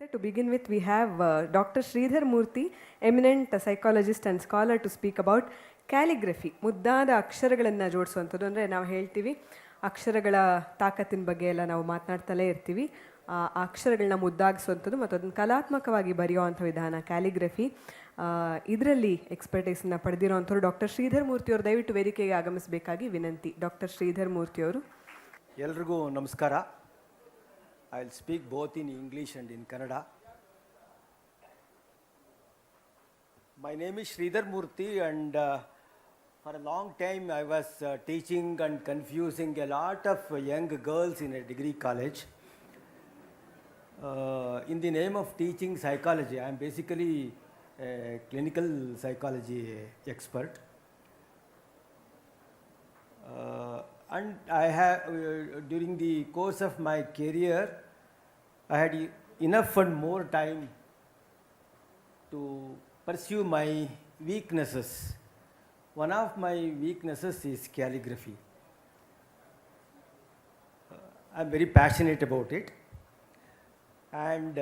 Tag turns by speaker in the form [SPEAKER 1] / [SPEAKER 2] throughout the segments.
[SPEAKER 1] To begin with, we have Dr. Sridhar Murthy, eminent psychologist and scholar, to speak about calligraphy. ಮುದ್ದಾದ ಅಕ್ಷರಗಳನ್ನು ಜೋಡಿಸುವಂಥದ್ದು. ಅಂದರೆ ನಾವು ಹೇಳ್ತೀವಿ ಅಕ್ಷರಗಳ ತಾಕತ್ತಿನ ಬಗ್ಗೆ ಎಲ್ಲ ನಾವು ಮಾತನಾಡ್ತಲೇ ಇರ್ತೀವಿ. ಆ ಅಕ್ಷರಗಳನ್ನ ಮುದ್ದಾಗಿಸುವಂಥದ್ದು ಮತ್ತು ಅದನ್ನು ಕಲಾತ್ಮಕವಾಗಿ ಬರೆಯುವಂಥ ವಿಧಾನ ಕ್ಯಾಲಿಗ್ರಫಿ. ಇದರಲ್ಲಿ ಎಕ್ಸ್ಪರ್ಟೈಸನ್ನು ಪಡೆದಿರುವಂಥವ್ರು ಡಾಕ್ಟರ್ ಶ್ರೀಧರ್ ಮೂರ್ತಿಯವರು. ದಯವಿಟ್ಟು ವೇದಿಕೆಗೆ ಆಗಮಿಸಬೇಕಾಗಿ ವಿನಂತಿ. ಡಾಕ್ಟರ್ ಶ್ರೀಧರ್ ಮೂರ್ತಿಯವರು.
[SPEAKER 2] ಎಲ್ರಿಗೂ ನಮಸ್ಕಾರ. I will speak both in English and in Kannada. My name is Sridhar Murthy, and for a long time I was teaching and confusing a lot of young girls in a degree college. In the name of teaching psychology, I am basically a clinical psychology expert. And I have, during the course of my career, I had enough and more time to pursue my weaknesses. One of my weaknesses is calligraphy. I'm very passionate about it. And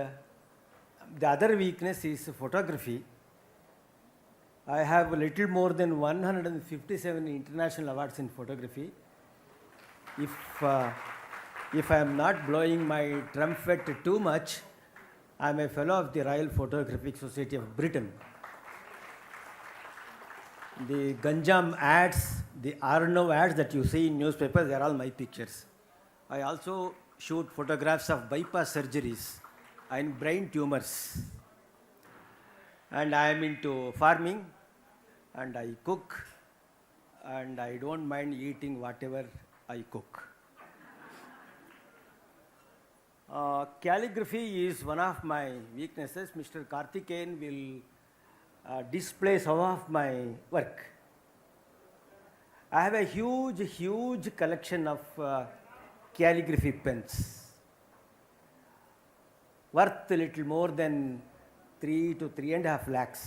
[SPEAKER 2] the other weakness is photography. I have a little more than 157 international awards in photography. If I am not blowing my trumpet too much, I am a fellow of the Royal Photographic Society of Britain. The Ganjam ads, the Arnav ads that you see in newspapers, they are all my pictures. I also shoot photographs of bypass surgeries and brain tumors. And I am into farming, and I cook, and I don't mind eating whatever I cook. Calligraphy is one of my weaknesses. Mr. Karthikeyan will display some of my work. I have a huge collection of calligraphy pens, worth a little more than 3 to 3.5 lakhs.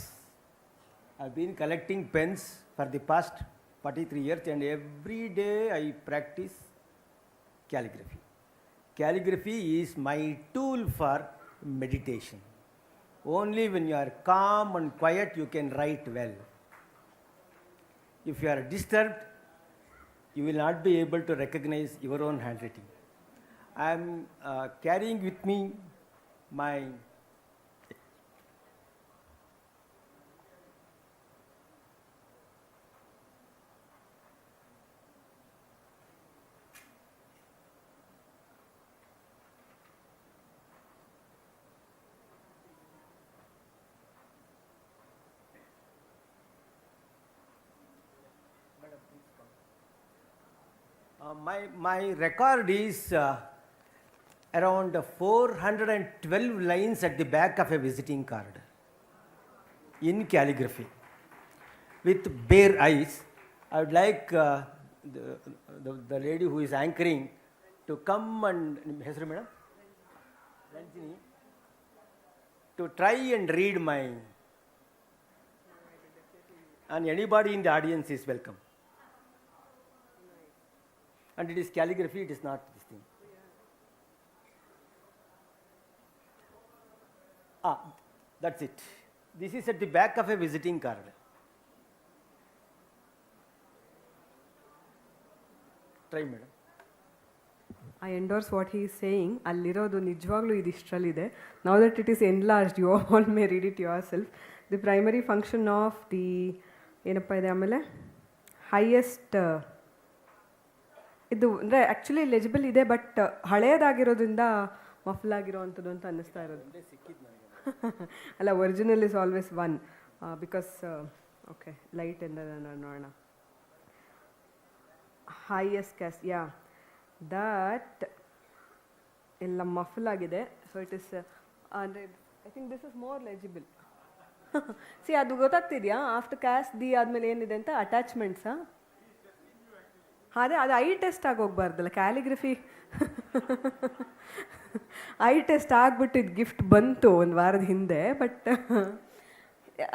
[SPEAKER 2] I've been collecting pens for the past 43 years, and every day I practice calligraphy. Calligraphy is my tool for meditation. Only when you are calm and quiet you can write well. If you are disturbed, you will not be able to recognize your own handwriting. I am carrying with me my my record is around 412 lines at the back of a visiting card in calligraphy with bare eyes. I would like the lady who is anchoring to come and madam, to try and read my, and anybody in the audience is welcome. And it is calligraphy, it is not this thing. That's it. This is at the back of a visiting card. Try, madam.
[SPEAKER 1] I endorse what he is saying. ಅಲ್ಲಿರೋದು ನಿಜವಾಗ್ಲೂ ಇದು ಇಷ್ಟರಲ್ಲಿದೆ. Now that it is enlarged, you all may read it yourself. The primary function of the ಏನಪ್ಪ ಇದೆ ಆಮೇಲೆ highest, ಇದು ಅಂದರೆ actually legible ಇದೆ, but ಹಳೆಯದಾಗಿರೋದ್ರಿಂದ ಮಫಲ್ ಆಗಿರೋವಂಥದ್ದು ಅಂತ ಅನ್ನಿಸ್ತಾ ಇರೋದು. ಅಲ್ಲ, original is always one, because okay light ಎಂದ ನೋಡೋಣ. ಹೈಯೆಸ್ಟ್ ಕ್ಯಾಸ್, ಯಾ, ದಟ್ ಎಲ್ಲ ಮಫಲ್ ಆಗಿದೆ. ಸೊ ಇಟ್ ಇಸ್ ಅಂದರೆ I think this is more legible. C, ಅದು ಗೊತ್ತಾಗ್ತಿದೆಯಾ? ಆಫ್ಟರ್ ಕ್ಯಾಸ್ ದಿ ಆದಮೇಲೆ ಏನಿದೆ ಅಂತ ಅಟ್ಯಾಚ್ಮೆಂಟ್ಸಾ? ಅದೇ, ಅದು ಐ ಟೆಸ್ಟ್ ಆಗೋಗ್ಬಾರ್ದಲ್ಲ ಕ್ಯಾಲಿಗ್ರಫಿ. ಐ ಟೆಸ್ಟ್ ಆಗ್ಬಿಟ್ಟು ಇದು ಗಿಫ್ಟ್ ಬಂತು ಒಂದು ವಾರದ ಹಿಂದೆ, ಬಟ್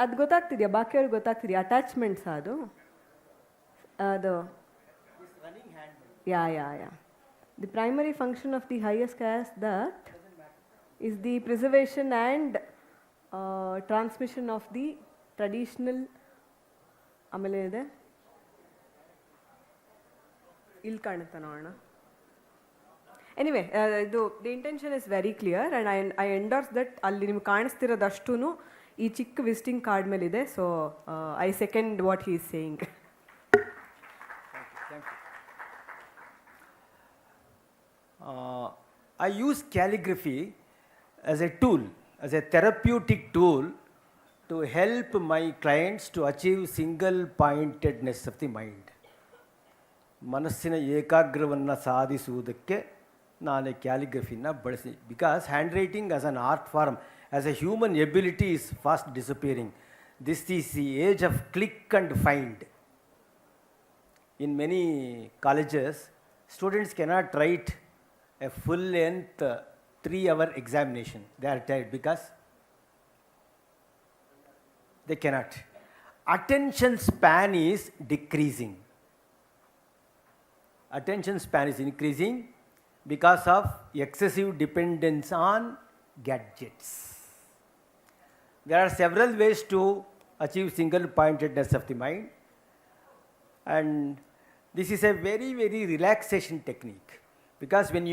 [SPEAKER 1] ಅದು ಗೊತ್ತಾಗ್ತಿದೆಯಾ? ಬಾಕಿಯವ್ರಿಗೆ ಗೊತ್ತಾಗ್ತಿದೆಯಾ ಅಟ್ಯಾಚ್ಮೆಂಟ್ಸ್? ಅದು yeah the primary function of the highest caste that is the preservation and transmission of the traditional ಆಮೇಲೆ ಇದೆ ಇಲ್ಲಿ ಕಾಣುತ್ತಾ ನೋಡೋಣ. ಎನಿವೆ ಇದು the intention is very clear and I endorse that ಅಲ್ಲಿ ನಿಮ್ಗೆ ಕಾಣಿಸ್ತಿರೋದಷ್ಟೂ ಈ ಚಿಕ್ಕ ವಿಸಿಟಿಂಗ್ ಕಾರ್ಡ್ ಮೇಲಿದೆ. So I second what he is saying.
[SPEAKER 2] I use calligraphy as a tool, as a therapeutic tool to help my clients to achieve single pointedness of the mind. ಮನಸ್ಸಿನ ಏಕಾಗ್ರವನ್ನು ಸಾಧಿಸುವುದಕ್ಕೆ ನಾನು ಕ್ಯಾಲಿಗ್ರಫಿನ ಬಳಸಿ. Because handwriting as an art form, as a human ability is fast disappearing. This is the age of click and find. In many colleges, students cannot write a full-length 3-hour examination. They are tired because they cannot. Attention span is decreasing. Attention span is increasing because of excessive dependence on gadgets. There are several ways to achieve single-pointedness of the mind, and this is a very, very relaxation technique. Because when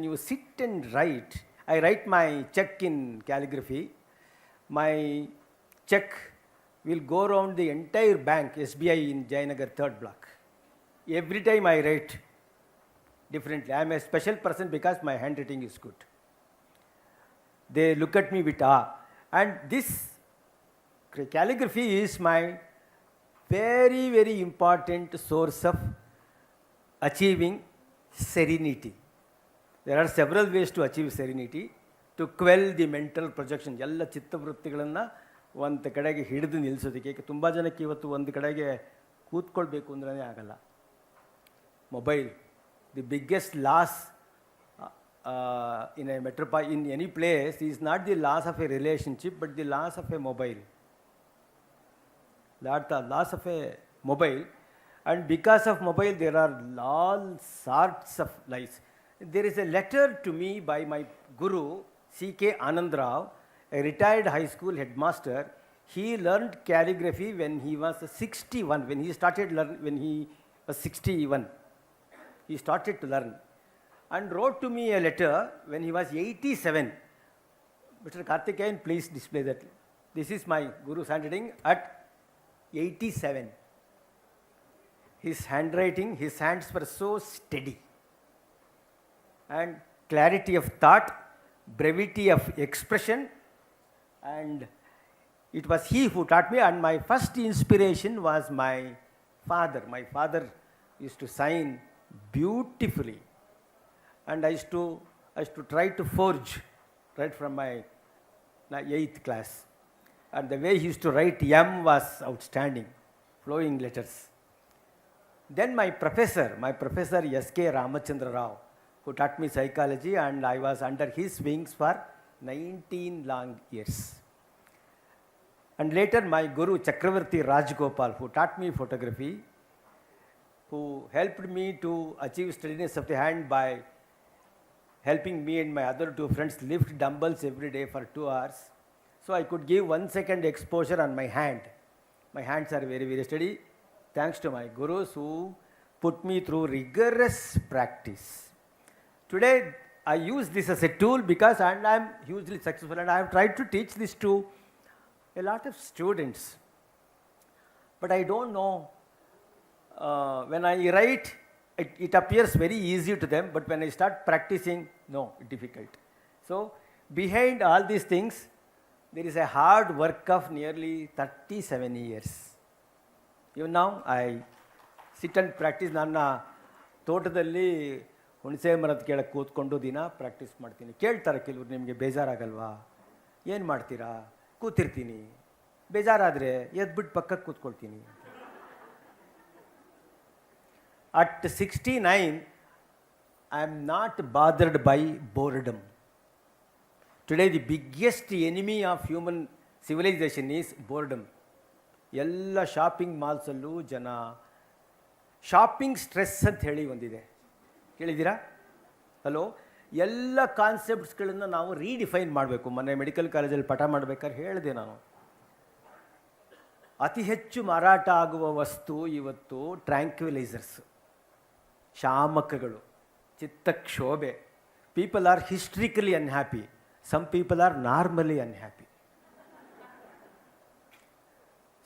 [SPEAKER 2] you sit and write, I write my check in calligraphy. My check will go around the entire bank, SBI in Jayanagar 3rd block. Every time I write differently. I am a special person because my handwriting is good. They look at me with awe. And this calligraphy is my very, very important source of achieving serenity. There are several ways to achieve serenity, to quell the mental projection. ಎಲ್ಲ ಚಿತ್ತವೃತ್ತಿಗಳನ್ನು ಒಂದು ಕಡೆಗೆ ಹಿಡಿದು ನಿಲ್ಲಿಸೋದಕ್ಕೆ. ತುಂಬ ಜನಕ್ಕೆ ಇವತ್ತು ಒಂದು ಕಡೆಗೆ ಕೂತ್ಕೊಳ್ಬೇಕು ಅಂದ್ರೆ ಆಗಲ್ಲ. Mobile, the biggest loss in a in any place is not the loss of a relationship, but the loss of a mobile. The loss of a mobile. And because of mobile, there are all sorts of lies. There is a letter to me by my guru, C.K. Anandrao, a retired high school headmaster. He learned calligraphy when he was 61. When he was 61, he started to learn, and wrote to me a letter when he was 87. Mr. Karthikeyan, please display that. This is my guru's handwriting at 87. His handwriting, his hands were so steady, and clarity of thought, brevity of expression, and it was he who taught me. And my first inspiration was my father. My father used to sign beautifully, and I used to try to forge right from my 8th class. And the way he used to write M was outstanding, flowing letters. Then my professor S.K. Ramachandra Rao, who taught me psychology, and I was under his wings for 19 long years. And later my guru Chakravarti Rajgopal, who taught me photography, who helped me to achieve steadiness of the hand by helping me and my other 2 friends lift dumbbells every day for 2 hours. So I could give 1 second exposure on my hand. My hands are very, very steady, thanks to my gurus who put me through rigorous practice. Today I use this as a tool because I am hugely successful, and I have tried to teach this to a lot of students. But I don't know, when I write, it appears very easy to them, but when I start practicing, no, difficult. So behind all these things, there is a hard work of nearly 37 years. Even now, I sit and practice. ನನ್ನ ತೋಟದಲ್ಲಿ ಹುಣಸೆ ಮರದ ಕೆಳಗೆ ಕೂತ್ಕೊಂಡು ದಿನ practice ಮಾಡ್ತೀನಿ. ಕೇಳ್ತಾರೆ ಕೆಲವ್ರು, ನಿಮಗೆ ಬೇಜಾರಾಗಲ್ವಾ, ಏನು ಮಾಡ್ತೀರಾ? ಕೂತಿರ್ತೀನಿ, ಬೇಜಾರಾದರೆ ಎದ್ಬಿಟ್ಟು ಪಕ್ಕಕ್ಕೆ ಕೂತ್ಕೊಳ್ತೀನಿ. At 69, I am not bothered by boredom. Today, the biggest enemy of human civilization is boredom. ಎಲ್ಲ ಶಾಪಿಂಗ್ ಮಾಲ್ಸಲ್ಲೂ ಜನ ಶಾಪಿಂಗ್ ಸ್ಟ್ರೆಸ್ ಅಂತ ಹೇಳಿ ಒಂದಿದೆ, ಕೇಳಿದ್ದೀರಾ? ಹಲೋ, ಎಲ್ಲ ಕಾನ್ಸೆಪ್ಟ್ಸ್ಗಳನ್ನು ನಾವು ರೀಡಿಫೈನ್ ಮಾಡಬೇಕು. ಮೊನ್ನೆ ಮೆಡಿಕಲ್ ಕಾಲೇಜಲ್ಲಿ ಪಾಠ ಮಾಡಬೇಕಾದ್ರೆ ಹೇಳಿದೆ ನಾನು, ಅತಿ ಹೆಚ್ಚು ಮಾರಾಟ ಆಗುವ ವಸ್ತು ಇವತ್ತು ಟ್ರ್ಯಾಂಕ್ವಿಲೈಸರ್ಸ್, ಶಾಮಕಗಳು, ಚಿತ್ತಕ್ಷೋಭೆ. People are historically unhappy, some people are normally unhappy.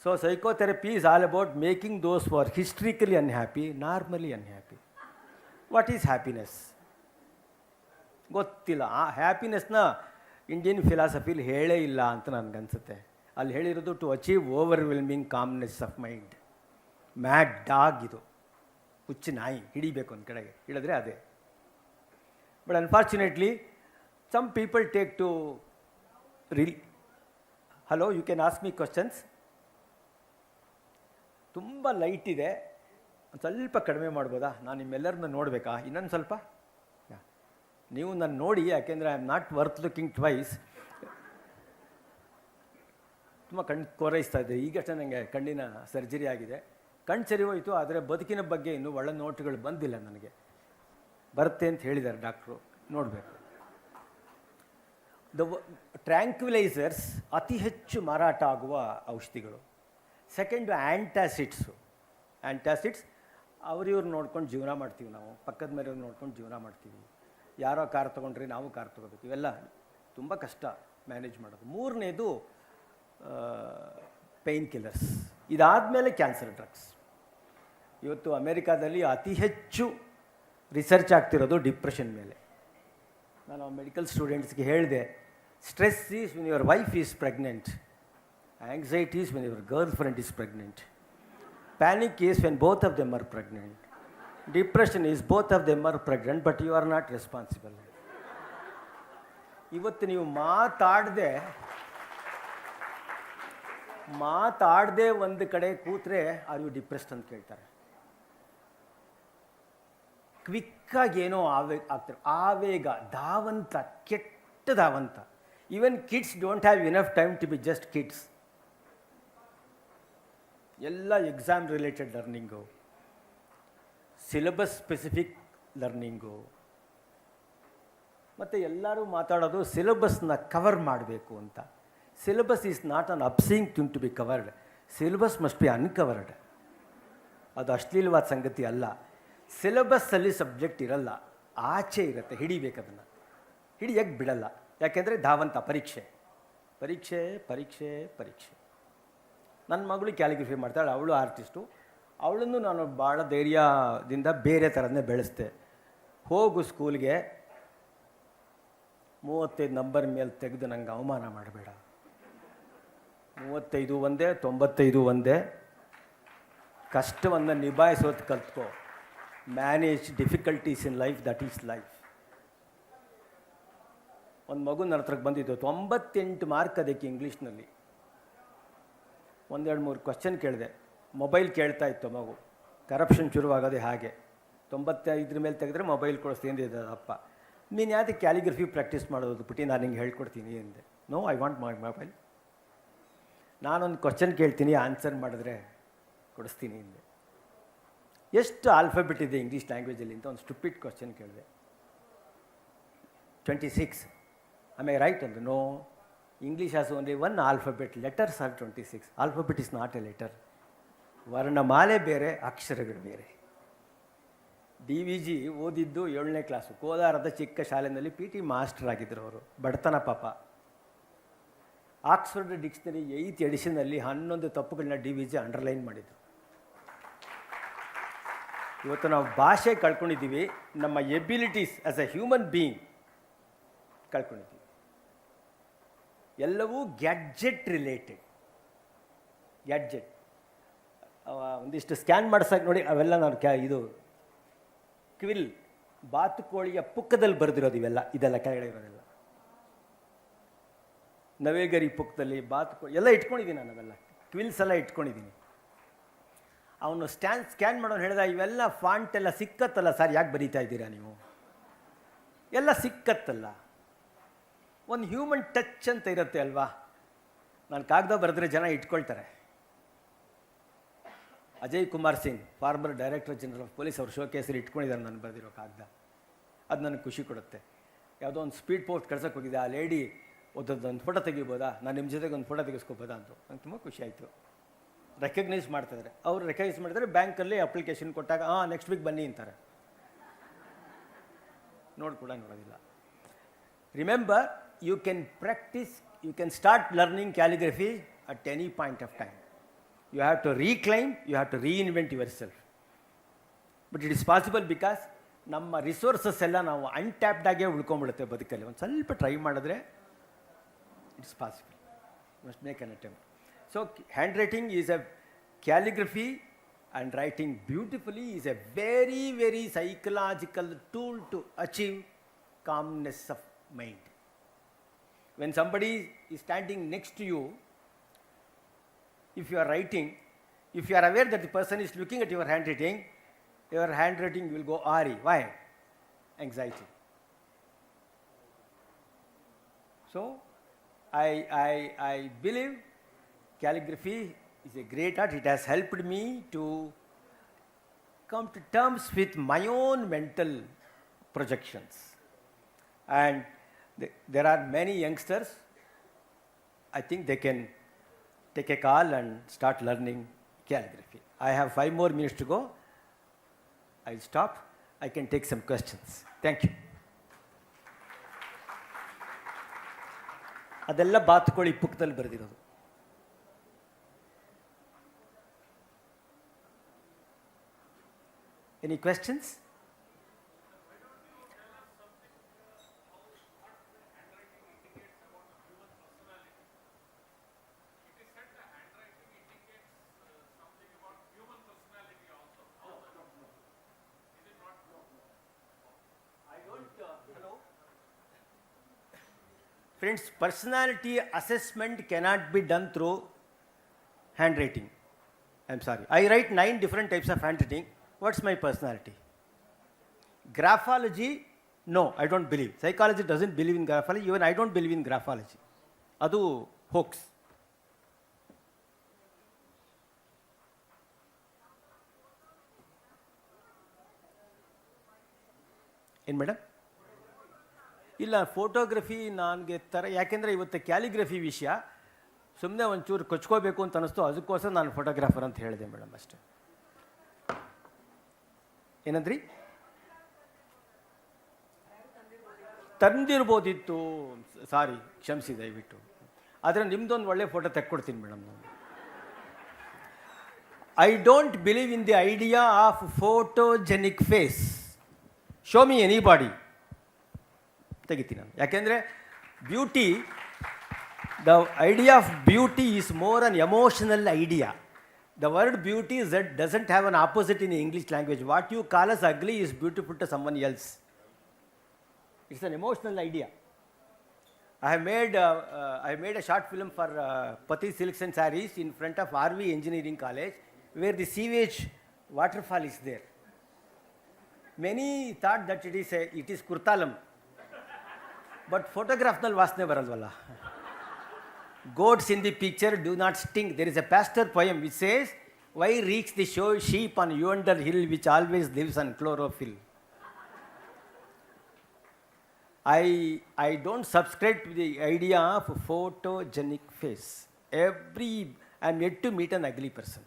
[SPEAKER 2] So psychotherapy is all about making those for historically unhappy normally unhappy. What is happiness ಗೊತ್ತಿಲ್ಲ. ಆ ಹ್ಯಾಪಿನೆಸ್ನ ಇಂಡಿಯನ್ ಫಿಲಾಸಫಿಲಿ ಹೇಳೇ ಇಲ್ಲ ಅಂತ ನನಗನ್ಸುತ್ತೆ. ಅಲ್ಲಿ ಹೇಳಿರೋದು to achieve overwhelming calmness of mind. Mad dog ಇದು, ಹುಚ್ಚು ನಾಯಿ, ಹಿಡಿಬೇಕು ಒಂದು ಕಡೆಗೆ, ಹಿಡಿದ್ರೆ ಅದೇ. But unfortunately some people take to hello, you can ask me questions. ತುಂಬ ಲೈಟ್ ಇದೆ, ಒಂದು ಸ್ವಲ್ಪ ಕಡಿಮೆ ಮಾಡ್ಬೋದಾ? ನಾನು ನಿಮ್ಮೆಲ್ಲರನ್ನ ನೋಡಬೇಕಾ? ಇನ್ನೊಂದು ಸ್ವಲ್ಪ ನೀವು ನನ್ನ ನೋಡಿ, ಯಾಕೆಂದರೆ I am not worth looking twice. ತುಂಬ ಕಣ್ಣು ಕೋರೈಸ್ತಾ ಇದೆ. ಈಗಷ್ಟೇ ನನಗೆ ಕಣ್ಣಿನ ಸರ್ಜರಿ ಆಗಿದೆ, ಕಣ್ಣು ಸರಿ ಹೋಯಿತು. ಆದರೆ ಬದುಕಿನ ಬಗ್ಗೆ ಇನ್ನೂ ಒಳ್ಳೆ ನೋಟುಗಳು ಬಂದಿಲ್ಲ ನನಗೆ. ಬರುತ್ತೆ ಅಂತ ಹೇಳಿದ್ದಾರೆ ಡಾಕ್ಟ್ರು, ನೋಡಬೇಕು. ಟ್ರ್ಯಾಂಕ್ವಿಲೈಸರ್ಸ್ ಅತಿ ಹೆಚ್ಚು ಮಾರಾಟ ಆಗುವ ಔಷಧಿಗಳು. ಸೆಕೆಂಡು ಆ್ಯಂಟಾಸಿಡ್ಸು. ಆ್ಯಂಟಾಸಿಡ್ಸ್ ಅವ್ರಿವ್ರು ನೋಡ್ಕೊಂಡು ಜೀವನ ಮಾಡ್ತೀವಿ ನಾವು, ಪಕ್ಕದ ಮನೆಯವ್ರು ನೋಡ್ಕೊಂಡು ಜೀವನ ಮಾಡ್ತೀವಿ. ಯಾರೋ ಕಾರ್ ತೊಗೊಂಡ್ರೆ ನಾವು ಕಾರ್ ತೊಗೋಬೇಕು. ಇವೆಲ್ಲ ತುಂಬ ಕಷ್ಟ ಮ್ಯಾನೇಜ್ ಮಾಡೋದು. ಮೂರನೇದು ಪೇಯ್ನ್ ಕಿಲ್ಲರ್ಸ್. ಇದಾದಮೇಲೆ ಕ್ಯಾನ್ಸರ್ ಡ್ರಗ್ಸ್. ಇವತ್ತು ಅಮೇರಿಕಾದಲ್ಲಿ ಅತಿ ಹೆಚ್ಚು ರಿಸರ್ಚ್ ಆಗ್ತಿರೋದು ಡಿಪ್ರೆಷನ್ ಮೇಲೆ. ನಾನು ಮೆಡಿಕಲ್ ಸ್ಟೂಡೆಂಟ್ಸ್ಗೆ ಹೇಳಿದೆ, stress is when your wife is pregnant, anxiety is when your girlfriend is pregnant, panic is when both of them are pregnant, depression is both of them are pregnant but you are not responsible. ಇವತ್ತು ನೀವು ಮಾತಾಡದೆ ಒಂದು ಕಡೆ ಕೂತ್ರೆ are you depressed ಅಂತ ಕೇಳ್ತಾರೆ. ಕ್ವಿಕ್ಕಾಗಿ ಏನೋ ಆಗ್ತಾರೆ, ಆವೇಗ, ಧಾವಂತ, ಕೆಟ್ಟ ಧಾವಂತ. Even kids don't have enough time to be just kids. ಎಲ್ಲ exam related learning, syllabus specific learning. ಮತ್ತು ಎಲ್ಲರೂ ಮಾತಾಡೋದು ಸಿಲೆಬಸ್ನ ಕವರ್ ಮಾಡಬೇಕು ಅಂತ. Syllabus is not an obscene thing to be covered, syllabus must be uncovered. ಅದು ಅಶ್ಲೀಲವಾದ ಸಂಗತಿ ಅಲ್ಲ. ಸಿಲೆಬಸ್ಸಲ್ಲಿ ಸಬ್ಜೆಕ್ಟ್ ಇರಲ್ಲ, ಆಚೆ ಇರುತ್ತೆ. ಹಿಡಿಬೇಕದನ್ನು, ಹಿಡಿಯಕ್ಕೆ ಬಿಡಲ್ಲ. ಯಾಕೆಂದರೆ ಧಾವಂತ, ಪರೀಕ್ಷೆ ಪರೀಕ್ಷೆ ಪರೀಕ್ಷೆ ಪರೀಕ್ಷೆ. ನನ್ನ ಮಗಳು ಕ್ಯಾಲಿಗ್ರಫಿ ಮಾಡ್ತಾಳೆ, ಅವಳು ಆರ್ಟಿಸ್ಟು. ಅವಳನ್ನು ನಾನು ಭಾಳ ಧೈರ್ಯದಿಂದ ಬೇರೆ ಥರನೇ ಬೆಳೆಸ್ದೆ. ಹೋಗು ಸ್ಕೂಲ್ಗೆ, 35 ನಂಬರ್ ಮೇಲೆ ತೆಗೆದು ನಂಗೆ ಅವಮಾನ ಮಾಡಬೇಡ. 35 ಒಂದೇ, 95 ಒಂದೇ. ಕಷ್ಟವನ್ನು ನಿಭಾಯಿಸೋದು ಕಲ್ತ್ಕೋ. Manage difficulties in life, that is life. ಒಂದು ಮಗು ನನ್ನ ಹತ್ರಕ್ಕೆ ಬಂದಿದ್ದು, 98 ಮಾರ್ಕ್ ಅದಕ್ಕೆ ಇಂಗ್ಲೀಷ್ನಲ್ಲಿ. 1-2-3 ಕ್ವಶನ್ ಕೇಳಿದೆ. ಮೊಬೈಲ್ ಕೇಳ್ತಾ ಇತ್ತು ಮಗು. ಕರಪ್ಷನ್ ಶುರುವಾಗೋದೇ ಹಾಗೆ. 95 ಮೇಲೆ ತೆಗೆದ್ರೆ ಮೊಬೈಲ್ ಕೊಡಿಸ್ತೀನಿ ಅಂದಿದ್ದ ಅಪ್ಪ. ನೀನು ಯಾಕೆ ಕ್ಯಾಲಿಗ್ರಫಿ ಪ್ರಾಕ್ಟೀಸ್ ಮಾಡೋದು ಪುಟಿ, ನಾನು ಹಿಂಗೆ ಹೇಳ್ಕೊಡ್ತೀನಿ ಅಂದೆ. No, I want my mobile. ನಾನೊಂದು ಕ್ವಶನ್ ಕೇಳ್ತೀನಿ, ಆನ್ಸರ್ ಮಾಡಿದ್ರೆ ಕೊಡಿಸ್ತೀನಿ ಅಂದೆ. ಎಷ್ಟು ಆಲ್ಫಾಬೆಟ್ ಇದೆ ಇಂಗ್ಲೀಷ್ ಲ್ಯಾಂಗ್ವೇಜಲ್ಲಿ ಅಂತ ಒಂದು ಸ್ಟುಪಿಡ್ ಕ್ವಶನ್ ಕೇಳಿದೆ. 26. ಆಮ್ ಐ ರೈಟ್ ಅಂದು. No, English has only 1 alphabet, letters are 26. Alphabet is not a letter. ವರ್ಣಮಾಲೆ ಬೇರೆ, ಅಕ್ಷರಗಳು ಬೇರೆ. DVG ಓದಿದ್ದು 7ನೇ ಕ್ಲಾಸು, ಕೋಲಾರದ ಚಿಕ್ಕ ಶಾಲೆಯಲ್ಲಿ PT ಮಾಸ್ಟರ್ ಆಗಿದ್ದರು ಅವರು. ಬಡತನ ಪಾಪ. ಆಕ್ಸ್ಫರ್ಡ್ ಡಿಕ್ಷನರಿ 8th ಎಡಿಷನಲ್ಲಿ 11 ತಪ್ಪುಗಳನ್ನ DVG ಅಂಡರ್ಲೈನ್ ಮಾಡಿದರು. ಇವತ್ತು ನಾವು ಭಾಷೆ ಕಳ್ಕೊಂಡಿದ್ದೀವಿ, ನಮ್ಮ abilities as a human being ಕಳ್ಕೊಂಡಿದ್ದೀವಿ. ಎಲ್ಲವೂ ಗ್ಯಾಡ್ಜೆಟ್ ರಿಲೇಟೆಡ್. ಗ್ಯಾಡ್ಜೆಟ್ ಒಂದಿಷ್ಟು ಸ್ಕ್ಯಾನ್ ಮಾಡ್ಸಕ್ಕೆ ನೋಡಿ, ಅವೆಲ್ಲ ನಾನು ಇದು ಕ್ವಿಲ್, ಬಾತುಕೋಳಿಯ ಪುಕ್ಕದಲ್ಲಿ ಬರೆದಿರೋದು ಇವೆಲ್ಲ, ಇದೆಲ್ಲ ಕೆಳಗಡೆ ಇರೋದೆಲ್ಲ. ನವೇಗರಿ ಪುಕ್ಕದಲ್ಲಿ ಬಾತುಕೋಳಿ ಎಲ್ಲ ಇಟ್ಕೊಂಡಿದ್ದೀನಿ ನಾನು, ಅವೆಲ್ಲ ಕ್ವಿಲ್ಸ್ ಎಲ್ಲ ಇಟ್ಕೊಂಡಿದ್ದೀನಿ. ಅವನು ಸ್ಕ್ಯಾನ್ ಮಾಡೋನು ಹೇಳಿದ, ಇವೆಲ್ಲ ಫಾಂಟ್ ಎಲ್ಲ ಸಿಕ್ಕತ್ತಲ್ಲ ಸರ್, ಯಾಕೆ ಬರೀತಾ ಇದ್ದೀರಾ ನೀವು? ಎಲ್ಲ ಸಿಕ್ಕತ್ತಲ್ಲ. ಒಂದು ಹ್ಯೂಮನ್ ಟಚ್ ಅಂತ ಇರುತ್ತೆ ಅಲ್ವಾ. ನಾನು ಕಾಗದ ಬರೆದ್ರೆ ಜನ ಇಟ್ಕೊಳ್ತಾರೆ. Ajay Kumar Singh, farmer director general of police, ಅವ್ರ ಶೋಕೇಸಲ್ಲಿ ಇಟ್ಕೊಂಡಿದ್ದಾರೆ ನಾನು ಬರೆದಿರೋ ಕಾಗದ. ಅದು ನನಗೆ ಖುಷಿ ಕೊಡುತ್ತೆ. ಯಾವುದೋ ಒಂದು ಸ್ಪೀಡ್ ಪೋಸ್ಟ್ ಕಳ್ಸೋಕ್ಕೆ ಹೋಗಿದೆ, ಆ ಲೇಡಿ ಒಂದು ಫೋಟೋ ತೆಗಿಬೋದಾ, ನಾನು ನಿಮ್ಮ ಜೊತೆಗೆ ಒಂದು ಫೋಟೋ ತೆಗೆಸ್ಕೋಬೋದಾ ಅಂತ ನಂಗೆ ತುಂಬ ಖುಷಿ ಆಯಿತು. ರೆಕಗ್ನೈಸ್ ಮಾಡ್ತಿದ್ದಾರೆ ಅವರು. ರೆಕಗ್ನೈಸ್ ಮಾಡಿದರೆ ಬ್ಯಾಂಕಲ್ಲಿ ಅಪ್ಲಿಕೇಶನ್ ಕೊಟ್ಟಾಗ ನೆಕ್ಸ್ಟ್ ವೀಕ್ ಬನ್ನಿ ಅಂತಾರೆ. ನೋಡೋದಿಲ್ಲ. Remember, you can practise, you can start learning calligraphy at any point of time. You have to reclaim, you have to reinvent yourself. But it is possible because ನಮ್ಮ resources ಎಲ್ಲ ನಾವು ಅನ್ಟ್ಯಾಪ್ಡಾಗೇ ಉಳ್ಕೊಂಡ್ಬಿಡುತ್ತೆ ಬದುಕಲ್ಲಿ. ಒಂದು ಸ್ವಲ್ಪ ಟ್ರೈ ಮಾಡಿದ್ರೆ it's possible. Must make an attempt. So handwriting is a calligraphy and writing beautifully is a very, very psychological tool to achieve calmness of mind. When somebody is standing next to you, if you are writing, if you are aware that the person is looking at your handwriting will go awry. Why? Anxiety. So, I believe calligraphy is a great art. It has helped me to come to terms with my own mental projections. And there are many youngsters, I think they can take a call and start learning calligraphy. I have 5 more minutes to go. I'll stop. I can take some questions. Thank you. ಅದೆಲ್ಲ ಬಾತುಕೋಳಿ ಪುಕ್ಕದಲ್ಲಿ ಬರೆದಿರೋದು. Any questions? Friends, personality assessment cannot be done through handwriting. I'm sorry. I write 9 different types of handwriting. What's my personality? Graphology, no, I don't believe. Psychology doesn't believe in graphology. Even I don't believe in graphology. Adu hoax. ಏನು madam? ಇಲ್ಲ, photography ನನಗೆ ಯಾಕೆಂದರೆ ಇವತ್ತು calligraphy ವಿಷಯ ಸುಮ್ಮನೆ ಒಂಚೂರು ಕೊಚ್ಕೋಬೇಕು ಅಂತ ಅನ್ನಿಸ್ತು, ಅದಕ್ಕೋಸ್ಕರ ನಾನು ಫೋಟೋಗ್ರಾಫರ್ ಅಂತ ಹೇಳಿದೆ ಮೇಡಮ್ ಅಷ್ಟೇ. ಏನಂದ್ರಿ? ತಂದಿರ್ಬೋದಿತ್ತು, ಸಾರಿ, ಕ್ಷಮಿಸಿ ದಯವಿಟ್ಟು. ಆದರೆ ನಿಮ್ಮದೊಂದು ಒಳ್ಳೆ ಫೋಟೋ ತೆಕ್ಕೊಡ್ತೀನಿ ಮೇಡಮ್ ನಾನು. I don't believe in the idea of photogenic face. Show me anybody, ತೆಗಿತೀನಿ ನಾನು. ಯಾಕೆಂದರೆ beauty, the idea of beauty is more an emotional idea. The word beauty doesn't have an opposite in English language. What you call as ugly is beautiful to someone else. It's an emotional idea. I made a short film for Pati Silks and Sarees in front of RV Engineering College, where the sewage waterfall is there. Many thought that it is Kurtalam, but photograph nal vasne baralvalla. Goats in the picture do not stink. There is a pastor poem which says, "Why reeks the sheep on yonder hill which always lives on chlorophyll?" I don't subscribe to the idea of photogenic face. I'm yet to meet an ugly person.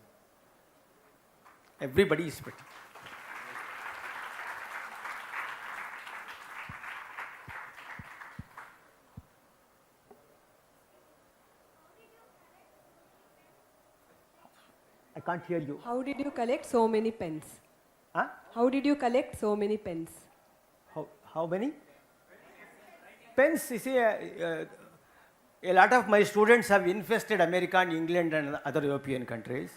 [SPEAKER 2] Everybody is pretty. I can't hear you.
[SPEAKER 1] How did you collect so many pens?
[SPEAKER 2] Huh?
[SPEAKER 1] How did you collect so many pens?
[SPEAKER 2] How many? Pens, you see, a lot of my students have infested America and England and other European countries.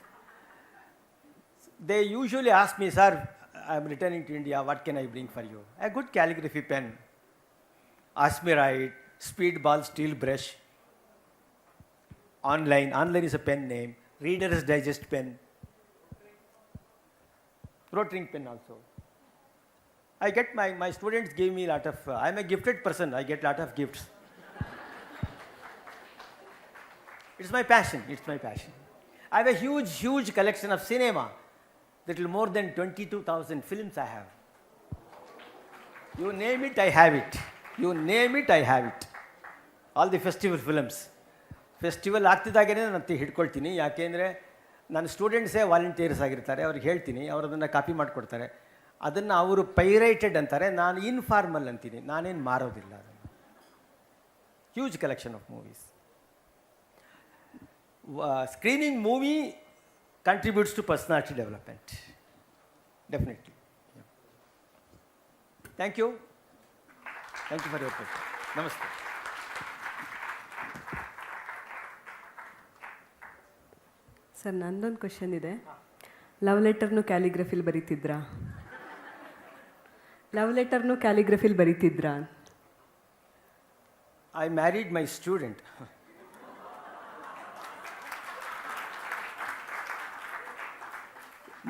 [SPEAKER 2] They usually ask me, "Sir, I'm returning to India, what can I bring for you?" A good calligraphy pen, Asmirite, Speedball steel brush, Online is a pen name, Reader's Digest pen, rotary pen also. I get my students give me a lot of, I'm a gifted person, I get a lot of gifts. It's my passion. I have a huge collection of cinema. Little more than 22,000 films I have. You name it, I have it. You name it, I have it. All the festival films. Festival ಆಗ್ತಿದ್ದಾಗೇ ನಾನು ಹಿಡ್ಕೊಳ್ತೀನಿ. ಯಾಕೆಂದರೆ ನನ್ನ ಸ್ಟೂಡೆಂಟ್ಸೇ volunteers ಆಗಿರ್ತಾರೆ, ಅವ್ರಿಗೆ ಹೇಳ್ತೀನಿ, ಅವರು ಅದನ್ನು ಕಾಪಿ ಮಾಡಿಕೊಡ್ತಾರೆ. ಅದನ್ನು ಅವರು ಪೈರೇಟೆಡ್ ಅಂತಾರೆ, ನಾನು ಇನ್ಫಾರ್ಮಲ್ ಅಂತೀನಿ, ನಾನೇನು ಮಾರೋದಿಲ್ಲ ಅದನ್ನು. Huge collection of movies. Screening movie contributes to personality development. Definitely. Yeah. Thank you. Thank you for your question. Namaste.
[SPEAKER 1] Sir, ನಂದೊಂದು ಕ್ವಶನ್ ಇದೆ. ಲವ್ ಲೆಟರ್ನು ಕ್ಯಾಲಿಗ್ರಫಿಲಿ ಬರೀತಿದ್ರಾ? ಲವ್ ಲೆಟರ್ನು ಕ್ಯಾಲಿಗ್ರಫಿಲಿ ಬರೀತಿದ್ರಾ?
[SPEAKER 2] I married my student.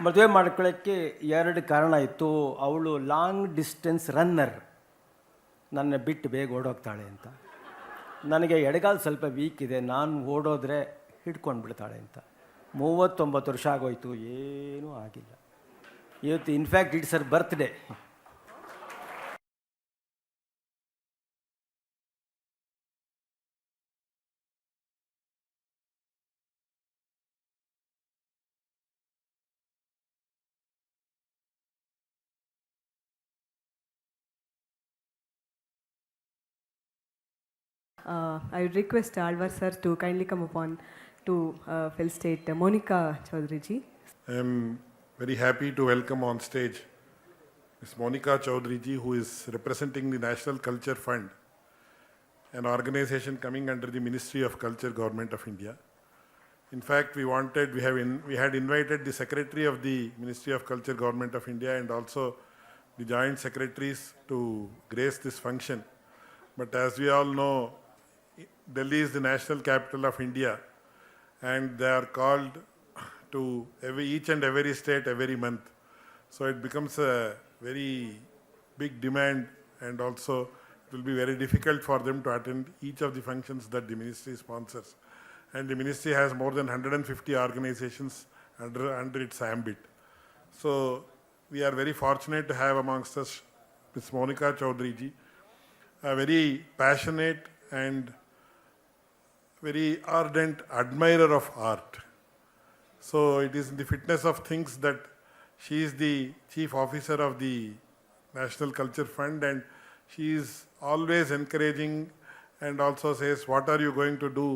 [SPEAKER 2] ಮದುವೆ ಮಾಡ್ಕೊಳ್ಳೋಕ್ಕೆ 2 ಕಾರಣ ಇತ್ತು. ಅವಳು ಲಾಂಗ್ ಡಿಸ್ಟೆನ್ಸ್ ರನ್ನರ್, ನನ್ನ ಬಿಟ್ಟು ಬೇಗ ಓಡೋಗ್ತಾಳೆ ಅಂತ. ನನಗೆ ಎಡಗಾಲು ಸ್ವಲ್ಪ ವೀಕ್ ಇದೆ, ನಾನು ಓಡೋದ್ರೆ ಹಿಡ್ಕೊಂಡು ಬಿಡ್ತಾಳೆ ಅಂತ. 39 ವರ್ಷ ಆಗೋಯ್ತು, ಏನೂ ಆಗಿಲ್ಲ. ಇವತ್ತು in fact it's Har birthday.
[SPEAKER 1] I would request Alvar sir to kindly come upon to felicitate Monica Chaudhary ji.
[SPEAKER 3] I am very happy to welcome on stage Ms. Monica Chaudhary ji, who is representing the National Culture Fund, an organization coming under the Ministry of Culture, Government of India. In fact, we had invited the Secretary of the Ministry of Culture, Government of India, and also the Joint Secretaries to grace this function. But as we all know, Delhi is the national capital of India, and they are called to each and every state every month. So it becomes a very big demand, and also it will be very difficult for them to attend each of the functions that the ministry sponsors. And the ministry has more than 150 organizations under its ambit. So we are very fortunate to have amongst us Ms. Monica Chaudhary ji, a very passionate and very ardent admirer of art. So it is in the fitness of things that she is the chief officer of the National Culture Fund, and she is always encouraging and also says, what are you going to do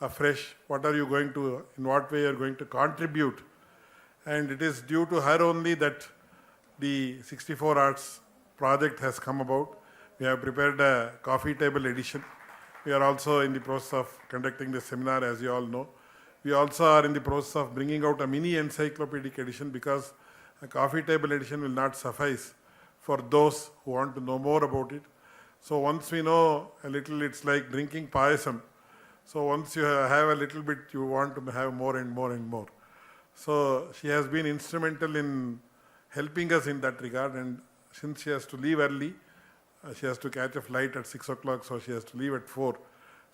[SPEAKER 3] afresh? What are you going to, in what way you are going to contribute? And it is due to her only that the 64 Arts project has come about. We have prepared a coffee table edition. We are also in the process of conducting the seminar, as you all know. We also are in the process of bringing out a mini encyclopedic edition, because a coffee table edition will not suffice for those who want to know more about it. So once we know a little, it's like drinking payasam. So once you have a little bit, you want to have more and more and more. So she has been instrumental in helping us in that regard, and since she has to leave early, she has to catch a flight at 6 o'clock, so she has to leave at 4.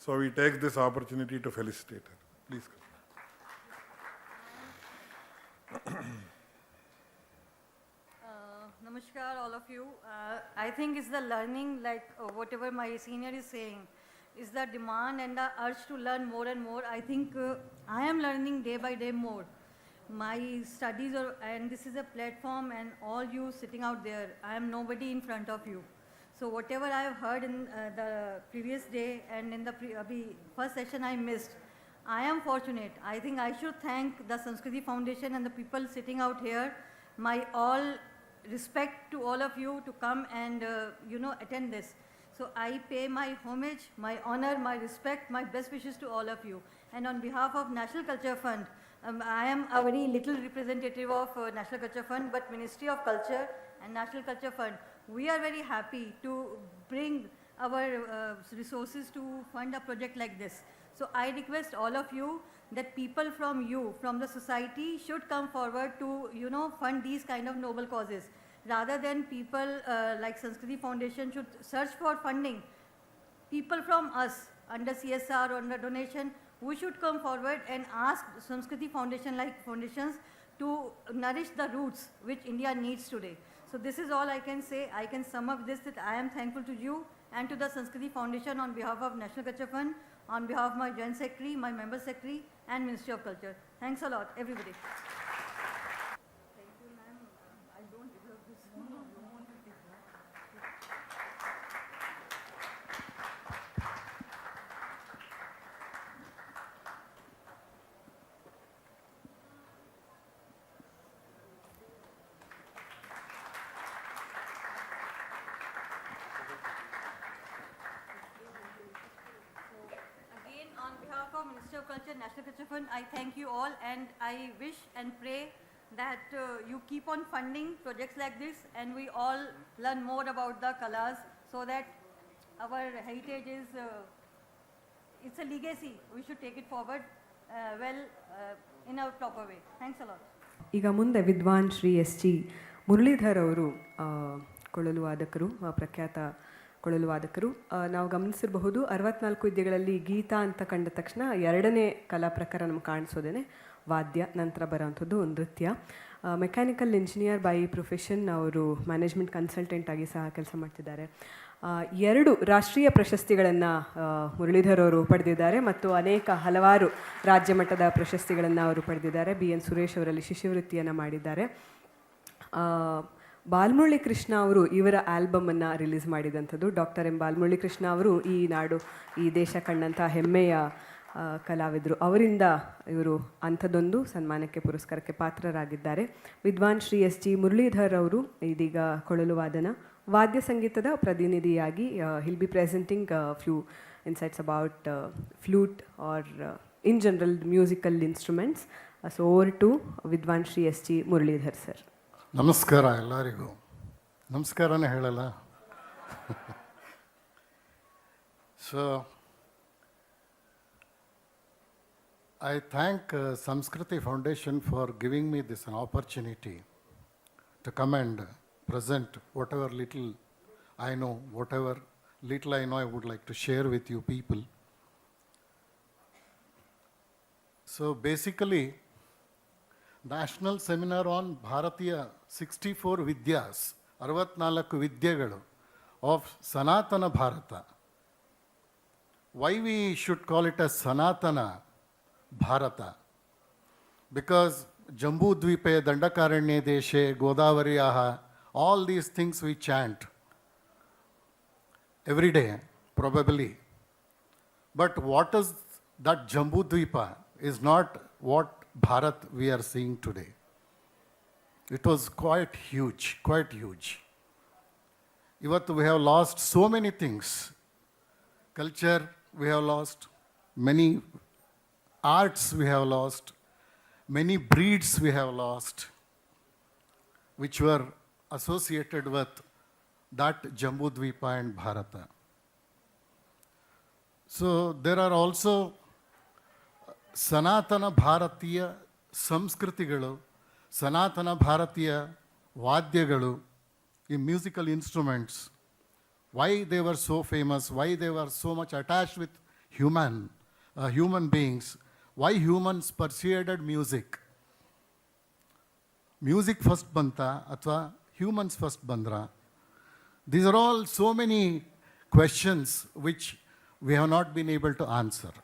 [SPEAKER 3] So we take this opportunity to felicitate her. Please come.
[SPEAKER 4] Namaskar, all of you. I think it's the learning, like whatever my senior is saying, is the demand and the urge to learn more and more. I think I am learning day by day more. My studies are, and this is a platform, and all you sitting out there, I am nobody in front of you. So whatever I have heard in the previous day and in the first session I missed, I am fortunate. I think I should thank the Samskrti Foundation and the people sitting out here. My all respect to all of you to come and attend this. So I pay my homage, my honor, my respect, my best wishes to all of you. And on behalf of National Culture Fund, I am a very little representative of National Culture Fund, but Ministry of Culture and National Culture Fund, we are very happy to bring our resources to fund a project like this. So I request all of you that people from the society should come forward to, fund these kind of noble causes. Rather than people like Samskrti Foundation should search for funding, people from us under CSR or under donation, we should come forward and ask Samskrti Foundation like foundations to nourish the roots which India needs today. So this is all I can say. I can sum up this, that I am thankful to you and to the Samskrti Foundation on behalf of National Culture Fund, on behalf of my Joint Secretary, my Member Secretary, and Ministry of Culture. Thanks a lot, everybody. Again, on behalf of Ministry of Culture, National Culture Fund, I thank you all, and I wish and pray that you keep on funding projects like this, and we all learn more about the kalas, so that our heritage is, it's a legacy. We should take it forward in a proper way. Thanks a lot.
[SPEAKER 1] ಈಗ ಮುಂದೆ ವಿದ್ವಾನ್ Shri S G Muralidhar ಅವರು ಕೊಳಲು ವಾದಕರು, ಪ್ರಖ್ಯಾತ ಕೊಳಲು ವಾದಕರು. ನಾವು ಗಮನಿಸಿರಬಹುದು 64 ವಿದ್ಯೆಗಳಲ್ಲಿ ಗೀತ ಅಂತ ಕಂಡ ತಕ್ಷಣ ಎರಡನೇ ಕಲಾ ಪ್ರಕಾರ ನಮ್ಗೆ ಕಾಣಿಸೋದೇನೆ ವಾದ್ಯ, ನಂತರ ಬರೋವಂಥದ್ದು ನೃತ್ಯ. ಮೆಕ್ಯಾನಿಕಲ್ ಇಂಜಿನಿಯರ್ ಬೈ ಪ್ರೊಫೆಷನ್, ಅವರು ಮ್ಯಾನೇಜ್ಮೆಂಟ್ ಕನ್ಸಲ್ಟೆಂಟ್ ಆಗಿ ಸಹ ಕೆಲಸ ಮಾಡ್ತಿದ್ದಾರೆ. 2 ರಾಷ್ಟ್ರೀಯ ಪ್ರಶಸ್ತಿಗಳನ್ನು ಮುರಳೀಧರ್ ಅವರು ಪಡೆದಿದ್ದಾರೆ ಮತ್ತು ಹಲವಾರು ರಾಜ್ಯ ಮಟ್ಟದ ಪ್ರಶಸ್ತಿಗಳನ್ನು ಅವರು ಪಡೆದಿದ್ದಾರೆ. ಬಿ ಎನ್ ಸುರೇಶ್ ಅವರಲ್ಲಿ ಶಿಷ್ಯವೃತ್ತಿಯನ್ನು ಮಾಡಿದ್ದಾರೆ. ಬಾಲ್ಮುರಳಿ ಕೃಷ್ಣ ಅವರು ಇವರ ಆಲ್ಬಮನ್ನು ರಿಲೀಸ್ ಮಾಡಿದಂಥದ್ದು. ಡಾಕ್ಟರ್ ಎಂ ಬಾಲ್ಮುರಳಿ ಕೃಷ್ಣ ಅವರು ಈ ನಾಡು, ಈ ದೇಶ ಕಂಡಂಥ ಹೆಮ್ಮೆಯ ಕಲಾವಿದರು. ಅವರಿಂದ ಇವರು ಅಂಥದ್ದೊಂದು ಸನ್ಮಾನಕ್ಕೆ, ಪುರಸ್ಕಾರಕ್ಕೆ ಪಾತ್ರರಾಗಿದ್ದಾರೆ. ವಿದ್ವಾನ್ ಶ್ರೀ ಎಸ್ ಜಿ ಮುರಳೀಧರ್ ಅವರು ಇದೀಗ ಕೊಳಲು ವಾದ್ಯ ಸಂಗೀತದ ಪ್ರತಿನಿಧಿಯಾಗಿ he'll be presenting few insights about flute or in general musical instruments. So over to Vidwan Shri S G Muralidhar sir.
[SPEAKER 5] ನಮಸ್ಕಾರ ಎಲ್ಲರಿಗೂ. ನಮಸ್ಕಾರನೇ ಹೇಳಲ್ಲ. So I thank Samskrti Foundation for giving me this an opportunity to come and present whatever little I know, whatever little I know I would like to share with you people. So basically, National Seminar on Bharatiya 64 Vidyas, 64 ವಿದ್ಯೆಗಳು of Sanatana Bharata. Why we should call it as Sanatana Bharata? Because Jambu Dvipe, Dandakaranye Deshe, Godavariyaha, all these things we chant every day, probably. But what is that Jambu Dvipa is not what Bharat we are seeing today. It was quite huge, quite huge. Ivattu we have lost so many things. Culture we have lost, many arts we have lost, many breeds we have lost, which were associated with that Jambudvipa and Bharata. So there are also Sanatana Bharatiya Samskritigalu, Sanatana Bharatiya Vadyagalu, in musical instruments. Why they were so famous, why they were so much attached with human beings, why humans persuaded music. Music first banta athwa humans first bandra? These are all so many questions which we have not been able to answer.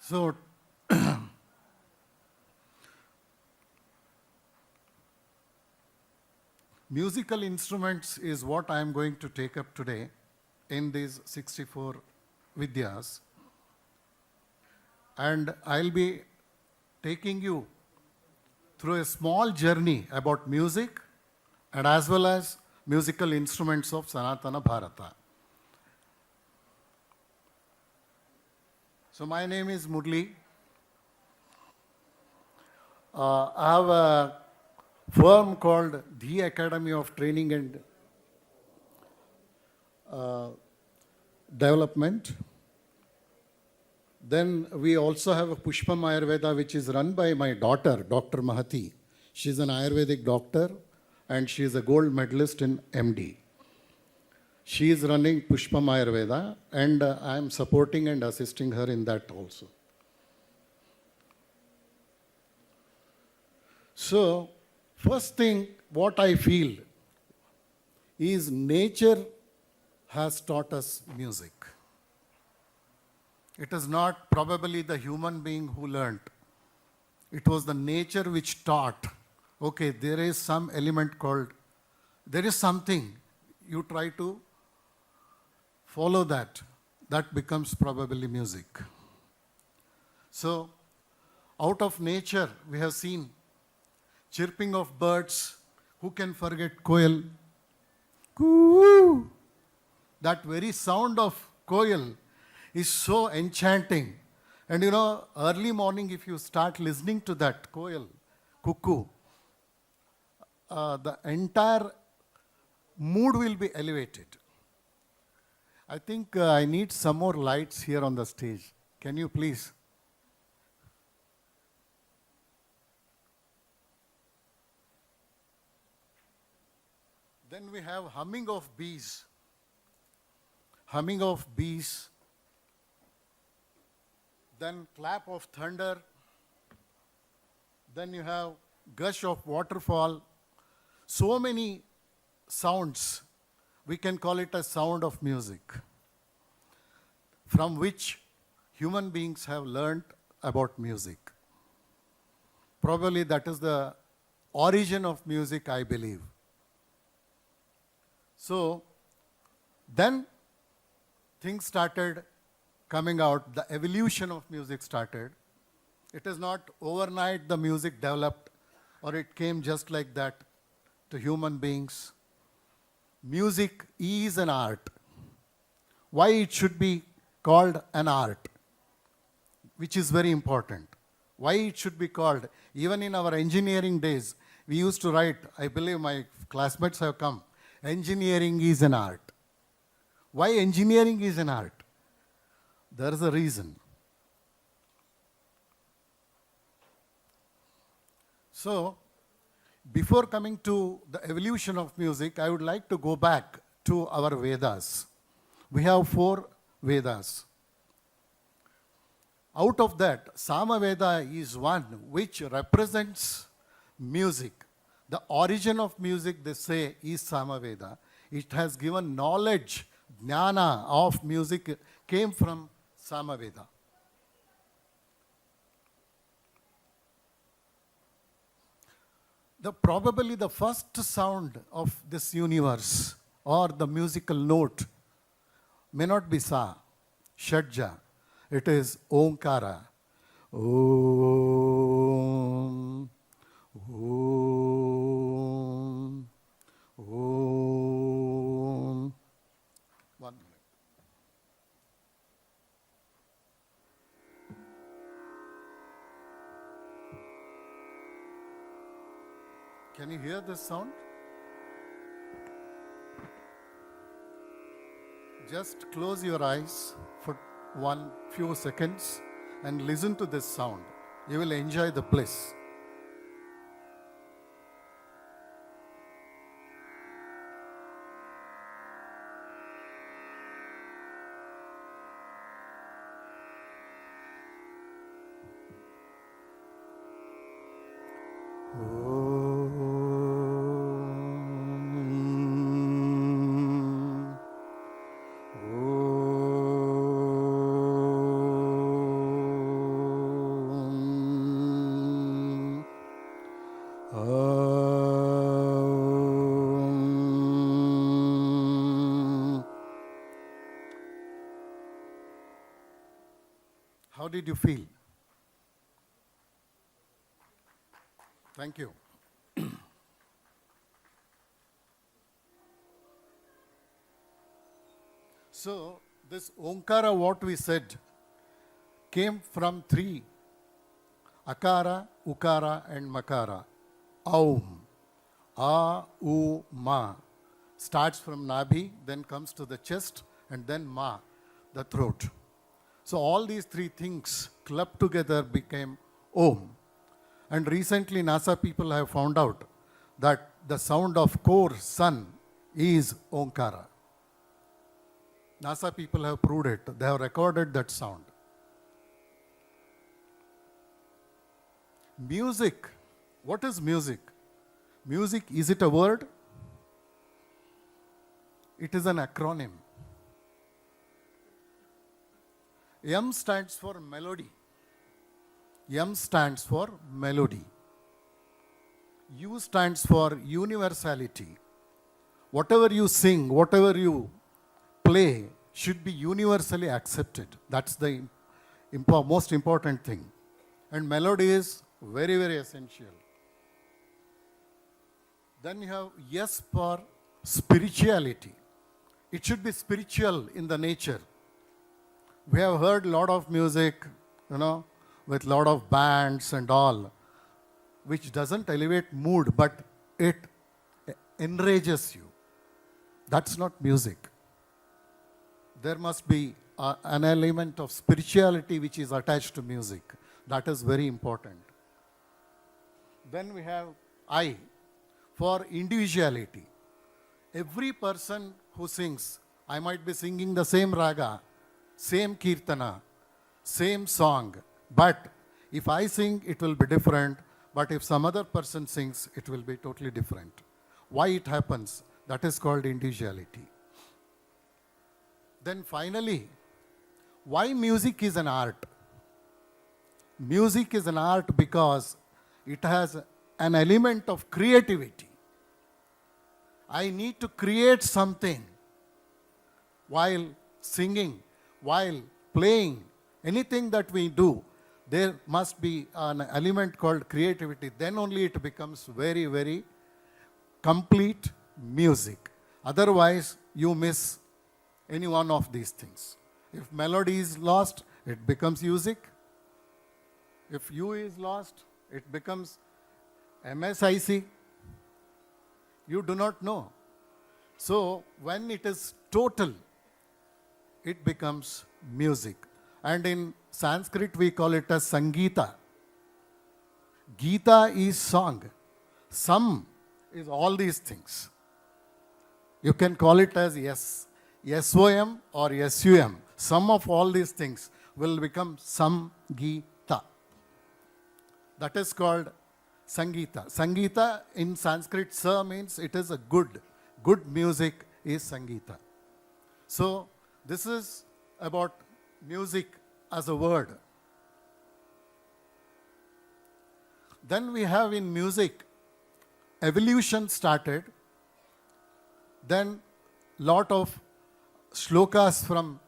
[SPEAKER 5] So musical instruments is what I am going to take up today in these 64 Vidyas. And I'll be taking you through a small journey about music and as well as musical instruments of Sanatana Bharata. So my name is Murli. I have a firm called The Academy of Training and Development. Then we also have a Pushpam Ayurveda, which is run by my daughter, Dr. Mahati. She's an Ayurvedic doctor and she is a gold medalist in MD. She is running Pushpam Ayurveda and I am supporting and assisting her in that also. So, first thing what I feel is nature has taught us music. It is not probably the human being who learnt. It was the nature which taught. Okay, there is some element called, there is something. You try to follow that. That becomes probably music. So, out of nature, we have seen chirping of birds. Who can forget koel? Coo! That very sound of koel is so enchanting. And you know, early morning, if you start listening to that koel, cuckoo, the entire mood will be elevated. I think I need some more lights here on the stage. Can you please? Then we have humming of bees. Humming of bees. Then clap of thunder. Then you have gush of waterfall. So many sounds. We can call it a sound of music, from which human beings have learned about music. Probably that is the origin of music, I believe. So, then things started coming out, the evolution of music started. It is not overnight the music developed or it came just like that to human beings. Music is an art. Why it should be called an art, which is very important. Why it should be called, even in our engineering days, we used to write, I believe my classmates have come, engineering is an art. Why engineering is an art? There is a reason. So, before coming to the evolution of music, I would like to go back to our Vedas. We have 4 Vedas. Out of that, Samaveda is one which represents music. The origin of music, they say, is Samaveda. It has given knowledge, jnana of music came from Samaveda. Probably the first sound of this universe or the musical note may not be Sa, Shadja. It is Omkara. Om, Om, Om. 1 minute. Can you hear this sound? Just close your eyes for few seconds and listen to this sound. You will enjoy the bliss. How did you feel? Thank you. So, this Omkara, what we said, came from 3, Akara, Ukara and Makara. Aum, A, U, Ma. Starts from Nabhi, then comes to the chest, and then Ma, the throat. So all these 3 things clubbed together became Om. And recently NASA people have found out that the sound of core sun is Omkara. NASA people have proved it. They have recorded that sound. Music. What is music? Music, is it a word? It is an acronym. M stands for melody. M stands for melody. U stands for universality. Whatever you sing, whatever you play should be universally accepted. That's the most important thing. And melody is very, very essential. Then you have S for spirituality. It should be spiritual in the nature. We have heard a lot of music, with a lot of bands and all, which doesn't elevate mood, but it enrages you. That's not music. There must be an element of spirituality which is attached to music. That is very important. Then we have I for individuality. Every person who sings, I might be singing the same raga, same kirtana, same song, but if I sing, it will be different, but if some other person sings, it will be totally different. Why it happens? That is called individuality. Then finally, why music is an art? Music is an art because it has an element of creativity. I need to create something while singing, while playing, anything that we do, there must be an element called creativity. Then only it becomes very, very complete music. Otherwise, you miss any one of these things. If melody is lost, it becomes music. If U is lost, it becomes MSIC. You do not know. So, when it is total, it becomes music. And in Sanskrit, we call it as Sangeeta. Gita is song. Sam is all these things. You can call it as SOM or SUM. Sum of all these things will become Samgeeta. That is called Sangeeta. Sangeeta in Sanskrit, sa means it is a good. Good music is Sangeeta. So, this is about music as a word. Then we have in music, evolution started. Then lot of shlokas from,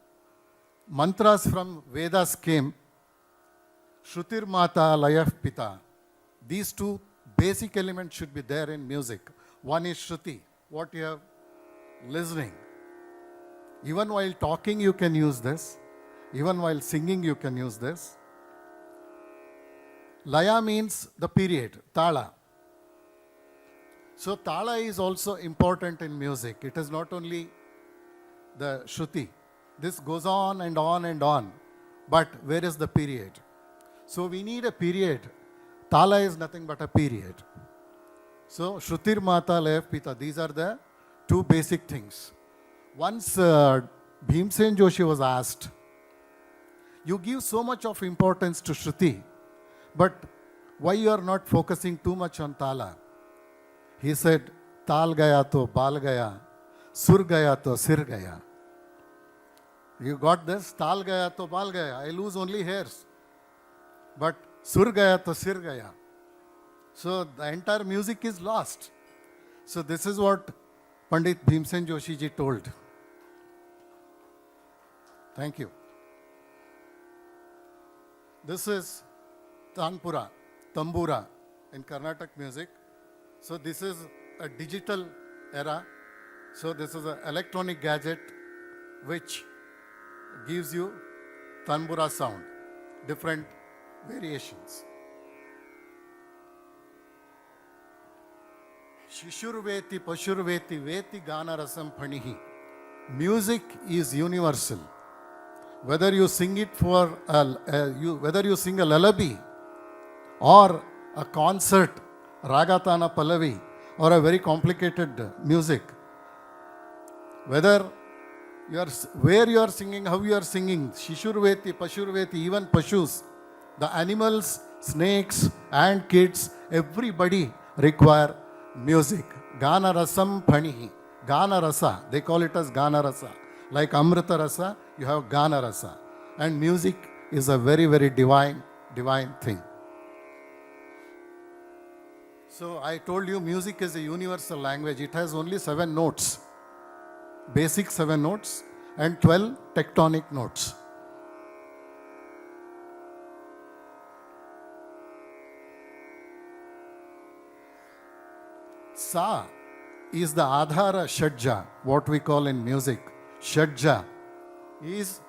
[SPEAKER 5] mantras from Vedas came. Shrutir Mata, Layah Pita. These two basic elements should be there in music. One is Shruti, what you have listening. Even while talking, you can use this. Even while singing, you can use this. Laya means the period, tala. So tala is also important in music. It is not only the Shruti. This goes on and on and on. But where is the period? So we need a period. Tala is nothing but a period. So Shrutir Mata Layah Pita. These are the two basic things. Once Bhimsen Joshi was asked, you give so much of importance to Shruti, but why you are not focusing too much on Tala? He said, Tal gaya to bal gaya, sur gaya to sir gaya. You got this? Tal gaya to bal gaya. I lose only hairs. But sur gaya to sir gaya. So the entire music is lost. So this is what Pandit Bhimsen Joshi ji told. Thank you. This is Tanpura, Tambura in Carnatic music. So this is a digital era. So this is an electronic gadget which gives you Tanpura sound, different variations. Shishurveti Pashurveti Veti Gana Rasam Phanihi. Music is universal. Whether you sing it for whether you sing a lullaby or a concert, Ragatana Pallavi, or a very complicated music, whether where you are singing, how you are singing, Shishurveti, Pashurveti, even Pashus, the animals, snakes and kids, everybody require music. Gana Rasam Phanihi. Gana Rasa, they call it as Gana Rasa. Like Amrita Rasa, you have Gana Rasa. And music is a very, very divine thing. So I told you music is a universal language. It has only 7 notes, basic 7 notes and 12 tectonic notes. Sa is the Adhara Shadja, what we call in music. Shadja is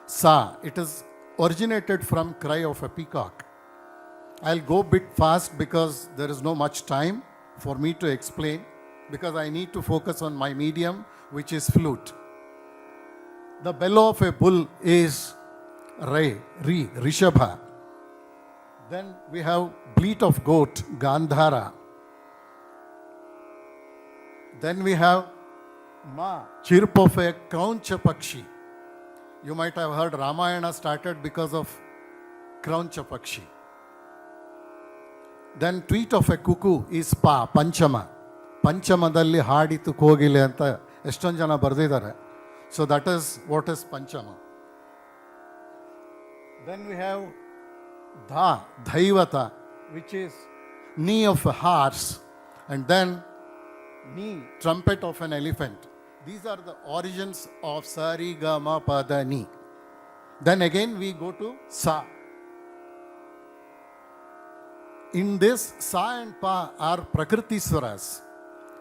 [SPEAKER 5] Sa. It is originated from cry of a peacock. I'll go a bit fast because there is no much time for me to explain, because I need to focus on my medium, which is flute. The bellow of a bull is Rishabha. Then we have bleat of goat, Gandhara. Then we have Ma, chirp of a Krauncha Pakshi. You might have heard Ramayana started because of Krauncha Pakshi. Then tweet of a cuckoo is Pa, Panchama. Panchamadalli haaditu kogile anta ಎಷ್ಟೊಂದು ಜನ ಬರೆದಿದ್ದಾರೆ. So that is what is Panchama. Then we have Dha, Dhaivata, which is knee of a horse, and then knee, trumpet of an elephant. These are the origins of Sari, Ga, Ma, Pa, Da, Ni. Then again we go to Sa. In this, Sa and Pa are Prakriti Swaras.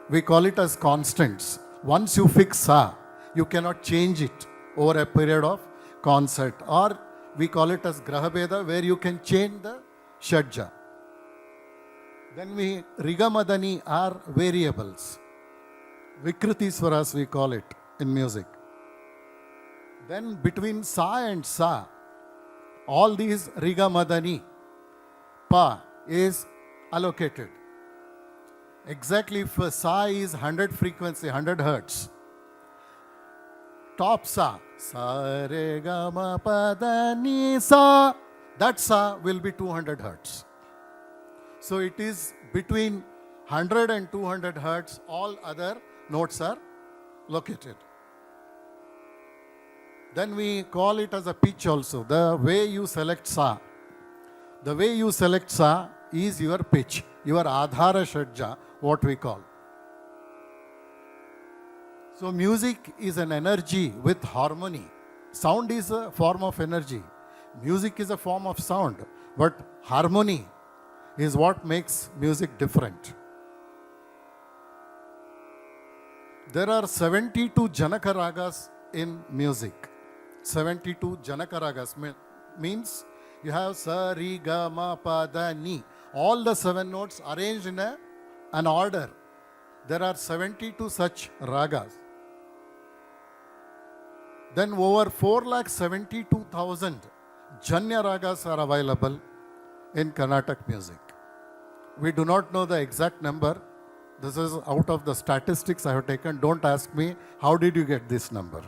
[SPEAKER 5] We call it as constants. Once you fix Sa, you cannot change it over a period of concert. Or we call it as Grahabeda, where you can change the Shadja. Then we, Rigamadani are variables. Vikriti Swaras we call it in music. Then between Sa and Sa, all these Rigamadani, Pa is allocated. Exactly if Sa is 100 frequency, 100 hertz. Top Sa, Sa, Re, Ga, Ma, Pa, Da, Ni, Sa, that Sa will be 200 hertz. So it is between 100 and 200 hertz, all other notes are located. Then we call it as a pitch also. The way you select Sa, is your pitch, your Adhara Shadja, what we call. So music is an energy with harmony. Sound is a form of energy. Music is a form of sound. But harmony is what makes music different. There are 72 Janaka Ragas in music. 72 Janaka Ragas means you have Sa, Ri, Ga, Ma, Pa, Da, Ni. All the 7 notes arranged in an order. There are 72 such ragas. Then over 4,72,000 Janya ragas are available in Carnatic music. We do not know the exact number. This is out of the statistics I have taken. Don't ask me, how did you get this number?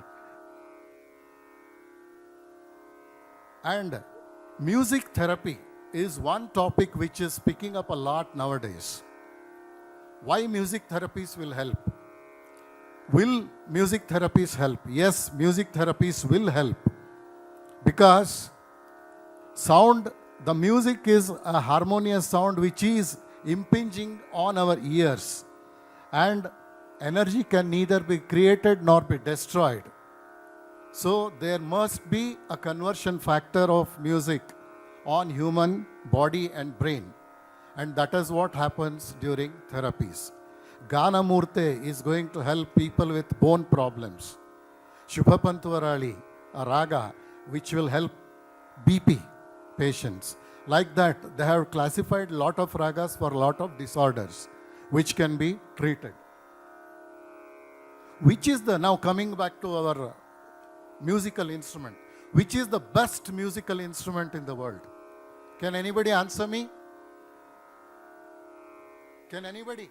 [SPEAKER 5] And music therapy is one topic which is picking up a lot nowadays. Why music therapies will help? Will music therapies help? Yes, music therapies will help. Because sound, the music is a harmonious sound which is impinging on our ears. And energy can neither be created nor be destroyed. So there must be a conversion factor of music on human body and brain. And that is what happens during therapies. Gana Murte is going to help people with bone problems. Shubhapantuvarali, a raga, which will help BP patients. Like that, they have classified a lot of ragas for a lot of disorders, which can be treated. Which is the, now coming back to our musical instrument, which is the best musical instrument in the world? Can anybody answer me? Can anybody?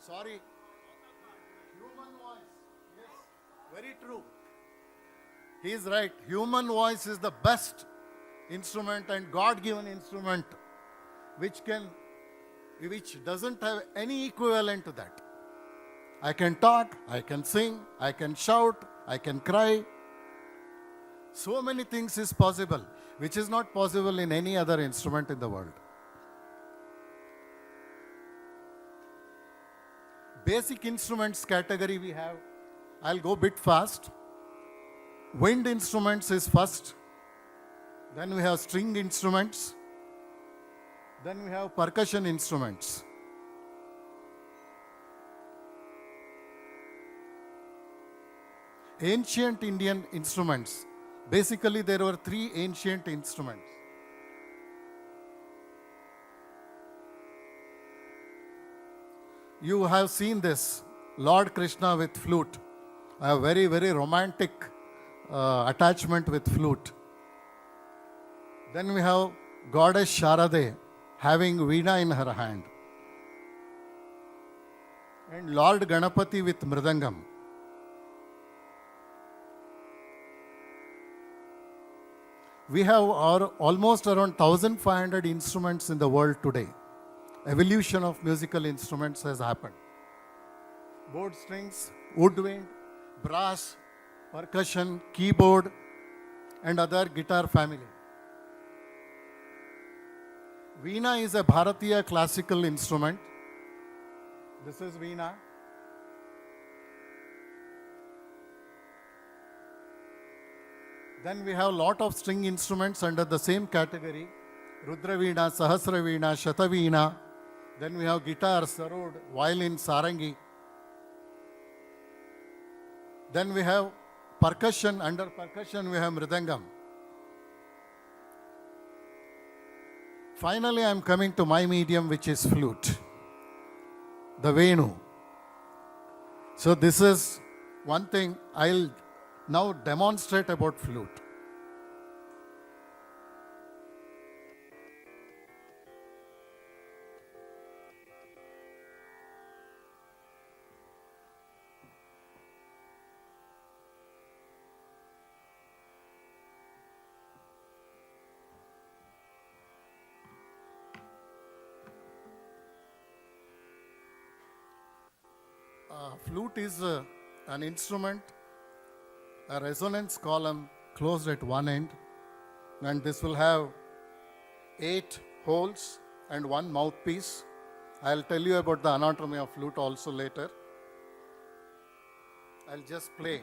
[SPEAKER 5] Sorry. Human voice. Yes, very true. He is right. Human voice is the best instrument and God-given instrument which doesn't have any equivalent to that. I can talk, I can sing, I can shout, I can cry. So many things is possible, which is not possible in any other instrument in the world. Basic instruments category we have. I'll go a bit fast. Wind instruments is first. Then we have string instruments. Then we have percussion instruments. Ancient Indian instruments. Basically, there were 3 ancient instruments. You have seen this, Lord Krishna with flute. A very, very romantic attachment with flute. Then we have Goddess Sharade having veena in her hand. And Lord Ganapati with mridangam. We have almost around 1,500 instruments in the world today. Evolution of musical instruments has happened. Board strings, woodwind, brass, percussion, keyboard, and other guitar family. Veena is a Bharatiya classical instrument. This is Veena. Then we have lot of string instruments under the same category. Rudra Veena, Sahasra Veena, Shata Veena. Then we have guitar, sarod, violin, sarangi. Then we have percussion. Under percussion we have mridangam. Finally, I am coming to my medium, which is flute. The Venu. So this is one thing I'll now demonstrate about flute. Flute is an instrument, a resonance column closed at one end, and this will have 8 holes and 1 mouthpiece. I'll tell you about the anatomy of flute also later. I'll just play.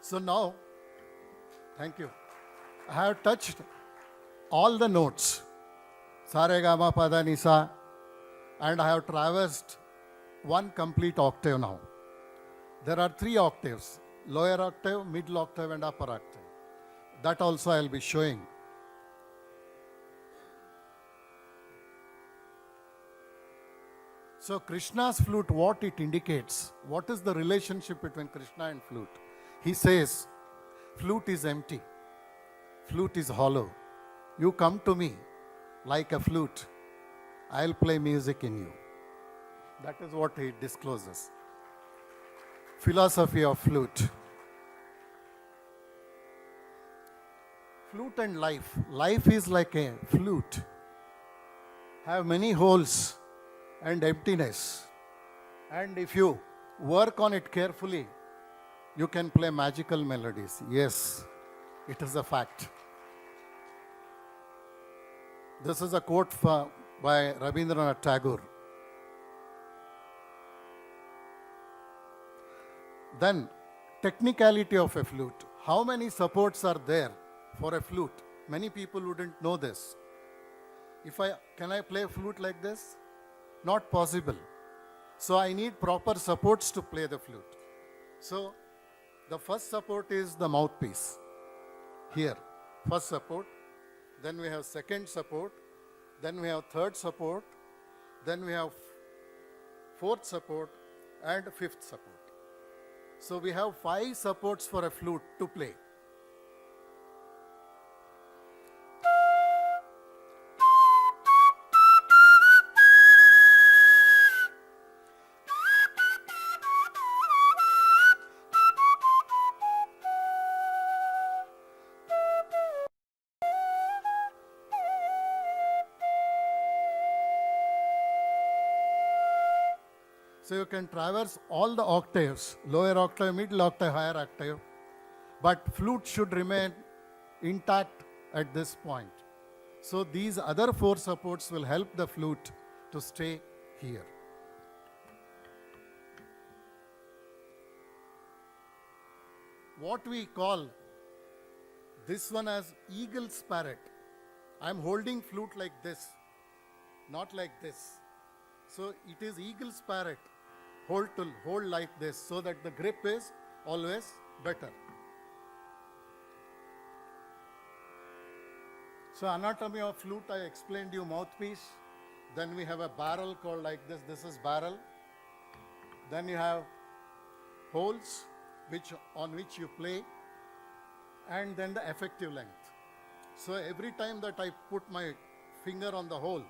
[SPEAKER 5] So now, thank you. I have touched all the notes, sa re ga ma pa da ni sa, and I have traversed 1 complete octave now. There are 3 octaves, lower octave, middle octave and upper octave. That also I will be showing. So Krishna's flute, what it indicates, what is the relationship between Krishna and flute? He says, flute is empty, flute is hollow. You come to me like a flute, I'll play music in you. That is what he discloses. Philosophy of flute. Flute and life. Life is like a flute. Have many holes and emptiness. And if you work on it carefully, you can play magical melodies. Yes, it is a fact. This is a quote by Rabindranath Tagore. Then, technicality of a flute. How many supports are there for a flute? Many people wouldn't know this. Can I play a flute like this? Not possible. So I need proper supports to play the flute. So the first support is the mouthpiece. Here, first support. then we have second support, then we have third support, then we have fourth support and fifth support. So we have 5 supports for a flute to play. So you can traverse all the octaves, lower octave, middle octave, higher octave, but flute should remain intact at this point. So these other 4 supports will help the flute to stay here. What we call this one as eagle's parrot. I am holding flute like this, not like this. So it is eagle's parrot. Hold like this so that the grip is always better. So anatomy of flute, I explained you mouthpiece. Then we have a barrel called like this. This is barrel. Then you have holes on which you play, and then the effective length. So every time that I put my finger on the hole,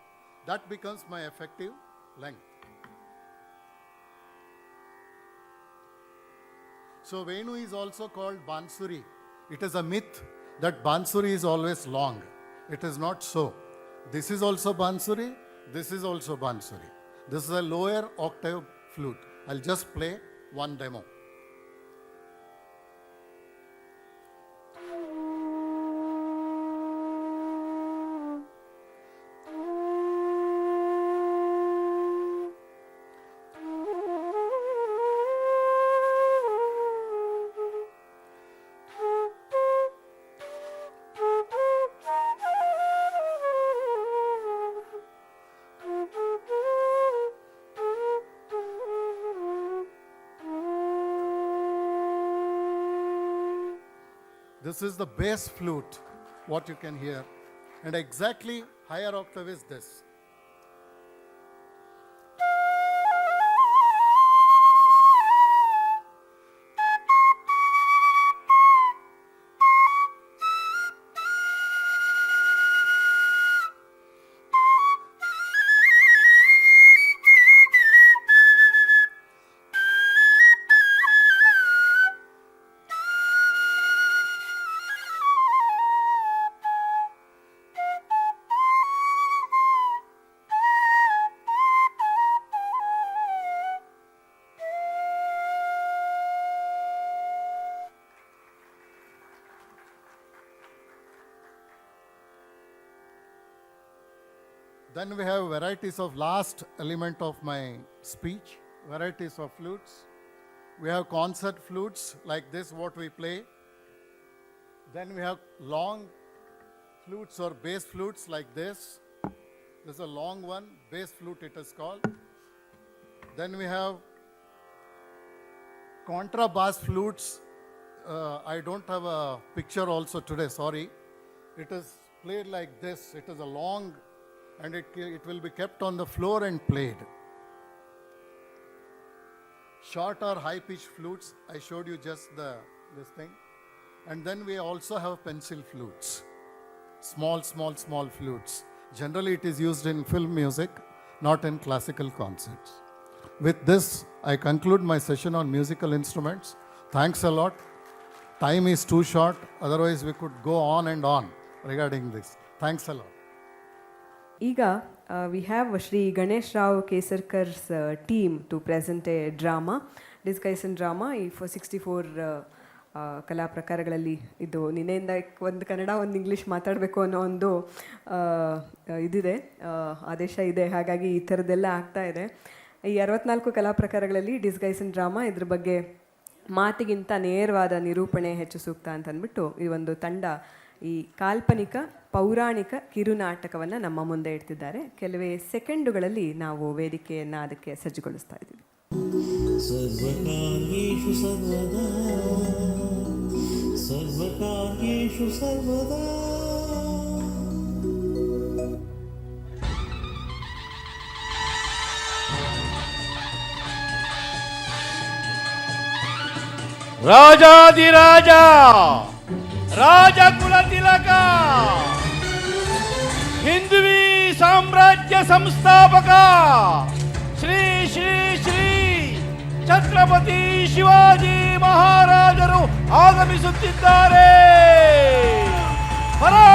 [SPEAKER 5] that becomes my effective length. So Venu is also called Bansuri. It is a myth that Bansuri is always long. It is not so. This is also Bansuri. This is also Bansuri. This is a lower octave flute. I'll just play one demo. This is the bass flute, what you can hear. And exactly higher octave is this. Then we have varieties of last element of my speech, varieties of flutes. We have concert flutes like this, what we play. Then we have long flutes or bass flutes like this. This is a long one, bass flute it is called. Then we have contrabass flutes. I don't have a picture also today, sorry. It is played like this. It is a long, and it will be kept on the floor and played. Short or high-pitched flutes, I showed you just this thing. And then we also have pencil flutes, small flutes. Generally, it is used in film music, not in classical concerts. With this, I conclude my session on musical instruments. Thanks a lot. Time is too short, otherwise we could go on and on regarding this. Thanks a lot.
[SPEAKER 1] ಈಗ we have Shri Ganesh Rao Kesarkar's team to present a drama, disguise drama. ಈ 64 ಕಲಾ ಪ್ರಕಾರಗಳಲ್ಲಿ ಇದು ನಿನ್ನೆಯಿಂದ ಒಂದು ಕನ್ನಡ ಒಂದು English ಮಾತಾಡಬೇಕು ಅನ್ನೋ ಒಂದು ಇದಿದೆ, ಆದೇಶ ಇದೆ. ಹಾಗಾಗಿ ಈ ಥರದ್ದೆಲ್ಲ ಆಗ್ತಾ ಇದೆ. ಈ 64 ಕಲಾ ಪ್ರಕಾರಗಳಲ್ಲಿ ಡಿಸ್ಗೈಸ್ ಡ್ರಾಮಾ ಇದ್ರ ಬಗ್ಗೆ ಮಾತಿಗಿಂತ ನೇರವಾದ ನಿರೂಪಣೆ ಹೆಚ್ಚು ಸೂಕ್ತ ಅಂತ ಅಂದ್ಬಿಟ್ಟು ಈ ಒಂದು ತಂಡ ಈ ಕಾಲ್ಪನಿಕ ಪೌರಾಣಿಕ ಕಿರುನಾಟಕವನ್ನು ನಮ್ಮ ಮುಂದೆ ಇಡ್ತಿದ್ದಾರೆ. ಕೆಲವೇ ಸೆಕೆಂಡುಗಳಲ್ಲಿ ನಾವು ವೇದಿಕೆಯನ್ನು ಅದಕ್ಕೆ ಸಜ್ಜುಗೊಳಿಸ್ತಾ ಇದ್ದೀವಿ.
[SPEAKER 6] ಸರ್ವಕಾರ್ಯೇಷು ಸರ್ವದಾ ಸರ್ವಕಾರ್ಯೇಷು ಸರ್ವದಾ ರಾಜಾದಿರಾಜ ರಾಜಕುಲ ತಿಲಕ ಹಿಂದ್ವಿ ಸಾಮ್ರಾಜ್ಯ ಸಂಸ್ಥಾಪಕ ಶ್ರೀ ಶ್ರೀ ಶ್ರೀ ಛತ್ರಪತಿ ಶಿವಾಜಿ ಮಹಾರಾಜರು ಆಗಮಿಸುತ್ತಿದ್ದಾರೆ. ಬರೋ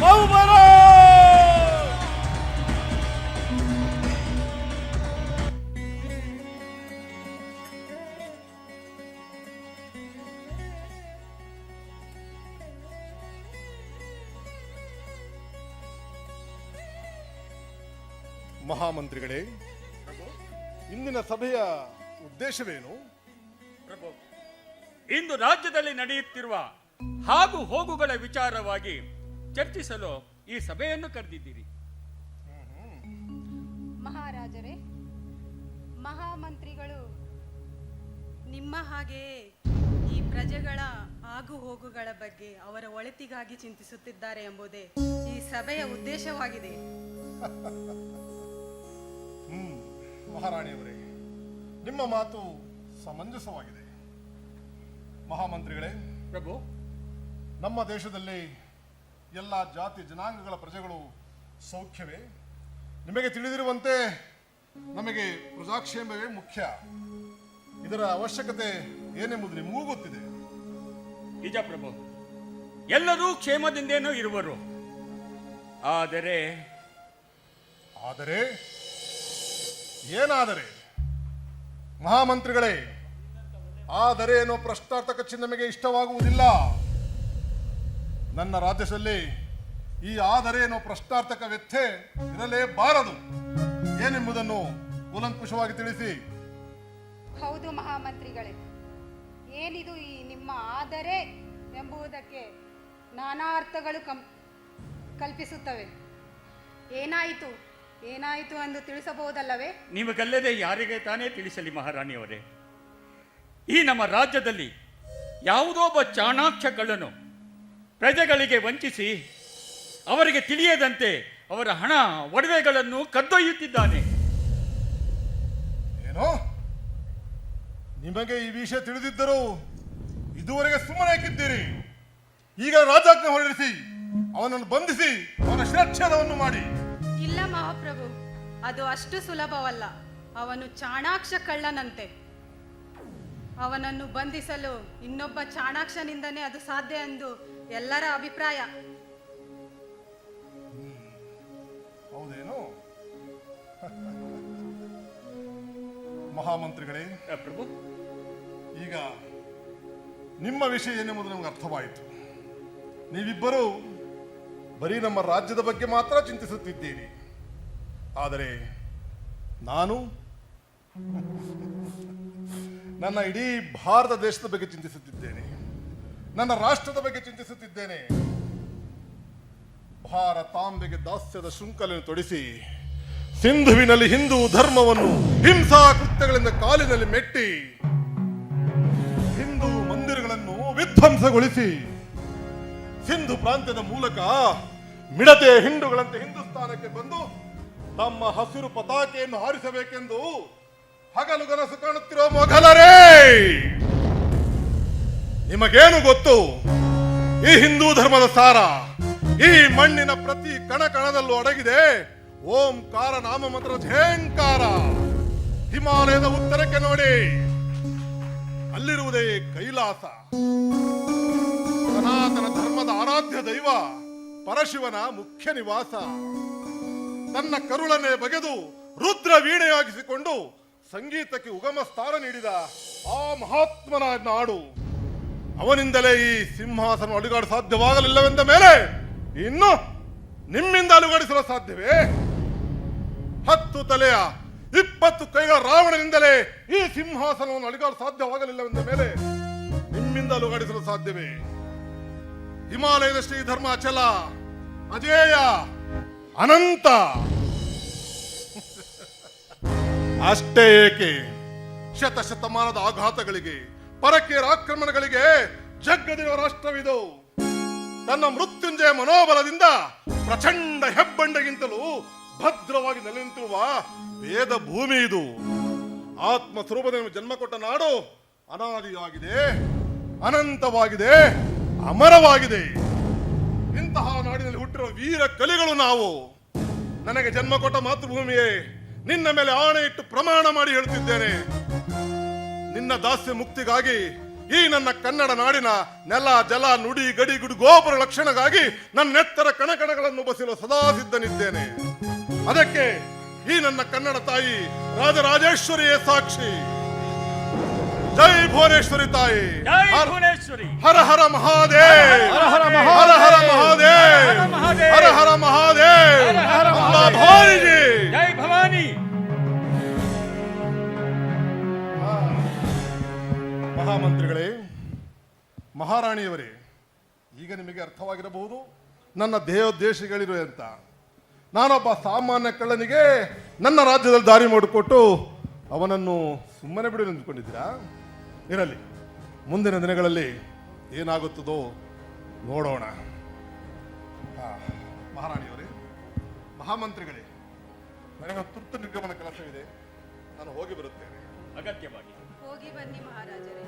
[SPEAKER 6] ಬಹುಬರೋ.
[SPEAKER 7] ಮಹಾಮಂತ್ರಿಗಳೇ, ಇಂದಿನ ಸಭೆಯ ಉದ್ದೇಶವೇನು?
[SPEAKER 8] ಪ್ರಭು, ಇಂದು ರಾಜ್ಯದಲ್ಲಿ ನಡೆಯುತ್ತಿರುವ ಹಾಗೂ ಹೋಗುಗಳ ವಿಚಾರವಾಗಿ ಚರ್ಚಿಸಲು ಈ ಸಭೆಯನ್ನು ಕರೆದಿದ್ದೀರಿ.
[SPEAKER 9] ಮಹಾರಾಜರೇ, ಮಹಾಮಂತ್ರಿಗಳು ನಿಮ್ಮ ಹಾಗೆಯೇ ಈ ಪ್ರಜೆಗಳ ಆಗು ಹೋಗುಗಳ ಬಗ್ಗೆ ಅವರ ಒಳಿತಿಗಾಗಿ ಚಿಂತಿಸುತ್ತಿದ್ದಾರೆ ಎಂಬುದೇ ಈ ಸಭೆಯ ಉದ್ದೇಶವಾಗಿದೆ.
[SPEAKER 7] ಮಹಾರಾಣಿಯವರೇ, ನಿಮ್ಮ ಮಾತು ಸಮಂಜಸವಾಗಿದೆ. ಮಹಾಮಂತ್ರಿಗಳೇ,
[SPEAKER 8] ಪ್ರಭು,
[SPEAKER 7] ನಮ್ಮ ದೇಶದಲ್ಲಿ ಎಲ್ಲ ಜಾತಿ ಜನಾಂಗಗಳ ಪ್ರಜೆಗಳು ಸೌಖ್ಯವೇ? ನಿಮಗೆ ತಿಳಿದಿರುವಂತೆ ನಮಗೆ ಪ್ರಜಾಕ್ಷೇಮವೇ ಮುಖ್ಯ. ಇದರ ಅವಶ್ಯಕತೆ ಏನೆಂಬುದು ನಿಮಗೂ ಗೊತ್ತಿದೆ.
[SPEAKER 8] ನಿಜ ಪ್ರಭು, ಎಲ್ಲರೂ ಕ್ಷೇಮದಿಂದೇನೂ ಇರುವರು. ಆದರೆ
[SPEAKER 7] ಆದರೆ ಏನಾದರೆ? ಮಹಾಮಂತ್ರಿಗಳೇ, ಆದರೆ ಏನೋ ಪ್ರಶ್ನಾರ್ಥಕ ಚಿಹ್ನೆ ನಮಗೆ ಇಷ್ಟವಾಗುವುದಿಲ್ಲ. ನನ್ನ ರಾಜ್ಯದಲ್ಲಿ ಈ ಆದರೆ ಏನೋ ಪ್ರಶ್ನಾರ್ಥಕ ವ್ಯಥೆ ಇರಲೇಬಾರದು. ಏನೆಂಬುದನ್ನು ಕೂಲಂಕುಷವಾಗಿ ತಿಳಿಸಿ.
[SPEAKER 9] ಹೌದು ಮಹಾಮಂತ್ರಿಗಳೇ, ಏನಿದು ಈ ನಿಮ್ಮ ಆದರೆ ಎಂಬುದಕ್ಕೆ ನಾನಾ ಅರ್ಥಗಳು ಕಲ್ಪಿಸುತ್ತವೆ. ಏನಾಯಿತು ಏನಾಯಿತು ಎಂದು ತಿಳಿಸಬಹುದಲ್ಲವೇ?
[SPEAKER 8] ನಿಮಗಲ್ಲದೆ ಯಾರಿಗೆ ತಾನೇ ತಿಳಿಸಲಿ ಮಹಾರಾಣಿಯವರೇ. ಈ ನಮ್ಮ ರಾಜ್ಯದಲ್ಲಿ ಯಾವುದೋ ಒಬ್ಬ ಚಾಣಾಕ್ಷ ಕಳ್ಳನು ಪ್ರಜೆಗಳಿಗೆ ವಂಚಿಸಿ ಅವರಿಗೆ ತಿಳಿಯದಂತೆ ಅವರ ಹಣ ಒಡವೆಗಳನ್ನು ಕದ್ದೊಯ್ಯುತ್ತಿದ್ದಾನೆ.
[SPEAKER 7] ಏನೋ ನಿಮಗೆ ಈ ವಿಷಯ ತಿಳಿದಿದ್ದರೂ ಇದುವರೆಗೆ ಸುಮ್ಮನೆ ಹಾಕಿದ್ದೀರಿ. ಈಗ ರಾಜಾಜ್ಞೆ ಹೊರಡಿಸಿ ಅವನನ್ನು ಬಂಧಿಸಿ ಅವನ ಶಿರಚ್ಛೇದವನ್ನು ಮಾಡಿ.
[SPEAKER 9] ಇಲ್ಲ ಮಹಾಪ್ರಭು, ಅದು ಅಷ್ಟು ಸುಲಭವಲ್ಲ. ಅವನು ಚಾಣಾಕ್ಷ ಕಳ್ಳನಂತೆ. ಅವನನ್ನು ಬಂಧಿಸಲು ಇನ್ನೊಬ್ಬ ಚಾಣಾಕ್ಷನಿಂದನೇ ಅದು ಸಾಧ್ಯ ಎಂದು ಎಲ್ಲರ ಅಭಿಪ್ರಾಯ.
[SPEAKER 7] ಹೌದೇನು? ಮಹಾಮಂತ್ರಿಗಳೇ,
[SPEAKER 8] ಪ್ರಭು,
[SPEAKER 7] ಈಗ ನಿಮ್ಮ ವಿಷಯ ಏನೆಂಬುದು ನಮಗೆ ಅರ್ಥವಾಯಿತು. ನೀವಿಬ್ಬರು ಬರೀ ನಮ್ಮ ರಾಜ್ಯದ ಬಗ್ಗೆ ಮಾತ್ರ ಚಿಂತಿಸುತ್ತಿದ್ದೀರಿ. ಆದರೆ ನಾನು ನನ್ನ ಇಡೀ ಭಾರತ ದೇಶದ ಬಗ್ಗೆ ಚಿಂತಿಸುತ್ತಿದ್ದೇನೆ. ನನ್ನ ರಾಷ್ಟ್ರದ ಬಗ್ಗೆ ಚಿಂತಿಸುತ್ತಿದ್ದೇನೆ. ಭಾರತಾಂಬೆಗೆ ದಾಸ್ಯದ ಶೃಂಖಲೆಯನ್ನು ತೊಡಿಸಿ ಸಿಂಧುವಿನಲ್ಲಿ ಹಿಂದೂ ಧರ್ಮವನ್ನು ಹಿಂಸಾ ಕೃತ್ಯಗಳಿಂದ ಕಾಲಿನಲ್ಲಿ ಮೆಟ್ಟಿ ಹಿಂದೂ ಮಂದಿರಗಳನ್ನು ವಿಧ್ವಂಸಗೊಳಿಸಿ ಸಿಂಧು ಪ್ರಾಂತ್ಯದ ಮೂಲಕ ಮಿಡತೆ ಹಿಂದೂಗಳಂತೆ ಹಿಂದೂಸ್ತಾನಕ್ಕೆ ಬಂದು ತಮ್ಮ ಹಸಿರು ಪತಾಕೆಯನ್ನು ಹಾರಿಸಬೇಕೆಂದು ಹಗಲುಗನಸು ಕಾಣುತ್ತಿರುವ ಮೊಘಲರೇ, ನಿಮಗೇನು ಗೊತ್ತು? ಈ ಹಿಂದೂ ಧರ್ಮದ ಸಾರ ಈ ಮಣ್ಣಿನ ಪ್ರತಿ ಕಣ ಕಣದಲ್ಲೂ ಅಡಗಿದೆ. ಓಂಕಾರ ನಾಮ ಮಂತ್ರ ಝೇಂಕಾರ. ಹಿಮಾಲಯದ ಉತ್ತರಕ್ಕೆ ನೋಡಿ, ಅಲ್ಲಿರುವುದೇ ಕೈಲಾಸ. ಸನಾತನ ಧರ್ಮದ ಆರಾಧ್ಯ ದೈವ ಪರಶಿವನ ಮುಖ್ಯ ನಿವಾಸ. ತನ್ನ ಕರುಳನ್ನೇ ಬಗೆದು ರುದ್ರ ವೀಣೆಯಾಗಿಸಿಕೊಂಡು ಸಂಗೀತಕ್ಕೆ ಉಗಮ ಸ್ಥಾನ ನೀಡಿದ ಆ ಮಹಾತ್ಮನ ನಾಡು. ಅವನಿಂದಲೇ ಈ ಸಿಂಹಾಸನ ಅಲುಗಾಡ ಸಾಧ್ಯವಾಗಲಿಲ್ಲವೆಂದ ಮೇಲೆ ಇನ್ನು ನಿಮ್ಮಿಂದ ಅಲುಗಾಡಿಸಲು ಸಾಧ್ಯವೇ? 10 ತಲೆಯ 20 ಕೈಗಳ ರಾವಣನಿಂದಲೇ ಈ ಸಿಂಹಾಸನವನ್ನು ಅಲುಗಾಡ ಸಾಧ್ಯವಾಗಲಿಲ್ಲವೆಂದ ಮೇಲೆ ನಿಮ್ಮಿಂದ ಅಲುಗಾಡಿಸಲು ಸಾಧ್ಯವೇ? ಹಿಮಾಲಯದ ಶ್ರೀ ಧರ್ಮ ಅಚಲ, ಅಜೇಯ, ಅನಂತ. ಅಷ್ಟೇ ಏಕೆ, ಶತಶತಮಾನದ ಆಘಾತಗಳಿಗೆ ಪರಕೀಯರ ಆಕ್ರಮಣಗಳಿಗೆ ಜಗ್ಗದಿರುವ ರಾಷ್ಟ್ರವಿದು. ತನ್ನ ಮೃತ್ಯುಂಜಯ ಮನೋಬಲದಿಂದ ಪ್ರಚಂಡ ಹೆಬ್ಬಂಡೆಗಿಂತಲೂ ಭದ್ರವಾಗಿ ನೆಲೆ ನಿಂತಿರುವ ವೇದ ಭೂಮಿ ಇದು. ಆತ್ಮ ಸ್ವರೂಪದ ಜನ್ಮ ಕೊಟ್ಟ ನಾಡು ಅನಾದಿಯಾಗಿದೆ, ಅನಂತವಾಗಿದೆ, ಅಮರವಾಗಿದೆ. ಇಂತಹ ನಾಡಿನಲ್ಲಿ ಹುಟ್ಟಿರುವ ವೀರ ಕಲಿಗಳು ನಾವು. ನನಗೆ ಜನ್ಮ ಕೊಟ್ಟ ಮಾತೃಭೂಮಿಯೇ, ನಿನ್ನ ಮೇಲೆ ಆಣೆ ಇಟ್ಟು ಪ್ರಮಾಣ ಮಾಡಿ ಹೇಳುತ್ತಿದ್ದೇನೆ, ನಿನ್ನ ದಾಸ್ಯ ಮುಕ್ತಿಗಾಗಿ ಈ ನನ್ನ ಕನ್ನಡ ನಾಡಿನ ನೆಲ, ಜಲ, ನುಡಿ, ಗಡಿ, ಗುಡಿ, ಗೋಪುರ ಲಕ್ಷಣಗಾಗಿ ನನ್ನ ನೆತ್ತರ ಕಣಕಣಗಳನ್ನು ಬಸಿಲು ಸದಾ ಸಿದ್ಧನಿದ್ದೇನೆ. ಅದಕ್ಕೆ ಈ ನನ್ನ ಕನ್ನಡ ತಾಯಿ ರಾಜರಾಜೇಶ್ವರಿಯೇ ಸಾಕ್ಷಿ. ಜೈ ಭುವನೇಶ್ವರಿ ತಾಯಿ,
[SPEAKER 8] ಜೈ ಭುವನೇಶ್ವರಿ.
[SPEAKER 7] ಹರ ಹರ ಮಹಾದೇವ್, ಹರ ಹರ ಮಹಾದೇವ್, ಹರ ಹರ ಮಹಾದೇವ್, ಅಮ್ಮ ಭವಾನಿಜಿ.
[SPEAKER 8] ಜೈ ಭವಾನಿ.
[SPEAKER 7] ಮಹಾಮಂತ್ರಿಗಳೇ, ಮಹಾರಾಣಿಯವರೇ, ಈಗ ನಿಮಗೆ ಅರ್ಥವಾಗಿರಬಹುದು ನನ್ನ ದೇಹೋದ್ದೇಶಗಳಿವೆ ಅಂತ. ನಾನೊಬ್ಬ ಸಾಮಾನ್ಯ ಕಳ್ಳನಿಗೆ ನನ್ನ ರಾಜ್ಯದಲ್ಲಿ ದಾರಿ ಮಾಡಿಕೊಟ್ಟು ಅವನನ್ನು ಸುಮ್ಮನೆ ಬಿಡು ನಿಂತ್ಕೊಂಡಿದ್ದೀರಾ? ಇರಲಿ, ಮುಂದಿನ ದಿನಗಳಲ್ಲಿ ಏನಾಗುತ್ತದೋ ನೋಡೋಣ. ಮಹಾರಾಣಿಯವರೇ, ಮಹಾಮಂತ್ರಿಗಳೇ, ನನಗೆ ತುರ್ತು ನಿರ್ಗಮನ ಕೆಲಸವಿದೆ, ನಾನು ಹೋಗಿ ಬರುತ್ತೇನೆ.
[SPEAKER 8] ಅಗತ್ಯವಾಗಿ
[SPEAKER 9] ಹೋಗಿ ಬನ್ನಿ ಮಹಾರಾಜರೇ,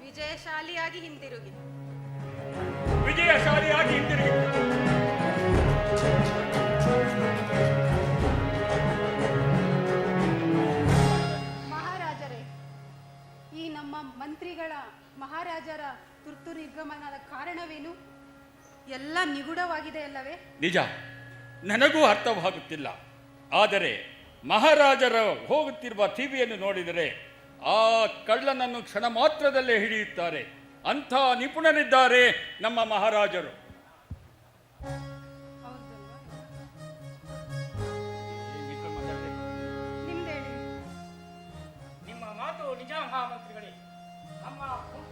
[SPEAKER 9] ವಿಜಯಶಾಲಿಯಾಗಿ ಹಿಂದಿರುಗಿ.
[SPEAKER 8] ವಿಜಯಶಾಲಿಯಾಗಿ ಹಿಂದಿರುಗಿ.
[SPEAKER 9] ಮಹಾರಾಜರೇ, ಈ ನಮ್ಮ ಮಂತ್ರಿಗಳ ಮಹಾರಾಜರ ತುರ್ತು ನಿರ್ಗಮನದ ಕಾರಣವೇನು? ಎಲ್ಲ ನಿಗೂಢವಾಗಿದೆ ಅಲ್ಲವೇ?
[SPEAKER 8] ನಿಜ, ನನಗೂ ಅರ್ಥವಾಗುತ್ತಿಲ್ಲ. ಆದರೆ ಮಹಾರಾಜರ ಹೋಗುತ್ತಿರುವ ಟಿವಿಯನ್ನು ನೋಡಿದರೆ ಆ ಕಳ್ಳನನ್ನು ಕ್ಷಣ ಮಾತ್ರದಲ್ಲೇ ಹಿಡಿಯುತ್ತಾರೆ. ಅಂಥ ನಿಪುಣರಿದ್ದಾರೆ ನಮ್ಮ ಮಹಾರಾಜರು.
[SPEAKER 10] ನಿಮ್ಮ ಮಾತು ನಿಜ ಮಹಾಮಂತ್ರಿಗಳೇ. ನಮ್ಮ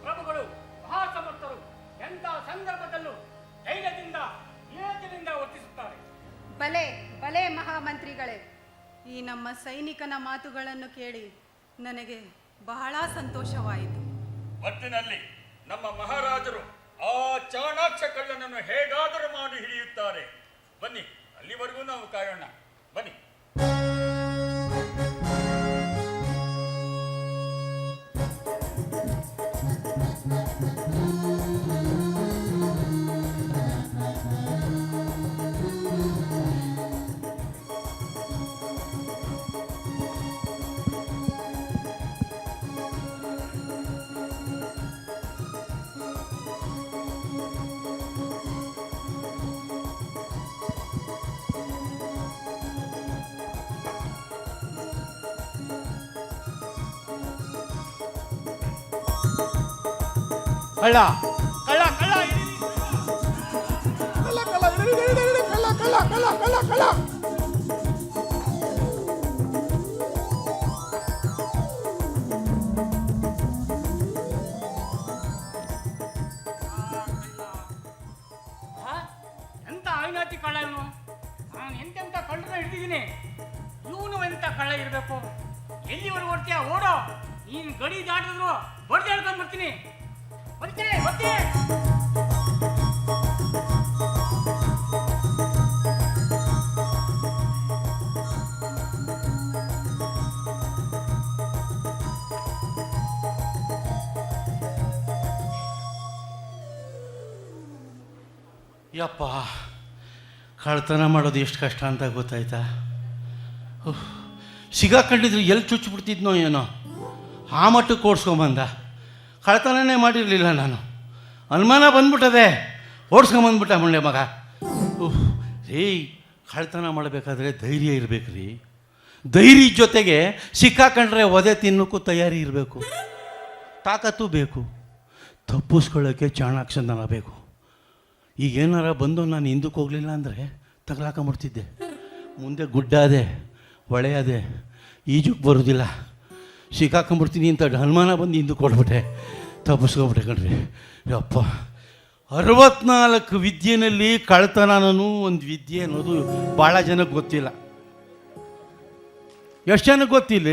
[SPEAKER 10] ಪ್ರಭುಗಳು ಮಹಾಸಮರ್ಥರು. ಎಂಥ ಸಂದರ್ಭದಲ್ಲೂ ಧೈರ್ಯದಿಂದ ನಿಯತ್ತಿನಿಂದ ವರ್ತಿಸುತ್ತಾರೆ.
[SPEAKER 9] ಬಲೆ ಬಲೆ ಮಹಾಮಂತ್ರಿಗಳೇ, ಈ ನಮ್ಮ ಸೈನಿಕನ ಮಾತುಗಳನ್ನು ಕೇಳಿ ನನಗೆ ಬಹಳ ಸಂತೋಷವಾಯಿತು.
[SPEAKER 8] ಒಟ್ಟಿನಲ್ಲಿ ನಮ್ಮ ಮಹಾರಾಜರು ಆ ಚಾಣಾಕ್ಷ ಕಳ್ಳನನ್ನು ಹೇಗಾದರೂ ಮಾಡಿ ಹಿಡಿಯುತ್ತಾರೆ. ಬನ್ನಿ, ಅಲ್ಲಿವರೆಗೂ ನಾವು ಕಾಯೋಣ. ಬನ್ನಿ.
[SPEAKER 6] ಕಳ್ಳ ಕಳ್ಳ ಕಳ್ಳ
[SPEAKER 10] ಎಂತ ಆಯ್ನಾತಿ ಕಳ್ಳ ಇವನು. ನಾನು ಎಂತೆಂತ ಕಳ್ಳರ ಹಿಡಿದಿದ್ದೀನಿ. ಇವನು ಎಂತ ಕಳ್ಳ ಇರಬೇಕು. ಎಲ್ಲಿವರೆಗೂ ಓಡ್ತೀಯ? ಓಡೋ. ನೀನು ಗಡಿ ದಾಟಿದ್ರು ಹೊಡೆದು ಹೇಳ್ಕೊಂಡು ಬರ್ತೀನಿ. ಬರ್ತೀನಿ ಬರ್ತೀನಿ.
[SPEAKER 6] ಯಪ್ಪ, ಕಳ್ತನ ಮಾಡೋದು ಎಷ್ಟು ಕಷ್ಟ ಅಂತ ಗೊತ್ತಾಯ್ತಾ? ಸಿಗಾಕೊಂಡಿದ್ರು ಎಲ್ಲಿ ಚುಚ್ಚಿಬಿಡ್ತಿದ್ನೋ ಏನೋ. ಆ ಮಟ್ಟಕ್ಕೆ ಓಡಿಸ್ಕೊಂಬಂದ. ಕಳ್ತನನೇ ಮಾಡಿರಲಿಲ್ಲ ನಾನು. ಅನುಮಾನ ಬಂದ್ಬಿಟ್ಟದೆ, ಓಡಿಸ್ಕೊಂಬಂದ್ಬಿಟ್ಟ ಮುಳ್ಳೆ ಮಗ. ರೀ, ಕಳ್ತನ ಮಾಡಬೇಕಾದ್ರೆ ಧೈರ್ಯ ಇರಬೇಕು ರೀ. ಧೈರ್ಯ ಜೊತೆಗೆ ಸಿಕ್ಕಾಕೊಂಡ್ರೆ ಒದೆ ತಿನ್ನೋಕ್ಕೂ ತಯಾರಿ ಇರಬೇಕು. ತಾಕತ್ತು ಬೇಕು. ತಪ್ಪಿಸ್ಕೊಳ್ಳೋಕ್ಕೆ ಚಾಣಾಕ್ಷತನ ಬೇಕು. ಈಗೇನಾರ ಬಂದು ನಾನು ಹಿಂದಕ್ಕೆ ಹೋಗಲಿಲ್ಲ ಅಂದರೆ ತಗಲಾಕೊಂಬಿಡ್ತಿದ್ದೆ. ಮುಂದೆ ಗುಡ್ಡಾದೆ, ಹೊಳೆಯಾದೆ, ಈಜಕ್ಕೆ ಬರೋದಿಲ್ಲ. ಸಿಕ್ಕಾಕೊಂಬಿಡ್ತೀನಿ ಅಂತ ಅನುಮಾನ ಬಂದು ಹಿಂದಕ್ಕೆ ಕೊಡ್ಬಿಟ್ಟೆ. ತಪ್ಪಿಸ್ಕೊಬಿಟ್ಟೆ ಕಣ್ರಿ. ಯಪ್ಪ, 64 ವಿದ್ಯೆನಲ್ಲಿ ಕಳ್ತನನೂ ಒಂದು ವಿದ್ಯೆ ಅನ್ನೋದು ಭಾಳ ಜನಕ್ಕೆ ಗೊತ್ತಿಲ್ಲ. ಎಷ್ಟು ಜನಕ್ಕೆ ಗೊತ್ತಿಲ್ಲ?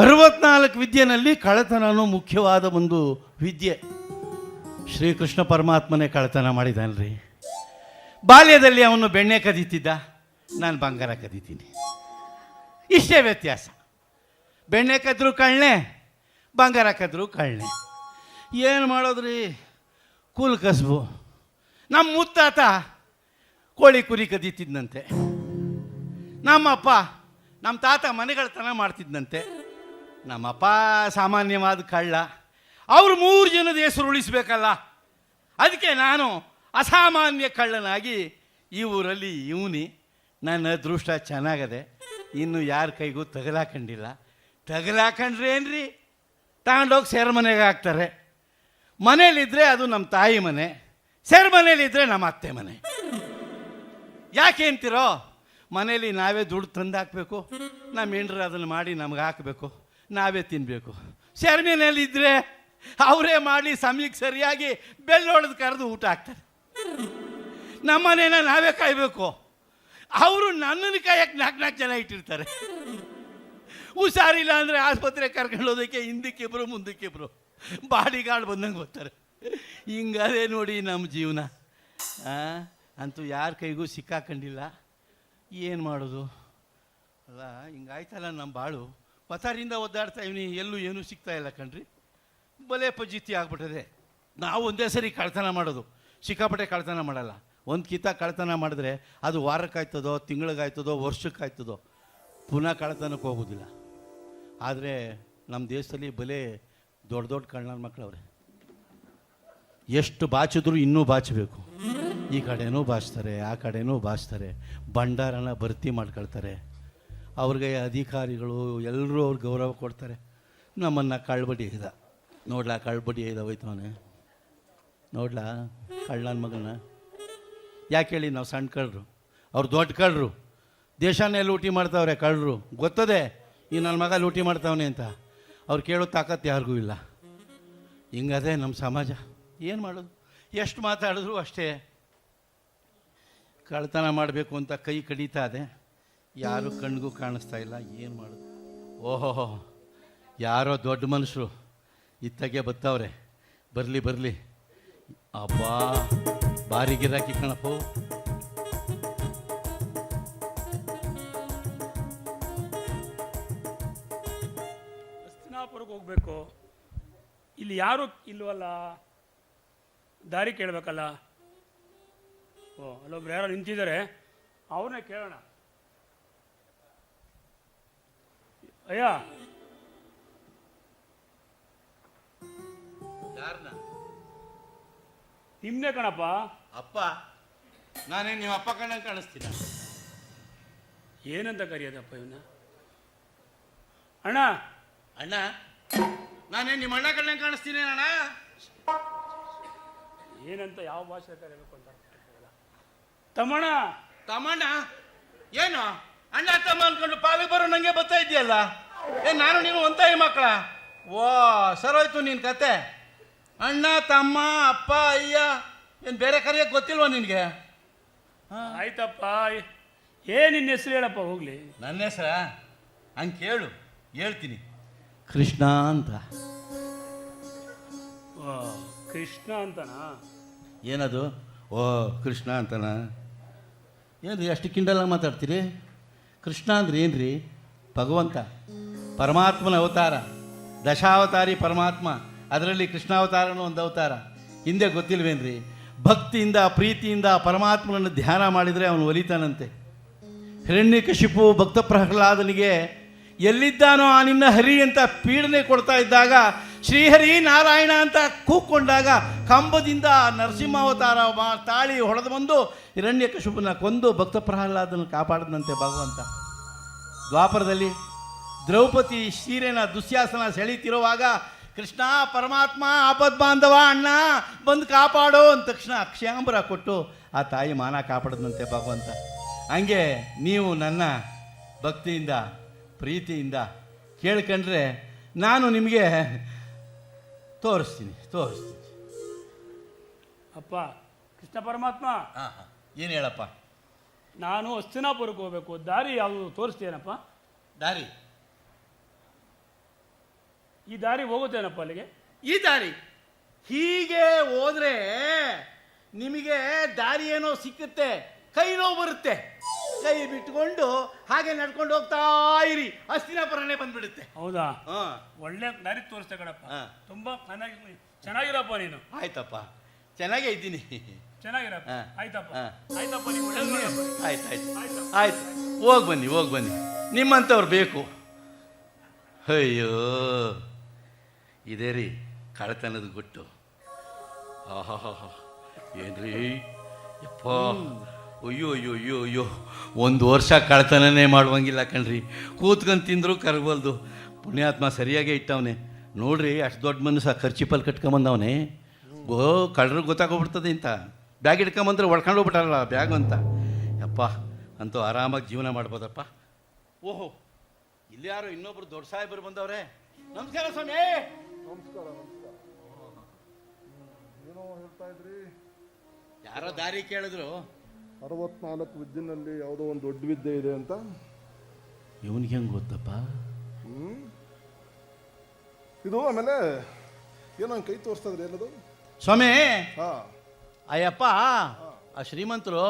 [SPEAKER 6] 64 ವಿದ್ಯೆನಲ್ಲಿ ಕಳ್ಳತನನೂ ಮುಖ್ಯವಾದ ಒಂದು ವಿದ್ಯೆ. ಶ್ರೀಕೃಷ್ಣ ಪರಮಾತ್ಮನೇ ಕಳ್ಳತನ ಮಾಡಿದಾನ್ರಿ. ಬಾಲ್ಯದಲ್ಲಿ ಅವನು ಬೆಣ್ಣೆ ಕದೀತಿದ್ದ, ನಾನು ಬಂಗಾರ ಕದೀತೀನಿ. ಇಷ್ಟೇ ವ್ಯತ್ಯಾಸ. ಬೆಣ್ಣೆ ಕದ್ದರೂ ಕಳ್ಳೆ, ಬಂಗಾರ ಹಾಕಿದ್ರು ಕಳ್ಳೆ. ಏನು ಮಾಡೋದ್ರಿ, ಕೂಲ್ ಕಸಬು. ನಮ್ಮ ಮುತ್ತಾತ ಕೋಳಿ ಕುರಿ ಕದೀತಿದ್ದಂತೆ, ನಮ್ಮಪ್ಪ ನಮ್ಮ ತಾತ ಮನೆಗಳತನ ಮಾಡ್ತಿದ್ದಂತೆ, ನಮ್ಮಪ್ಪ ಸಾಮಾನ್ಯವಾದ ಕಳ್ಳ. ಅವರು 3 ಜನದ ಹೆಸರು ಉಳಿಸ್ಬೇಕಲ್ಲ, ಅದಕ್ಕೆ ನಾನು ಅಸಾಮಾನ್ಯ ಕಳ್ಳನಾಗಿ ಈ ಊರಲ್ಲಿ ಇವನಿ. ನನ್ನ ಅದೃಷ್ಟ ಚೆನ್ನಾಗದೆ, ಇನ್ನು ಯಾರ ಕೈಗೂ ತಗಲಾಕೊಂಡಿಲ್ಲ. ತಗಲಾಕೊಂಡ್ರೆ ಏನ್ರಿ, ತಗೊಂಡೋಗಿ ಸೆರೆಮನೆಗೆ ಹಾಕ್ತಾರೆ. ಮನೇಲಿದ್ದರೆ ಅದು ನಮ್ಮ ತಾಯಿ ಮನೆ, ಸೆರೆಮನೇಲಿದ್ದರೆ ನಮ್ಮ ಅತ್ತೆ ಮನೆ. ಯಾಕೆ ಅಂತೀರೋ, ಮನೇಲಿ ನಾವೇ ದುಡ್ಡು ತಂದು ಹಾಕಬೇಕು, ನಮ್ಮ ಹೆಂಡ್ರು ಅದನ್ನು ಮಾಡಿ ನಮ್ಗೆ ಹಾಕಬೇಕು, ನಾವೇ ತಿನ್ನಬೇಕು. ಸೆರೆಮನೆಯಲ್ಲಿದ್ದರೆ ಅವರೇ ಮಾಡಿ ಸಮಯಕ್ಕೆ ಸರಿಯಾಗಿ ಬೆಲ್ಲೊಡೆದು ಕರೆದು ಊಟ ಹಾಕ್ತಾರೆ. ನಮ್ಮ ಮನೇನ ನಾವೇ ಕಾಯಬೇಕು, ಅವರು ನನ್ನನ್ನು ಕಾಯಕ್ಕೆ 4 ಜನ ಇಟ್ಟಿರ್ತಾರೆ. ಹುಷಾರಿಲ್ಲ ಅಂದರೆ ಆಸ್ಪತ್ರೆಗೆ ಕರ್ಕೊಂಡು ಹೋದಕ್ಕೆ ಹಿಂದಕ್ಕಿಬ್ರು ಮುಂದಕ್ಕಿಬ್ರು ಬಾಡಿ ಗಾರ್ಡ್ ಬಂದಂಗೆ ಬರ್ತಾರೆ. ಹಿಂಗದೇ ನೋಡಿ ನಮ್ಮ ಜೀವನ. ಅಂತೂ ಯಾರ ಕೈಗೂ ಸಿಕ್ಕಾಕೊಂಡಿಲ್ಲ. ಏನು ಮಾಡೋದು ಅಲ್ಲ, ಹಿಂಗಾಯ್ತಲ್ಲ ನಮ್ಮ ಬಾಳು. ಪಥಾರಿಂದ ಒದ್ದಾಡ್ತಾ ಇವನಿ, ಎಲ್ಲೂ ಏನೂ ಸಿಗ್ತಾ ಇಲ್ಲ ಕಣ್ರಿ. ಬಲೆ ಪಜಿತಿ ಆಗ್ಬಿಟ್ಟದೆ. ನಾವು ಒಂದೇ ಸರಿ ಕಳ್ತನ ಮಾಡೋದು, ಸಿಕ್ಕಾಪಟ್ಟೆ ಕಳ್ತನ ಮಾಡಲ್ಲ. ಒಂದು ಕಿತ್ತ ಕಳ್ತನ ಮಾಡಿದ್ರೆ ಅದು ವಾರಕ್ಕಾಯ್ತದೋ, ತಿಂಗಳಿಗಾಯ್ತದೋ, ವರ್ಷಕ್ಕಾಯ್ತದೋ, ಪುನಃ ಕಳ್ತನಕ್ಕೆ ಹೋಗೋದಿಲ್ಲ. ಆದರೆ ನಮ್ಮ ದೇಶದಲ್ಲಿ ಬಲೆ ದೊಡ್ಡ ದೊಡ್ಡ ಕಳ್ಳನ ಮಕ್ಕಳವ್ರೆ. ಎಷ್ಟು ಬಾಚಿದ್ರು ಇನ್ನೂ ಬಾಚಬೇಕು. ಈ ಕಡೆನೂ ಬಾಚ್ತಾರೆ, ಆ ಕಡೆನೂ ಬಾಚ್ತಾರೆ, ಭಂಡಾರನ ಭರ್ತಿ ಮಾಡ್ಕೊಳ್ತಾರೆ. ಅವ್ರಿಗೆ ಅಧಿಕಾರಿಗಳು ಎಲ್ಲರೂ ಅವ್ರಿಗೆ ಗೌರವ ಕೊಡ್ತಾರೆ. ನಮ್ಮನ್ನು ಕಳ್ಬಡಿ ಇದ ನೋಡ್ಲಾ, ಕಳ್ಬಡಿ ಇದ ಹೋಯ್ತವನೆ ನೋಡ್ಲಾ, ಕಳ್ಳನ ಮಗನ. ಯಾಕೆ ಹೇಳಿ, ನಾವು ಸಣ್ಣ ಕಳ್ಳರು, ಅವ್ರು ದೊಡ್ಡ ಕಳ್ಳರು. ದೇಶನೇ ಲೂಟಿ ಮಾಡ್ತಾವ್ರೆ ಕಳ್ಳರು, ಗೊತ್ತದೆ ಈ ನನ್ನ ಮಗ ಲೂಟಿ ಮಾಡ್ತಾವನೆ ಅಂತ. ಅವ್ರು ಕೇಳೋ ತಾಕತ್ತು ಯಾರಿಗೂ ಇಲ್ಲ. ಹಿಂಗದೇ ನಮ್ಮ ಸಮಾಜ. ಏನು ಮಾಡೋದು, ಎಷ್ಟು ಮಾತಾಡಿದ್ರು ಅಷ್ಟೇ. ಕಳ್ತನ ಮಾಡಬೇಕು ಅಂತ ಕೈ ಕಡಿತಾ ಇದೆ, ಯಾರು ಕಣ್ಣಿಗೂ ಕಾಣಿಸ್ತಾ ಇಲ್ಲ. ಏನು ಮಾಡೋದು? ಓಹೋ, ಯಾರೋ ದೊಡ್ಡ ಮನುಷ್ಯರು ಇತ್ತಗೆ ಬತ್ತವ್ರೆ. ಬರಲಿ ಬರಲಿ. ಅಬ್ಬಾ, ಭಾರಿ ಗಿರಾಕಿ ಕಣಪ್ಪ.
[SPEAKER 10] ಹಸ್ತಿನಾಪುರಕ್ಕೆ ಹೋಗ್ಬೇಕು, ಇಲ್ಲಿ ಯಾರು ಇಲ್ವಲ್ಲ, ದಾರಿ ಕೇಳಬೇಕಲ್ಲ. ಓ, ಅಲ್ಲೊಬ್ರು ಯಾರೋ ನಿಂತಿದ್ದಾರೆ, ಅವ್ರನ್ನೇ ಕೇಳೋಣ. ಅಯ್ಯ,
[SPEAKER 6] ಯಾರನ್ನ?
[SPEAKER 10] ನಿಮ್ಮನೇ ಕಣಪ್ಪ.
[SPEAKER 6] ಅಪ್ಪ? ನಾನೇ ನಿಮ್ಮ ಅಪ್ಪ ಕಣ್ಣಂಗೆ ಕಾಣಿಸ್ತೀನ?
[SPEAKER 10] ಏನಂತ ಕರೆಯೋದಪ್ಪ ಇವನ್ನ? ಅಣ್ಣ
[SPEAKER 6] ಅಣ್ಣ? ನಾನೇ ನಿಮ್ಮ ಅಣ್ಣ ಕಣ್ಣಂಗೆ ಕಾಣಿಸ್ತೀನಿ ಅಣ್ಣ?
[SPEAKER 10] ಏನಂತ ಯಾವ ಭಾಷೆ ಕರೆಯಬೇಕು ಅಂತ ತಮ್ಮಣ್ಣ.
[SPEAKER 6] ತಮ್ಮಣ್ಣ? ಏನು ಅಣ್ಣ ತಮ್ಮ ಅನ್ಕೊಂಡು ಪಾಲಿಗೆ ಬರೋ ನನಗೆ ಬರ್ತಾ ಇದೆಯಲ್ಲ. ನಾನು ನೀನು ಒಂತಾಯಿ ಮಕ್ಕಳ? ಓ, ಸರೋಯ್ತು ನಿನ್ನ ಕತೆ. ಅಣ್ಣ, ತಮ್ಮ, ಅಪ್ಪ, ಅಯ್ಯ, ಏನು ಬೇರೆ ಕರೆಯೋಕ್ಕೆ ಗೊತ್ತಿಲ್ವ ನಿನಗೆ?
[SPEAKER 10] ಆಯ್ತಪ್ಪ, ಏನು ನಿನ್ನ ಹೆಸರು ಹೇಳಪ್ಪ ಹೋಗ್ಲಿ.
[SPEAKER 6] ನನ್ನ ಹೆಸರ ಹಂಗೆ ಕೇಳು, ಹೇಳ್ತೀನಿ. ಕೃಷ್ಣ ಅಂತ.
[SPEAKER 10] ಕೃಷ್ಣ ಅಂತನಾ?
[SPEAKER 6] ಏನದು? ಓ, ಕೃಷ್ಣ ಅಂತನಾ? ಏನು ಅಷ್ಟು ಕಿಂಡಲಾಗಿ ಮಾತಾಡ್ತೀರಿ? ಕೃಷ್ಣ ಅಂದ್ರೆ ಏನ್ರಿ? ಭಗವಂತ, ಪರಮಾತ್ಮನ ಅವತಾರ, ದಶಾವತಾರಿ ಪರಮಾತ್ಮ. ಅದರಲ್ಲಿ ಕೃಷ್ಣಾವತಾರನೂ ಒಂದು ಅವತಾರ. ಹಿಂದೆ ಗೊತ್ತಿಲ್ವೇನ್ರಿ? ಭಕ್ತಿಯಿಂದ ಪ್ರೀತಿಯಿಂದ ಪರಮಾತ್ಮನನ್ನು ಧ್ಯಾನ ಮಾಡಿದರೆ ಅವನು ಒಲಿತಾನಂತೆ. ಹಿರಣ್ಯಕಶಿಪು ಭಕ್ತ ಪ್ರಹ್ಲಾದನಿಗೆ ಎಲ್ಲಿದ್ದಾನೋ ಆ ನಿನ್ನ ಹರಿ ಅಂತ ಪೀಡನೆ ಕೊಡ್ತಾ ಇದ್ದಾಗ, ಶ್ರೀಹರಿ ನಾರಾಯಣ ಅಂತ ಕೂಕ್ಕೊಂಡಾಗ ಕಂಬದಿಂದ ನರಸಿಂಹಾವತಾರ ತಾಳಿ ಹೊಡೆದು ಬಂದು ಹಿರಣ್ಯಕಶಿಪುನ ಕೊಂದು ಭಕ್ತ ಪ್ರಹ್ಲಾದನ ಕಾಪಾಡದಂತೆ ಭಗವಂತ. ದ್ವಾಪರದಲ್ಲಿ ದ್ರೌಪದಿ ಸೀರೆನ ದುಶ್ಯಾಸನ ಸೆಳೀತಿರುವಾಗ ಕೃಷ್ಣ ಪರಮಾತ್ಮ ಆಪದ್ಬಾಂಧವ ಅಣ್ಣ ಬಂದು ಕಾಪಾಡೋ ಅಂದ ತಕ್ಷಣ ಅಕ್ಷಯಾಂಬರ ಕೊಟ್ಟು ಆ ತಾಯಿ ಮಾನ ಕಾಪಾಡದಂತೆ ಭಗವಂತ. ಹಂಗೆ ನೀವು ನನ್ನ ಭಕ್ತಿಯಿಂದ ಪ್ರೀತಿಯಿಂದ ಕೇಳ್ಕೊಂಡ್ರೆ ನಾನು ನಿಮಗೆ ತೋರಿಸ್ತೀನಿ.
[SPEAKER 10] ಅಪ್ಪ ಕೃಷ್ಣ ಪರಮಾತ್ಮ,
[SPEAKER 6] ಏನು ಹೇಳಪ್ಪ?
[SPEAKER 10] ನಾನು ಹಸ್ತಿನಾಪುರಕ್ಕೆ ಹೋಗ್ಬೇಕು, ದಾರಿ ಯಾವುದು ತೋರಿಸ್ತೇನಪ್ಪ?
[SPEAKER 6] ದಾರಿ?
[SPEAKER 10] ಈ ದಾರಿ ಹೋಗುತ್ತೇನಪ್ಪ ಅಲ್ಲಿಗೆ?
[SPEAKER 6] ಈ ದಾರಿ ಹೀಗೆ ಹೋದ್ರೆ ನಿಮಗೆ ದಾರಿ ಏನೋ ಸಿಕ್ಕುತ್ತೆ, ಕೈ ನೋವು ಬರುತ್ತೆ. ಕೈ ಬಿಟ್ಕೊಂಡು ಹಾಗೆ ನಡ್ಕೊಂಡು ಹೋಗ್ತಾ ಇರಿ, ಹಸ್ತಿನಾಪುರನೇ ಬಂದ್ಬಿಡುತ್ತೆ.
[SPEAKER 10] ಹೌದಾ?
[SPEAKER 6] ಹಾ,
[SPEAKER 10] ಒಳ್ಳೆ ದಾರಿ ತೋರಿಸ್ತೆ ಕಣಪ್ಪ.
[SPEAKER 6] ಹಾ.
[SPEAKER 10] ತುಂಬಾ ಚೆನ್ನಾಗಿರಪ್ಪ ನೀನು.
[SPEAKER 6] ಆಯ್ತಪ್ಪ, ಚೆನ್ನಾಗೇ ಇದ್ದೀನಿ.
[SPEAKER 10] ಚೆನ್ನಾಗಿರಪ್ಪ.
[SPEAKER 6] ಹಾ.
[SPEAKER 10] ಆಯ್ತಪ್ಪ.
[SPEAKER 6] ಹಾ.
[SPEAKER 10] ಆಯ್ತಪ್ಪ, ನೀವು ಒಳ್ಳೇದ್ ಮಾಡಪ್ಪ.
[SPEAKER 6] ಆಯ್ತು ಆಯ್ತು, ಹೋಗಿ ಬನ್ನಿ, ನಿಮ್ಮಂಥವ್ರು ಬೇಕು. ಅಯ್ಯೋ, ಇದೇ ರೀ ಕಳ್ತನದ ಗುಟ್ಟು. ಆಹಾ, ಏನ್ರಿ ಯಪ್ಪ, ಅಯ್ಯೋ 1 ವರ್ಷ ಕಳ್ತನನೇ ಮಾಡುವಂಗಿಲ್ಲ ಕಣ್ರಿ. ಕೂತ್ಕೊಂಡು ತಿಂದ್ರು ಕರಗವಲ್ದು. ಪುಣ್ಯಾತ್ಮ ಸರಿಯಾಗೇ ಇಟ್ಟವನೆ ನೋಡ್ರಿ. ಅಷ್ಟು ದೊಡ್ಡ ಮನುಷ್ಯ ಖರ್ಚಿಪಲ್ಲಿ ಕಟ್ಕೊಂಬಂದವನೇ. ಕಳ್ರಿಗೆ ಗೊತ್ತಾಗೋಗ್ಬಿಡ್ತದೆ ಅಂತ ಬ್ಯಾಗ್ ಇಟ್ಕೊಂಬಂದ್ರೆ ಹೊಡ್ಕೊಂಡು ಹೋಗ್ಬಿಟ್ಟಾರಲ್ಲ ಬ್ಯಾಗು ಅಂತ. ಯಪ್ಪ, ಅಂತೂ ಆರಾಮಾಗಿ ಜೀವನ ಮಾಡ್ಬೋದಪ್ಪ. ಓಹೋ, ಇಲ್ಲಿ ಯಾರು ಇನ್ನೊಬ್ರು ದೊಡ್ಡ ಸಾಹೇಬರು ಬಂದವ್ರೆ. ನಮಸ್ಕಾರ ಸ್ವಾಮಿ.
[SPEAKER 7] ನಮಸ್ಕಾರ. ಏನೋ ಹೇಳ್ತಾ ಇದ್ರಿ?
[SPEAKER 6] ಯಾರೋ ದಾರಿ ಕೇಳಿದ್ರು.
[SPEAKER 7] 64 ವಿದ್ಯೆನಲ್ಲಿ ಯಾವುದೋ ಒಂದು ದೊಡ್ಡ ವಿದ್ಯೆ ಇದೆ ಅಂತ.
[SPEAKER 6] ಇವನಿಗೆ ಹೆಂಗೆ ಗೊತ್ತಪ್ಪ?
[SPEAKER 7] ಇದು ಆಮೇಲೆ ಏನೋ ಕೈ ತೋರಿಸ್ತಾ ಇದ್ರಿ, ಏನದು
[SPEAKER 6] ಸ್ವಾಮಿ?
[SPEAKER 7] ಹಾ,
[SPEAKER 6] ಅಯ್ಯಪ್ಪ, ಆ ಶ್ರೀಮಂತರು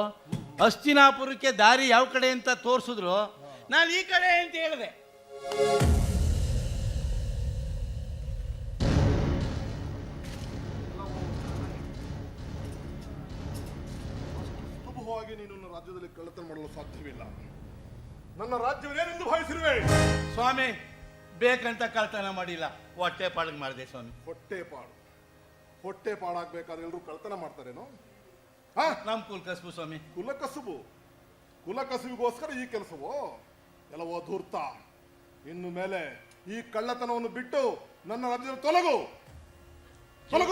[SPEAKER 6] ಹಸ್ತಿನಾಪುರಕ್ಕೆ ದಾರಿ ಯಾವ ಕಡೆ ಅಂತ ತೋರಿಸಿದ್ರು. ನಾನು ಈ ಕಡೆ ಅಂತ ಹೇಳಿದೆ.
[SPEAKER 7] ಸುಲಭವಾಗಿ ನೀನು ನನ್ನ ರಾಜ್ಯದಲ್ಲಿ ಕಳ್ಳತನ ಮಾಡಲು ಸಾಧ್ಯವಿಲ್ಲ. ನನ್ನ ರಾಜ್ಯವನ್ನೇನೆಂದು ಭಾವಿಸಿರುವೆ?
[SPEAKER 6] ಸ್ವಾಮಿ, ಬೇಕಂತ ಕಳ್ತನ ಮಾಡಿಲ್ಲ, ಹೊಟ್ಟೆ ಪಾಡಿಗೆ ಮಾಡಿದೆ ಸ್ವಾಮಿ.
[SPEAKER 7] ಹೊಟ್ಟೆ ಪಾಡಾಗಬೇಕಾದ್ರೆ ಎಲ್ಲರೂ ಕಳ್ಳತನ ಮಾಡ್ತಾರೇನೋ?
[SPEAKER 6] ನಮ್ಮ ಕುಲ್ ಕಸ್ಬು ಸ್ವಾಮಿ.
[SPEAKER 7] ಕುಲಕಸುವಿಗೋಸ್ಕರ ಈ ಕೆಲಸವೋ? ಎಲ್ಲವೋ ಧೂರ್ತ. ಇನ್ನು ಮೇಲೆ ಈ ಕಳ್ಳತನವನ್ನು ಬಿಟ್ಟು ನನ್ನ ರಾಜ್ಯದಲ್ಲಿ ತೊಲಗು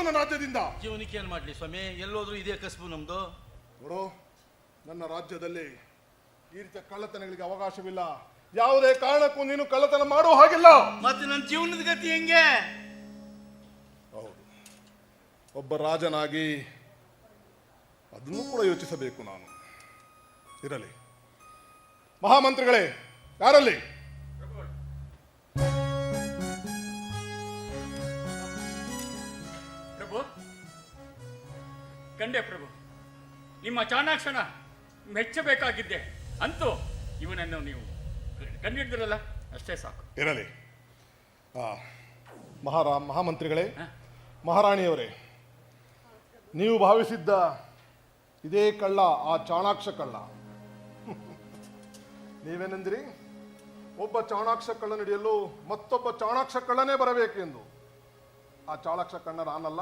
[SPEAKER 7] ನನ್ನ ರಾಜ್ಯದಿಂದ.
[SPEAKER 6] ಜೀವನಕ್ಕೆ ಏನು ಮಾಡಲಿ ಸ್ವಾಮಿ? ಎಲ್ಲೋದ್ರೂ ಇದೇ ಕಸ್ಬು ನಮ್ದು.
[SPEAKER 7] ನೋಡು, ನನ್ನ ರಾಜ್ಯದಲ್ಲಿ ಈ ರೀತಿಯ ಕಳ್ಳತನಗಳಿಗೆ ಅವಕಾಶವಿಲ್ಲ. ಯಾವುದೇ ಕಾರಣಕ್ಕೂ ನೀನು ಕಳ್ಳತನ ಮಾಡುವ ಹಾಗಿಲ್ಲ.
[SPEAKER 6] ಮತ್ತೆ ನನ್ನ ಜೀವನದ ಗತಿ ಹೆಂಗೆ?
[SPEAKER 7] ಹೌದು, ಒಬ್ಬ ರಾಜನಾಗಿ ಅದನ್ನು ಕೂಡ ಯೋಚಿಸಬೇಕು ನಾನು. ಇರಲಿ, ಮಹಾಮಂತ್ರಿಗಳೇ, ಯಾರಲ್ಲಿ?
[SPEAKER 8] ಪ್ರಭು, ಕಂಡೆ ಪ್ರಭು, ನಿಮ್ಮ ಚಾಣಾಕ್ಷಣ ಮೆಚ್ಚಬೇಕಾಗಿದ್ದೆ. ಅಂತೂ ಇವನನ್ನು ನೀವು ಕಂಡಿಡ್ದಿರಲ್ಲ, ಅಷ್ಟೇ ಸಾಕು.
[SPEAKER 7] ಇರಲಿ. ಮಹಾಮಂತ್ರಿಗಳೇ, ಮಹಾರಾಣಿಯವರೇ, ನೀವು ಭಾವಿಸಿದ್ದ ಇದೇ ಕಳ್ಳ ಆ ಚಾಣಾಕ್ಷ ಕಳ್ಳ. ನೀವೇನೆಂದಿರಿ? ಒಬ್ಬ ಚಾಣಾಕ್ಷ ಕಳ್ಳ ನಡೆಯಲು ಮತ್ತೊಬ್ಬ ಚಾಣಾಕ್ಷ ಕಳ್ಳನೇ ಬರಬೇಕೆಂದು. ಆ ಚಾಣಾಕ್ಷ ಕಳ್ಳ ನಾನಲ್ಲ,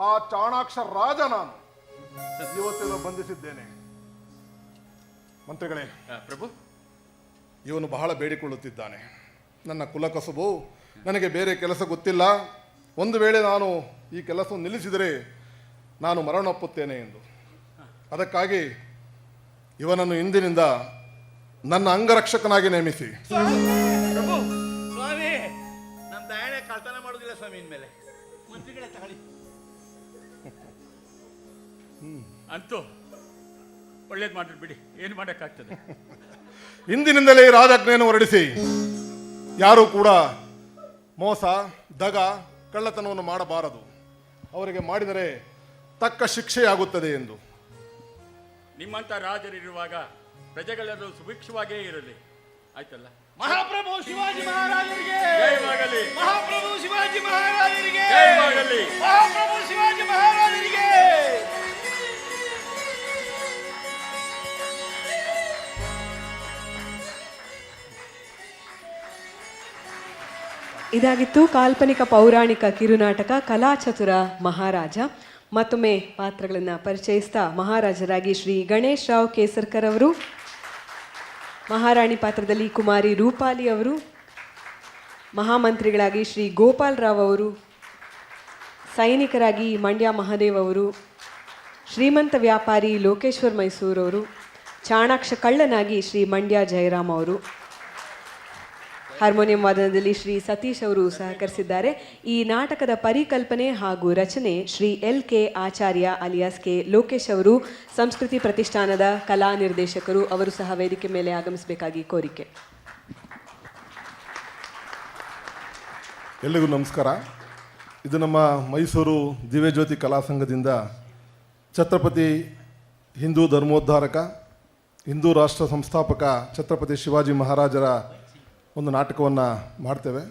[SPEAKER 7] ಆ ಚಾಣಾಕ್ಷ ರಾಜ ನಾನು. ಇವತ್ತೆಲ್ಲ ಬಂಧಿಸಿದ್ದೇನೆ. ಮಂತ್ರಿಗಳೇ,
[SPEAKER 8] ಪ್ರಭು,
[SPEAKER 7] ಇವನು ಬಹಳ ಬೇಡಿಕೊಳ್ಳುತ್ತಿದ್ದಾನೆ. ನನ್ನ ಕುಲಕಸುಬು, ನನಗೆ ಬೇರೆ ಕೆಲಸ ಗೊತ್ತಿಲ್ಲ. ಒಂದು ವೇಳೆ ನಾನು ಈ ಕೆಲಸವನ್ನು ನಿಲ್ಲಿಸಿದರೆ ನಾನು ಮರಣೊಪ್ಪುತ್ತೇನೆ ಎಂದು. ಅದಕ್ಕಾಗಿ ಇವನನ್ನು ಇಂದಿನಿಂದ ನನ್ನ ಅಂಗರಕ್ಷಕನಾಗಿ ನೇಮಿಸಿ.
[SPEAKER 6] ಪ್ರಭು, ಸ್ವಾಮಿ, ನಮ್ಮ ದಯಣೆ ಕಳ್ತನ ಮಾಡೋದಿಲ್ಲ ಸ್ವಾಮಿ. ಇನ್ಮೇಲೆ ಮಂತ್ರಿಗಳೇ ತಗೊಳ್ಳಿ.
[SPEAKER 8] ಅಂತೂ ಒಳ್ಳೇದು ಮಾಡಿದ್ರು ಬಿಡಿ, ಏನು ಮಾಡೋಕ್ಕಾಗ್ತದೆ.
[SPEAKER 7] ಇಂದಿನಿಂದಲೇ ರಾಜಾಜ್ಞೆಯನ್ನು ಹೊರಡಿಸಿ ಯಾರೂ ಕೂಡ ಮೋಸ, ದಗ, ಕಳ್ಳತನವನ್ನು ಮಾಡಬಾರದು. ಅವರಿಗೆ ಮಾಡಿದರೆ ತಕ್ಕ ಶಿಕ್ಷೆಯಾಗುತ್ತದೆ ಎಂದು.
[SPEAKER 8] ನಿಮ್ಮಂಥ ರಾಜರಿರುವಾಗ ಪ್ರಜೆಗಳೆಲ್ಲರೂ ಸುಭಿಕ್ಷವಾಗೇ ಇರಲಿ. ಆಯ್ತಲ್ಲ?
[SPEAKER 6] ಮಹಾಪ್ರಭು ಶಿವಾಜಿ ಮಹಾರಾಜರಿಗೆ
[SPEAKER 8] ಜಯವಾಗಲಿ.
[SPEAKER 6] ಮಹಾಪ್ರಭು ಶಿವಾಜಿ ಮಹಾರಾಜರಿಗೆ
[SPEAKER 8] ಜಯವಾಗಲಿ.
[SPEAKER 6] ಮಹಾಪ್ರಭು ಶಿವಾಜಿ ಮಹಾರಾಜರಿಗೆ.
[SPEAKER 1] ಇದಾಗಿತ್ತು ಕಾಲ್ಪನಿಕ ಪೌರಾಣಿಕ ಕಿರುನಾಟಕ ಕಲಾಚತುರ ಮಹಾರಾಜ. ಮತ್ತೊಮ್ಮೆ ಪಾತ್ರಗಳನ್ನು ಪರಿಚಯಿಸ್ತಾ, ಮಹಾರಾಜರಾಗಿ ಶ್ರೀ ಗಣೇಶ್ ರಾವ್ ಕೇಸರ್ಕರ್ ಅವರು, ಮಹಾರಾಣಿ ಪಾತ್ರದಲ್ಲಿ ಕುಮಾರಿ ರೂಪಾಲಿ ಅವರು, ಮಹಾಮಂತ್ರಿಗಳಾಗಿ ಶ್ರೀ ಗೋಪಾಲ್ ರಾವ್ ಅವರು, ಸೈನಿಕರಾಗಿ ಮಂಡ್ಯ ಮಹಾದೇವ್ ಅವರು, ಶ್ರೀಮಂತ ವ್ಯಾಪಾರಿ ಲೋಕೇಶ್ವರ್ ಮೈಸೂರವರು, ಚಾಣಾಕ್ಷ ಕಳ್ಳನಾಗಿ ಶ್ರೀ ಮಂಡ್ಯ ಜಯರಾಮ್ ಅವರು, ಹಾರ್ಮೋನಿಯಂ ವಾದನದಲ್ಲಿ ಶ್ರೀ ಸತೀಶ್ ಅವರು ಸಹಕರಿಸಿದ್ದಾರೆ. ಈ ನಾಟಕದ ಪರಿಕಲ್ಪನೆ ಹಾಗೂ ರಚನೆ ಶ್ರೀ LK ಆಚಾರ್ಯ ಅಲಿಯಾಸ್ ಕೆ ಲೋಕೇಶ್ ಅವರು, ಸಂಸ್ಕೃತಿ ಪ್ರತಿಷ್ಠಾನದ ಕಲಾ ನಿರ್ದೇಶಕರು. ಅವರು ಸಹ ವೇದಿಕೆ ಮೇಲೆ ಆಗಮಿಸಬೇಕಾಗಿ ಕೋರಿಕೆ.
[SPEAKER 7] ಎಲ್ಲಿಗೂ ನಮಸ್ಕಾರ. ಇದು ನಮ್ಮ ಮೈಸೂರು ದಿವ್ಯಜ್ಯೋತಿ ಕಲಾ ಸಂಘದಿಂದ ಛತ್ರಪತಿ ಹಿಂದೂ ಧರ್ಮೋದ್ಧಾರಕ ಹಿಂದೂ ರಾಷ್ಟ್ರ ಸಂಸ್ಥಾಪಕ ಛತ್ರಪತಿ ಶಿವಾಜಿ ಮಹಾರಾಜರ ಒಂದು ನಾಟಕವನ್ನು ಮಾಡ್ತೇವೆ.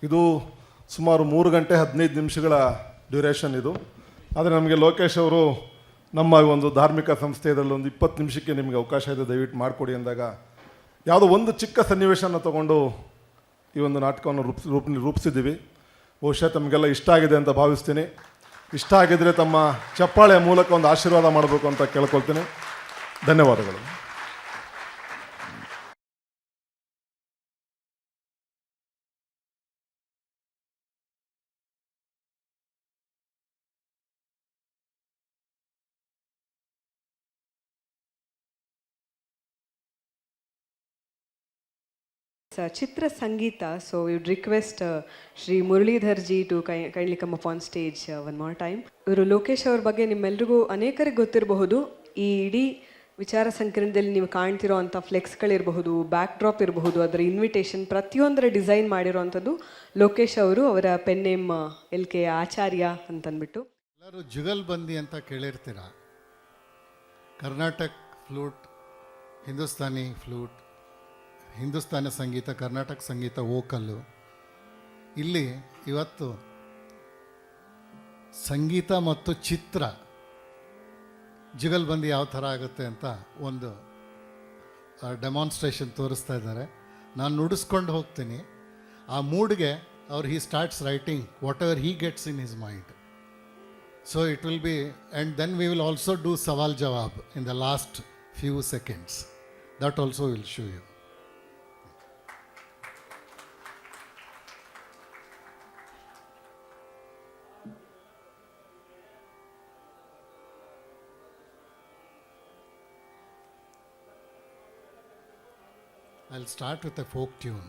[SPEAKER 7] ಇದು ಸುಮಾರು 3 ಗಂಟೆ 15 ನಿಮಿಷಗಳ ಡ್ಯೂರೇಷನ್ ಇದು. ಆದರೆ ನಮಗೆ ಲೋಕೇಶ್ ಅವರು ನಮ್ಮ ಒಂದು ಧಾರ್ಮಿಕ ಸಂಸ್ಥೆ ಇದರಲ್ಲಿ ಒಂದು 20 ನಿಮಿಷಕ್ಕೆ ನಿಮಗೆ ಅವಕಾಶ ಇದೆ, ದಯವಿಟ್ಟು ಮಾಡಿಕೊಡಿ ಅಂದಾಗ ಯಾವುದೋ ಒಂದು ಚಿಕ್ಕ ಸನ್ನಿವೇಶನ ತಗೊಂಡು ಈ ಒಂದು ನಾಟಕವನ್ನು ರೂಪಿಸಿದ್ದೀವಿ. ಬಹುಶಃ ತಮಗೆಲ್ಲ ಇಷ್ಟ ಆಗಿದೆ ಅಂತ ಭಾವಿಸ್ತೀನಿ. ಇಷ್ಟ ಆಗಿದ್ದರೆ ತಮ್ಮ ಚಪ್ಪಾಳೆಯ ಮೂಲಕ ಒಂದು ಆಶೀರ್ವಾದ ಮಾಡಬೇಕು ಅಂತ ಕೇಳ್ಕೊಳ್ತೀನಿ. ಧನ್ಯವಾದಗಳು.
[SPEAKER 1] ಚಿತ್ರ ಸಂಗೀತ. So you'd request Shri Muralidhar ji to kindly come up on stage one more time. ಇವರು ಲೋಕೇಶ್ ಅವ್ರ ಬಗ್ಗೆ ನಿಮ್ಮೆಲ್ರಿಗೂ ಅನೇಕರಿಗೆ ಗೊತ್ತಿರಬಹುದು. ಈ ಇಡೀ ವಿಚಾರ ಸಂಕಿರಣದಲ್ಲಿ ನೀವು ಕಾಣ್ತಿರೋ ಅಂಥ ಫ್ಲೆಕ್ಸ್ಗಳಿರಬಹುದು, ಬ್ಯಾಕ್ ಡ್ರಾಪ್ ಇರಬಹುದು, ಅದರ ಇನ್ವಿಟೇಷನ್ ಪ್ರತಿಯೊಂದರ ಡಿಸೈನ್ ಮಾಡಿರೋವಂಥದ್ದು ಲೋಕೇಶ್ ಅವರು. ಅವರ ಪೆನ್ ನೇಮ್ LK ಆಚಾರ್ಯ ಅಂತಂದ್ಬಿಟ್ಟು.
[SPEAKER 5] ಎಲ್ಲರೂ ಜುಗಲ್ಬಂದಿ ಅಂತ ಕೇಳಿರ್ತೀರ. ಕರ್ನಾಟಕ ಫ್ಲೂಟ್, ಹಿಂದೂಸ್ತಾನಿ ಫ್ಲೂಟ್, ಹಿಂದೂಸ್ತಾನಿ ಸಂಗೀತ, ಕರ್ನಾಟಕ ಸಂಗೀತ ವೋಕಲ್ಲು. ಇಲ್ಲಿ ಇವತ್ತು ಸಂಗೀತ ಮತ್ತು ಚಿತ್ರ ಜುಗಲ್ಬಂದಿ ಯಾವ ಥರ ಆಗುತ್ತೆ ಅಂತ ಒಂದು ಡೆಮಾನ್ಸ್ಟ್ರೇಷನ್ ತೋರಿಸ್ತಾ ಇದ್ದಾರೆ. ನಾನು ನುಡಿಸ್ಕೊಂಡು ಹೋಗ್ತೀನಿ. ಆ ಮೂಡ್ಗೆ he starts writing whatever he gets in his mind. So it will be, and then we will also do Sawal Jawab in the last few seconds. That also will show you. I'll start with a folk tune.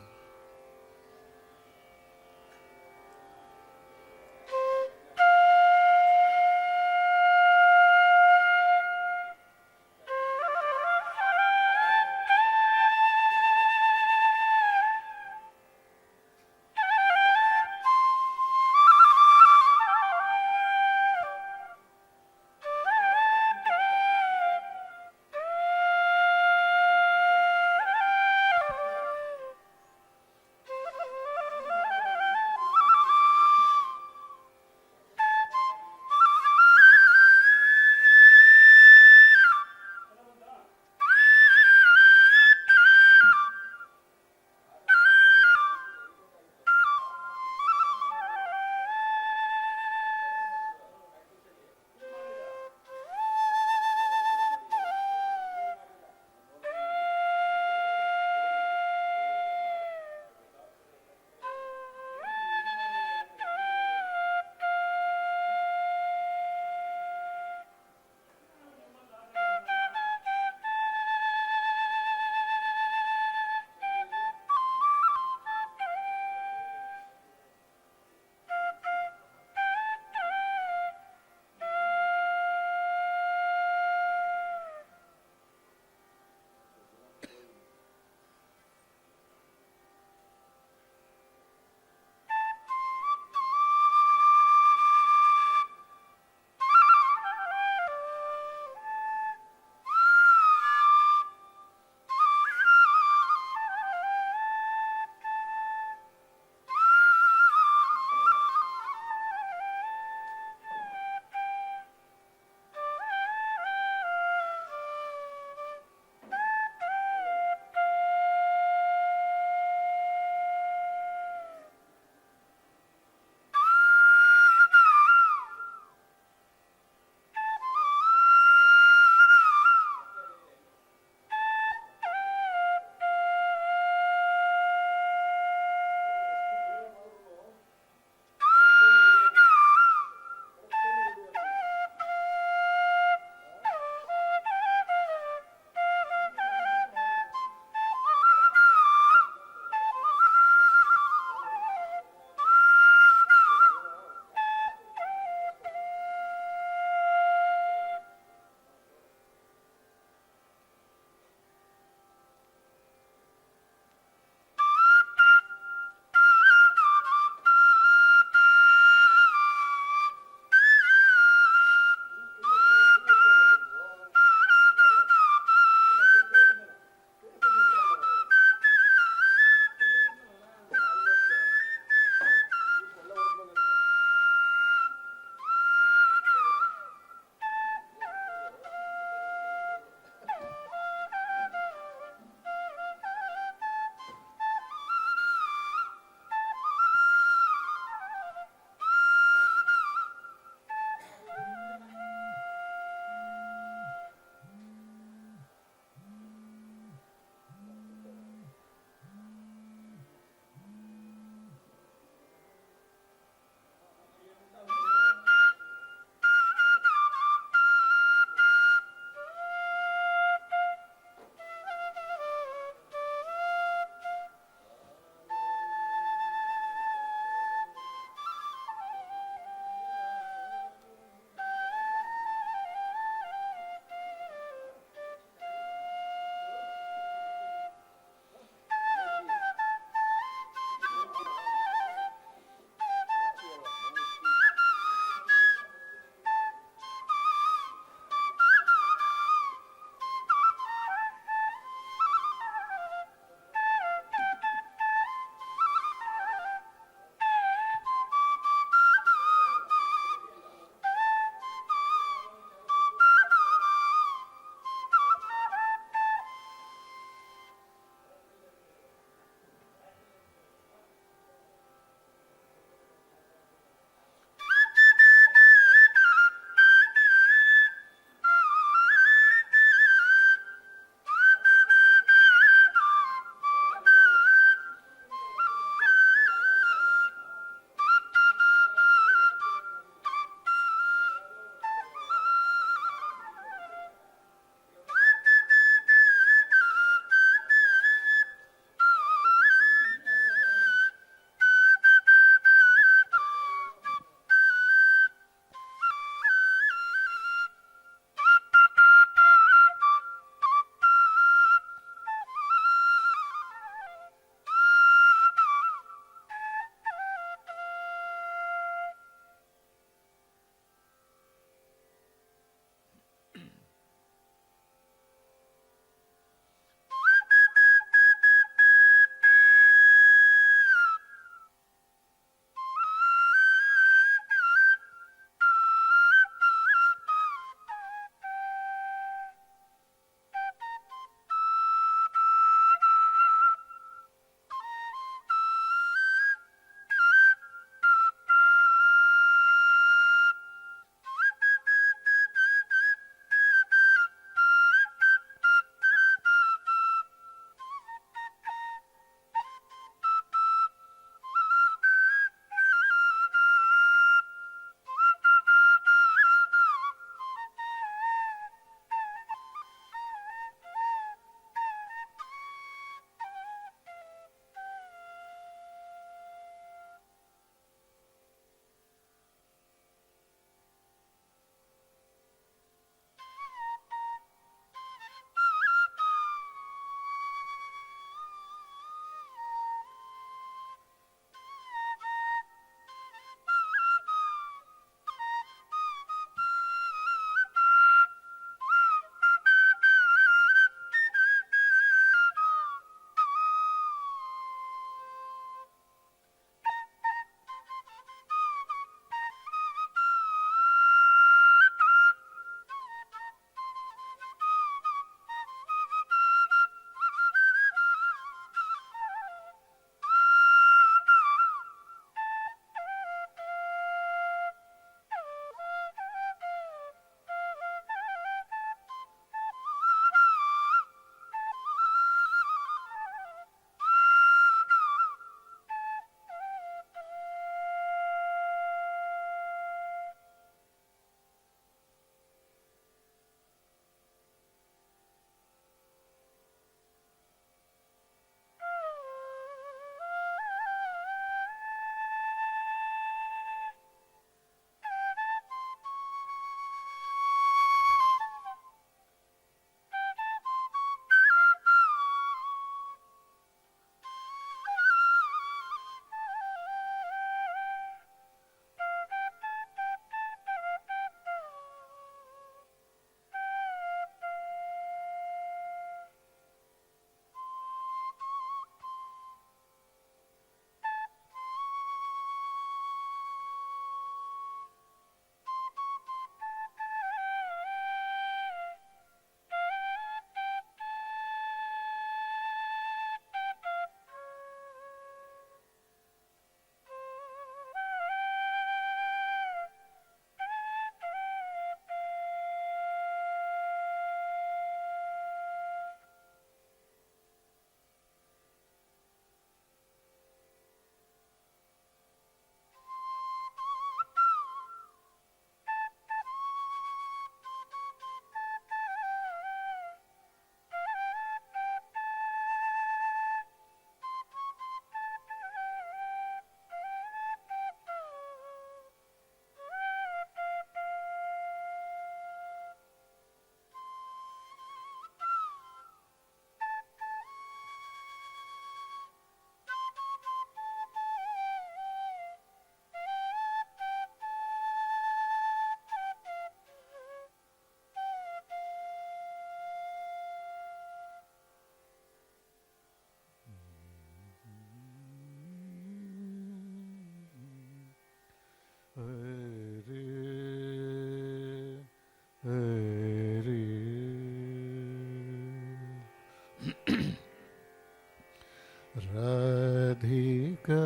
[SPEAKER 5] Radhika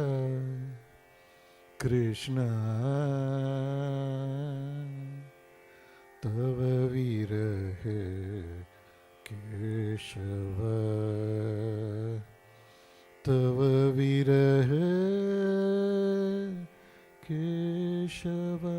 [SPEAKER 5] Krishna Tava Virahe Keshava Tava Virahe Keshava.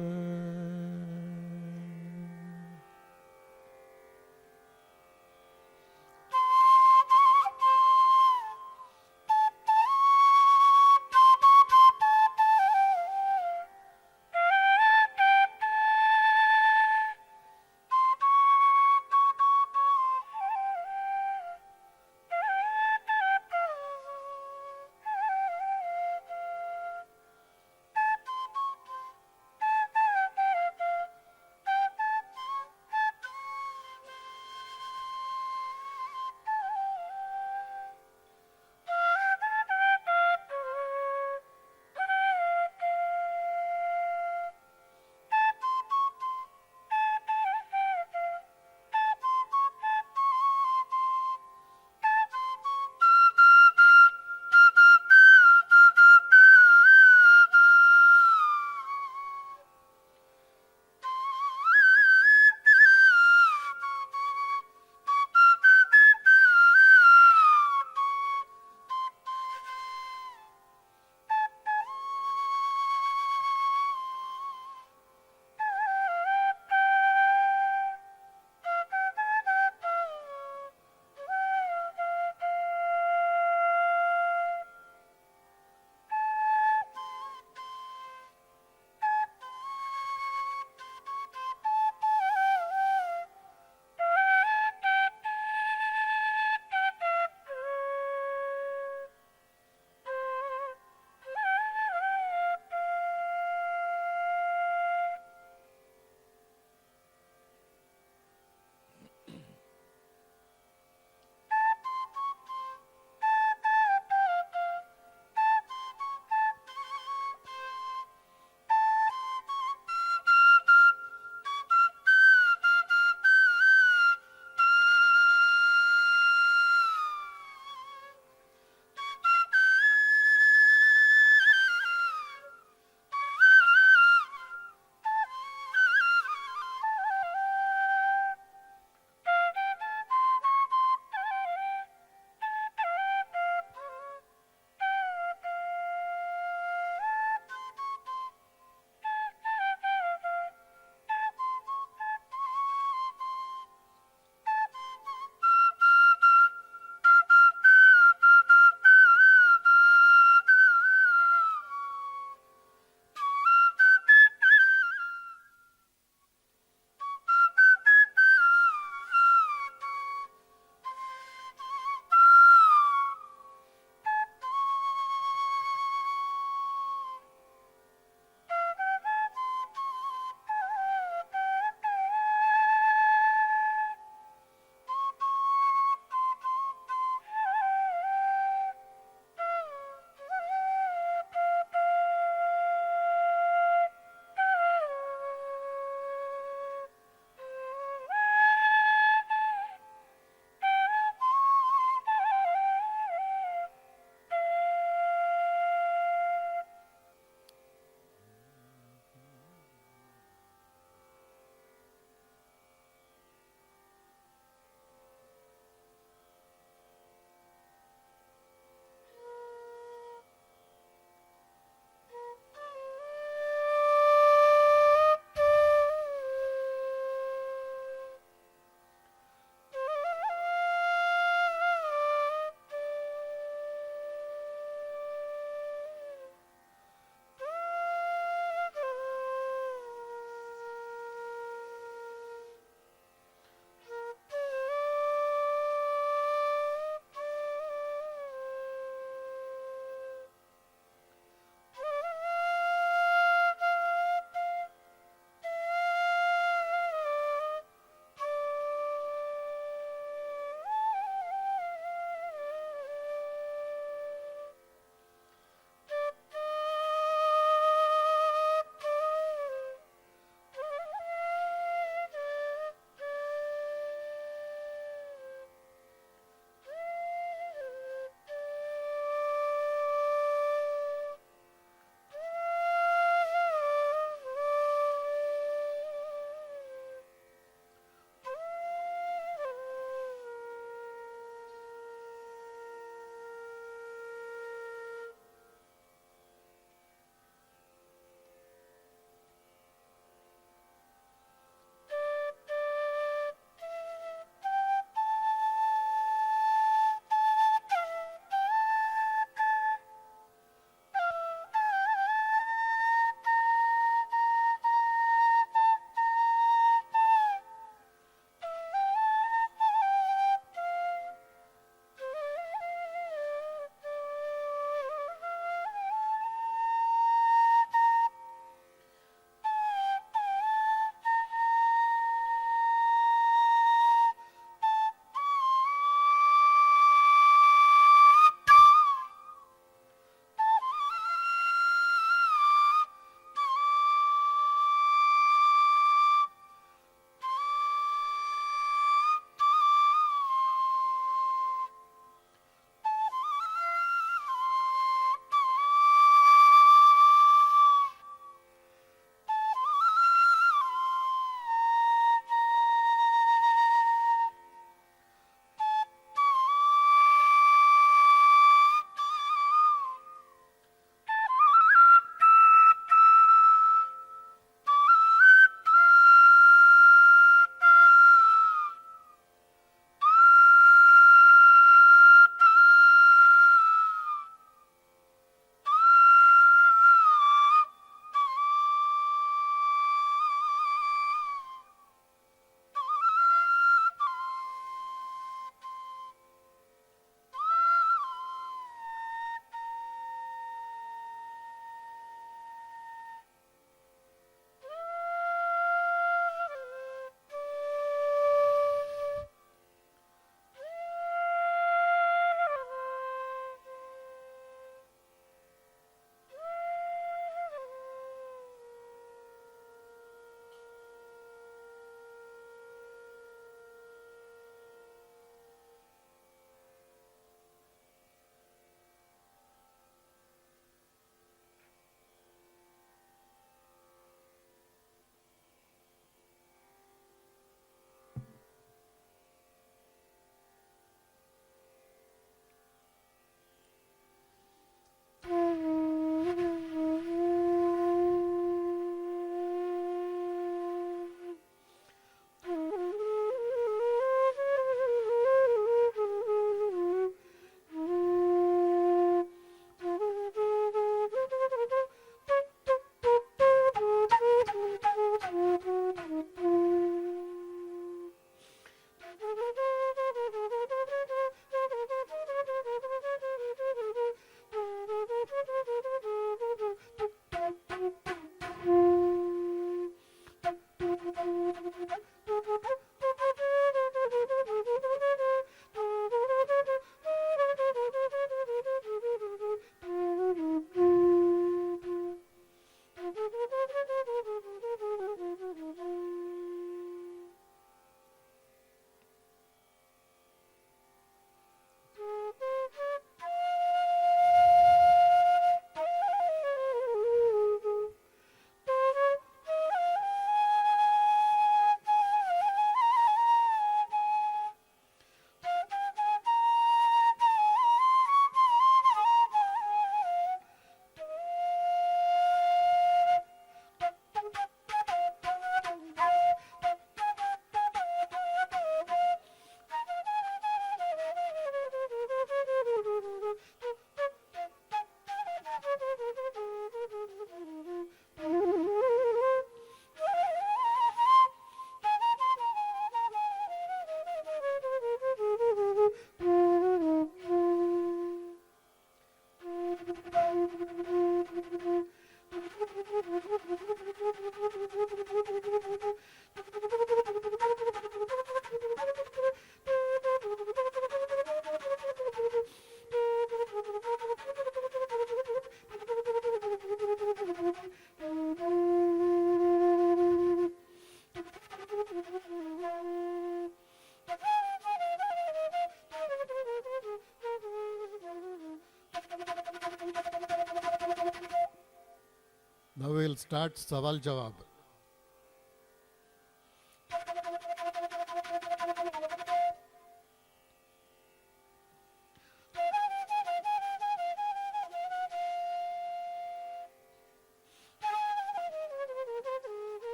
[SPEAKER 5] Now we'll start Sawal Jawab.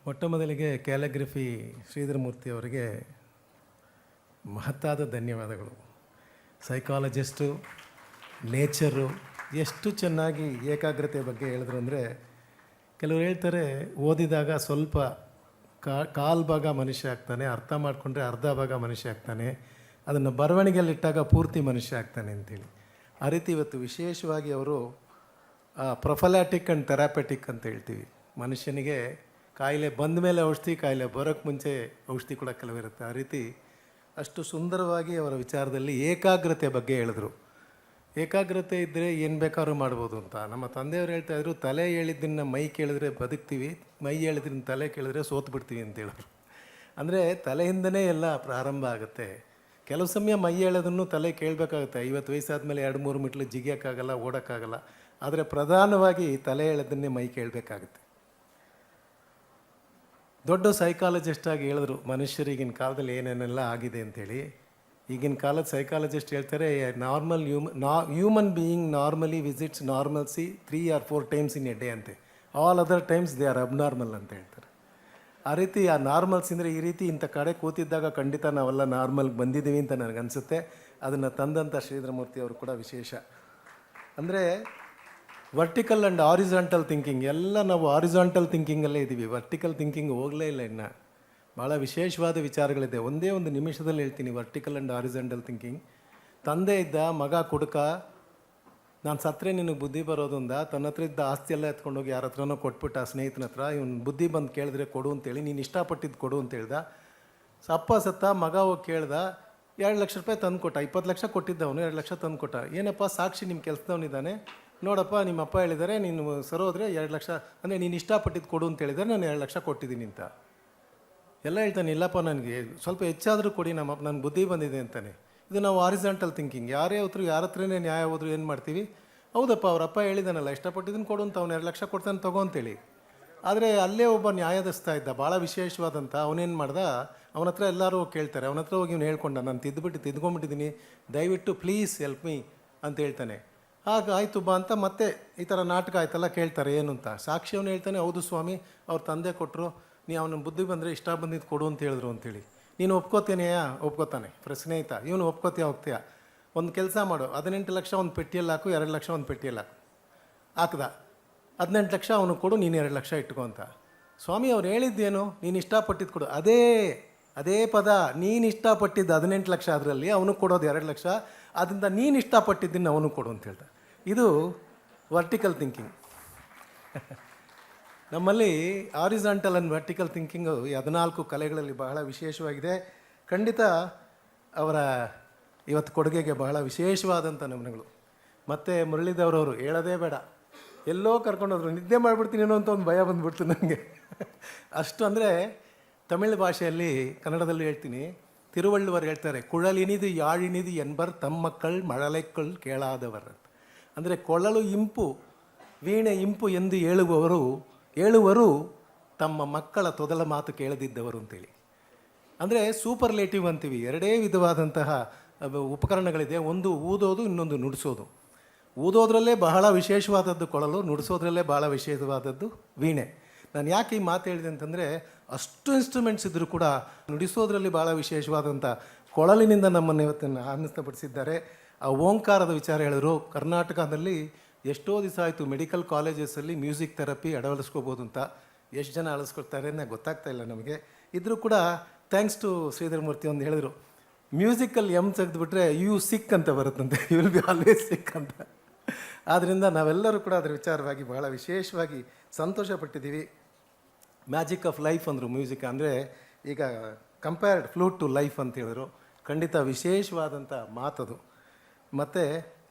[SPEAKER 11] ಮೊಟ್ಟ ಮೊದಲಿಗೆ calligraphy Shridhara ಮೂರ್ತಿ ಅವರಿಗೆ ಮಹತ್ತಾದ ಧನ್ಯವಾದಗಳು. Psychologist, nature ಎಷ್ಟು ಚೆನ್ನಾಗಿ ಏಕಾಗ್ರತೆ ಬಗ್ಗೆ ಹೇಳಿದ್ರು ಅಂದರೆ, ಕೆಲವರು ಹೇಳ್ತಾರೆ ಓದಿದಾಗ ಸ್ವಲ್ಪ ಕಾಲು ಭಾಗ ಮನುಷ್ಯ ಆಗ್ತಾನೆ, ಅರ್ಥ ಮಾಡಿಕೊಂಡ್ರೆ ಅರ್ಧ ಭಾಗ ಮನುಷ್ಯ ಆಗ್ತಾನೆ, ಅದನ್ನು ಬರವಣಿಗೆಯಲ್ಲಿಟ್ಟಾಗ ಪೂರ್ತಿ ಮನುಷ್ಯ ಆಗ್ತಾನೆ ಅಂತೇಳಿ. ಆ ರೀತಿ ಇವತ್ತು ವಿಶೇಷವಾಗಿ ಅವರು ಪ್ರೊಫಲಾಟಿಕ್ ಆ್ಯಂಡ್ ಥೆರಾಪೆಟಿಕ್ ಅಂತ ಹೇಳ್ತೀವಿ. ಮನುಷ್ಯನಿಗೆ ಕಾಯಿಲೆ ಬಂದ ಮೇಲೆ ಔಷಧಿ, ಕಾಯಿಲೆ ಬರೋಕ್ಕೆ ಮುಂಚೆ ಔಷಧಿ ಕೂಡ ಕೆಲವಿರುತ್ತೆ. ಆ ರೀತಿ ಅಷ್ಟು ಸುಂದರವಾಗಿ ಅವರ ವಿಚಾರದಲ್ಲಿ ಏಕಾಗ್ರತೆ ಬಗ್ಗೆ ಹೇಳಿದ್ರು. ಏಕಾಗ್ರತೆ ಇದ್ದರೆ ಏನು ಬೇಕಾದ್ರೂ ಮಾಡ್ಬೋದು ಅಂತ. ನಮ್ಮ ತಂದೆಯವರು ಹೇಳ್ತಾಯಿದ್ರು, ತಲೆ ಹೇಳಿದ್ದನ್ನು ಮೈ ಕೇಳಿದ್ರೆ ಬದುಕ್ತೀವಿ, ಮೈ ಹೇಳಿದ್ರನ್ನ ತಲೆ ಕೇಳಿದ್ರೆ ಸೋತು ಬಿಡ್ತೀವಿ ಅಂತ ಹೇಳಿದ್ರು. ಅಂದರೆ ತಲೆಯಿಂದನೇ ಎಲ್ಲ ಪ್ರಾರಂಭ ಆಗುತ್ತೆ. ಕೆಲವು ಸಮಯ ಮೈ ಹೇಳೋದನ್ನು ತಲೆ ಕೇಳಬೇಕಾಗುತ್ತೆ. 50 ವಯಸ್ಸಾದಮೇಲೆ 2-3 ಮೆಟ್ಲು ಜಿಗಿಯೋಕ್ಕಾಗಲ್ಲ, ಓಡೋಕ್ಕಾಗಲ್ಲ. ಆದರೆ ಪ್ರಧಾನವಾಗಿ ತಲೆ ಹೇಳೋದನ್ನೇ ಮೈ ಕೇಳಬೇಕಾಗುತ್ತೆ. ದೊಡ್ಡ ಸೈಕಾಲಜಿಸ್ಟಾಗಿ ಹೇಳಿದ್ರು ಮನುಷ್ಯರಿಗಿನ ಕಾಲದಲ್ಲಿ ಏನೇನೆಲ್ಲ ಆಗಿದೆ ಅಂಥೇಳಿ. ಈಗಿನ ಕಾಲದ ಸೈಕಾಲಜಿಸ್ಟ್ ಹೇಳ್ತಾರೆ, human being normally visits normalcy 3 or 4 times in a day ಅಂತೆ. All other times they are abnormal ಅಂತ ಹೇಳ್ತಾರೆ. ಆ ರೀತಿ ಆ ನಾರ್ಮಲ್ಸ್ ಅಂದರೆ ಈ ರೀತಿ ಇಂಥ ಕಡೆ ಕೂತಿದ್ದಾಗ ಖಂಡಿತ ನಾವೆಲ್ಲ ನಾರ್ಮಲ್ಗೆ ಬಂದಿದ್ದೀವಿ ಅಂತ ನನಗನ್ಸುತ್ತೆ. ಅದನ್ನು ತಂದಂಥ ಶ್ರೀಧರ ಮೂರ್ತಿ ಅವರು ಕೂಡ ವಿಶೇಷ. ಅಂದರೆ ವರ್ಟಿಕಲ್ ಆ್ಯಂಡ್ ಆರಿಜಾಂಟಲ್ ಥಿಂಕಿಂಗ್, ಎಲ್ಲ ನಾವು ಆರಿಜಾಂಟಲ್ ಥಿಂಕಿಂಗಲ್ಲೇ ಇದ್ದೀವಿ, ವರ್ಟಿಕಲ್ ಥಿಂಕಿಂಗ್ ಹೋಗಲೇ ಇಲ್ಲ ಇನ್ನು. ಭಾಳ ವಿಶೇಷವಾದ ವಿಚಾರಗಳಿದೆ. ಒಂದೇ ಒಂದು ನಿಮಿಷದಲ್ಲಿ ಹೇಳ್ತೀನಿ ವರ್ಟಿಕಲ್ ಆ್ಯಂಡ್ ಆರಿಜಾಂಟಲ್ ಥಿಂಕಿಂಗ್. ತಂದೆ ಇದ್ದ, ಮಗ ಕುಡುಕ, ನಾನು ಸತ್ತರೆ ನಿನಗೆ ಬುದ್ಧಿ ಬರೋದು ಅಂದ. ತನ್ನ ಹತ್ರ ಇದ್ದ ಆಸ್ತಿ ಎಲ್ಲ ಎತ್ಕೊಂಡೋಗಿ ಯಾರ ಹತ್ರನೋ ಕೊಟ್ಬಿಟ್ಟ, ಸ್ನೇಹಿತನ ಹತ್ರ. ಇವನು ಬುದ್ಧಿ ಬಂದು ಕೇಳಿದ್ರೆ ಕೊಡು ಅಂತೇಳಿ, ನೀನು ಇಷ್ಟಪಟ್ಟಿದ್ದು ಕೊಡು ಅಂತ ಹೇಳ್ದ. ಅಪ್ಪ ಸತ್ತ, ಮಗ ಹೋಗಿ ಕೇಳ್ದ, 2 ಲಕ್ಷ ರೂಪಾಯಿ ತಂದು ಕೊಟ್ಟ. 20 ಲಕ್ಷ ಕೊಟ್ಟಿದ್ದವನು 2 ಲಕ್ಷ ತಂದು ಕೊಟ್ಟ. ಏನಪ್ಪ ಸಾಕ್ಷಿ, ನಿಮ್ಮ ಕೆಲಸದವನಿದ್ದಾನೆ, ನೋಡಪ್ಪ ನಿಮ್ಮ ಅಪ್ಪ ಹೇಳಿದ್ದಾರೆ ನೀನು ಸರೋದ್ರೆ 2 ಲಕ್ಷ, ಅಂದರೆ ನೀನು ಇಷ್ಟಪಟ್ಟಿದ್ದು ಕೊಡು ಅಂತ ಹೇಳಿದರೆ ನಾನು 2 ಲಕ್ಷ ಕೊಟ್ಟಿದ್ದೀನಿ ಅಂತ. ಎಲ್ಲ ಹೇಳ್ತಾನೆ, ಇಲ್ಲಪ್ಪ ನನಗೆ ಸ್ವಲ್ಪ ಹೆಚ್ಚಾದರೂ ಕೊಡಿ, ನನ್ನ ಬುದ್ಧಿ ಬಂದಿದೆ ಅಂತಾನೆ. ಇದು ನಾವು ಆರಿಜಾಂಟಲ್ ಥಿಂಕಿಂಗ್. ಯಾರೇ ಹೋದ್ರು, ಯಾರ ಹತ್ರನೇ ನ್ಯಾಯ ಹೋದ್ರು ಏನು ಮಾಡ್ತೀವಿ, ಹೌದಪ್ಪ ಅವ್ರ ಅಪ್ಪ ಹೇಳಿದಾನಲ್ಲ ಇಷ್ಟಪಟ್ಟಿದ್ದನ್ನು ಕೊಡು ಅಂತ, ಅವ್ನು 2 ಲಕ್ಷ ಕೊಡ್ತಾನೆ ತಗೋ ಅಂತೇಳಿ. ಆದರೆ ಅಲ್ಲೇ ಒಬ್ಬ ನ್ಯಾಯದಸ್ಥ ಇದ್ದ, ಭಾಳ ವಿಶೇಷವಾದಂಥ. ಅವನೇನು ಮಾಡ್ದ, ಅವನ ಹತ್ರ ಎಲ್ಲರೂ ಕೇಳ್ತಾರೆ, ಅವನ ಹತ್ರ ಹೋಗಿ ಇವನು ಹೇಳ್ಕೊಂಡ, ನಾನು ತಿದ್ಕೊಂಡ್ಬಿಟ್ಟಿದ್ದೀನಿ, ದಯವಿಟ್ಟು ಪ್ಲೀಸ್ ಹೆಲ್ಪ್ ಮೀ ಅಂತ ಹೇಳ್ತಾನೆ. ಆಗ ಆಯಿತು ಬಾ ಅಂತ ಮತ್ತೆ ಈ ಥರ ನಾಟಕ ಆಯ್ತಲ್ಲ, ಕೇಳ್ತಾರೆ ಏನು ಅಂತ. ಸಾಕ್ಷಿ ಅವನು ಹೇಳ್ತಾನೆ, ಹೌದು ಸ್ವಾಮಿ ಅವ್ರ ತಂದೆ ಕೊಟ್ಟರು, ನೀ ಅವನ ಬುದ್ಧಿ ಬಂದರೆ ಇಷ್ಟ ಬಂದಿದ್ದು ಕೊಡು ಅಂತ ಹೇಳಿದ್ರು ಅಂತೇಳಿ. ನೀನು ಒಪ್ಕೋತೇನೆಯಾ? ಒಪ್ಕೋತಾನೆ. ಪ್ರಶ್ನೆ ಆಯ್ತಾ? ಇವನು ಒಪ್ಕೋತೀಯ ಹೋಗ್ತೀಯ? ಒಂದು ಕೆಲಸ ಮಾಡು, 18 ಲಕ್ಷ ಒಂದು ಪೆಟ್ಟಿಯಲ್ಲಿ ಹಾಕು, 2 ಲಕ್ಷ ಒಂದು ಪೆಟ್ಟಿಯಲ್ಲಿ ಹಾಕ್ದ. 18 ಲಕ್ಷ ಅವನು ಕೊಡು, ನೀನು 2 ಲಕ್ಷ ಇಟ್ಕೊ ಅಂತ. ಸ್ವಾಮಿ ಅವ್ರು ಹೇಳಿದ್ದೇನು, ನೀನು ಇಷ್ಟಪಟ್ಟಿದ್ದು ಕೊಡು. ಅದೇ ಪದ, ನೀನು ಇಷ್ಟಪಟ್ಟಿದ್ದು 18 ಲಕ್ಷ, ಅದರಲ್ಲಿ ಅವನು ಕೊಡೋದು 2 ಲಕ್ಷ, ಅದರಿಂದ ನೀನು ಇಷ್ಟಪಟ್ಟಿದ್ದನ್ನು ಅವನು ಕೊಡು ಅಂತ ಹೇಳ್ದ. ಇದು ವರ್ಟಿಕಲ್ ಥಿಂಕಿಂಗ್. ನಮ್ಮಲ್ಲಿ ಆರಿಜಾಂಟಲ್ ಆ್ಯಂಡ್ ವರ್ಟಿಕಲ್ ಥಿಂಕಿಂಗು 14 ಕಲೆಗಳಲ್ಲಿ ಬಹಳ ವಿಶೇಷವಾಗಿದೆ. ಖಂಡಿತ ಅವರ ಇವತ್ತು ಕೊಡುಗೆಗೆ ಬಹಳ ವಿಶೇಷವಾದಂಥ ನಮನಗಳು. ಮತ್ತು ಮುರಳೀಧರವರು ಹೇಳೋದೇ ಬೇಡ, ಎಲ್ಲೋ ಕರ್ಕೊಂಡೋದ್ರು, ನಿದ್ದೆ ಮಾಡಿಬಿಡ್ತೀನಿ ಅನ್ನೋ ಅಂತ ಒಂದು ಭಯ ಬಂದುಬಿಡ್ತು ನನಗೆ. ಅಷ್ಟು ಅಂದರೆ ತಮಿಳು ಭಾಷೆಯಲ್ಲಿ, ಕನ್ನಡದಲ್ಲೂ ಹೇಳ್ತೀನಿ, ತಿರುವಳ್ಳುವರು ಹೇಳ್ತಾರೆ, ಕುഴಲಿನಿದು ಯಾழிನಿದು ಎನ್ಬರ್ ತಮ್ಮಕ್ಕಳ್ ಮಳಲೈಕ್ಕಳ್ ಕೇಳಾದವರ. ಅಂದರೆ ಕೊಳಲು ಇಂಪು, ವೀಣೆ ಇಂಪು ಎಂದು ಹೇಳುವರು ತಮ್ಮ ಮಕ್ಕಳ ತೊದಲ ಮಾತು ಕೇಳದಿದ್ದವರು ಅಂತೇಳಿ. ಅಂದರೆ ಸೂಪರ್ಲೇಟಿವ್ ಅಂತೀವಿ. ಎರಡೇ ವಿಧವಾದಂತಹ ಉಪಕರಣಗಳಿದೆ, ಒಂದು ಊದೋದು, ಇನ್ನೊಂದು ನುಡಿಸೋದು. ಊದೋದ್ರಲ್ಲೇ ಬಹಳ ವಿಶೇಷವಾದದ್ದು ಕೊಳಲು, ನುಡಿಸೋದ್ರಲ್ಲೇ ಬಹಳ ವಿಶೇಷವಾದದ್ದು ವೀಣೆ. ನಾನು ಯಾಕೆ ಈ ಮಾತು ಹೇಳಿದೆ ಅಂತಂದರೆ, ಅಷ್ಟು ಇನ್ಸ್ಟ್ರೂಮೆಂಟ್ಸ್ ಇದ್ದರೂ ಕೂಡ ನುಡಿಸೋದ್ರಲ್ಲಿ ಭಾಳ ವಿಶೇಷವಾದಂಥ ಕೊಳಲಿನಿಂದ ನಮ್ಮನ್ನು ಇವತ್ತನ್ನು ಆನಂದಪಡಿಸಿದ್ದಾರೆ. ಆ ಓಂಕಾರದ ವಿಚಾರ ಹೇಳಿದ್ರು. ಕರ್ನಾಟಕದಲ್ಲಿ ಎಷ್ಟೋ ದಿವಸ ಆಯಿತು ಮೆಡಿಕಲ್ ಕಾಲೇಜಸಲ್ಲಿ ಮ್ಯೂಸಿಕ್ ಥೆರಪಿ ಅಳವಡಿಸ್ಕೋಬೋದು ಅಂತ. ಎಷ್ಟು ಜನ ಅಳಿಸ್ಕೊಳ್ತಾರೆ ಅಂತ ಗೊತ್ತಾಗ್ತಾ ಇಲ್ಲ ನಮಗೆ. ಇದ್ರೂ ಕೂಡ ಥ್ಯಾಂಕ್ಸ್ ಟು ಶ್ರೀಧರ್ ಮೂರ್ತಿ ಒಂದು ಹೇಳಿದ್ರು, ಮ್ಯೂಸಿಕಲ್ಲಿ ತೆಗೆದುಬಿಟ್ರೆ ಯು ಸಿಕ್ ಅಂತ ಬರುತ್ತಂತೆ, ಯು ವಿಲ್ ಬಿ ಆಲ್ವೇಸ್ ಸಿಕ್ ಅಂತ. ಆದ್ದರಿಂದ ನಾವೆಲ್ಲರೂ ಕೂಡ ಅದರ ವಿಚಾರವಾಗಿ ಬಹಳ ವಿಶೇಷವಾಗಿ ಸಂತೋಷಪಟ್ಟಿದ್ದೀವಿ. ಮ್ಯಾಜಿಕ್ ಆಫ್ ಲೈಫ್ ಅಂದರು ಮ್ಯೂಸಿಕ್. ಅಂದರೆ ಈಗ ಕಂಪೇರ್ಡ್ ಫ್ಲೂಟ್ ಟು ಲೈಫ್ ಅಂತ ಹೇಳಿದ್ರು. ಖಂಡಿತ ವಿಶೇಷವಾದಂಥ ಮಾತದು. ಮತ್ತು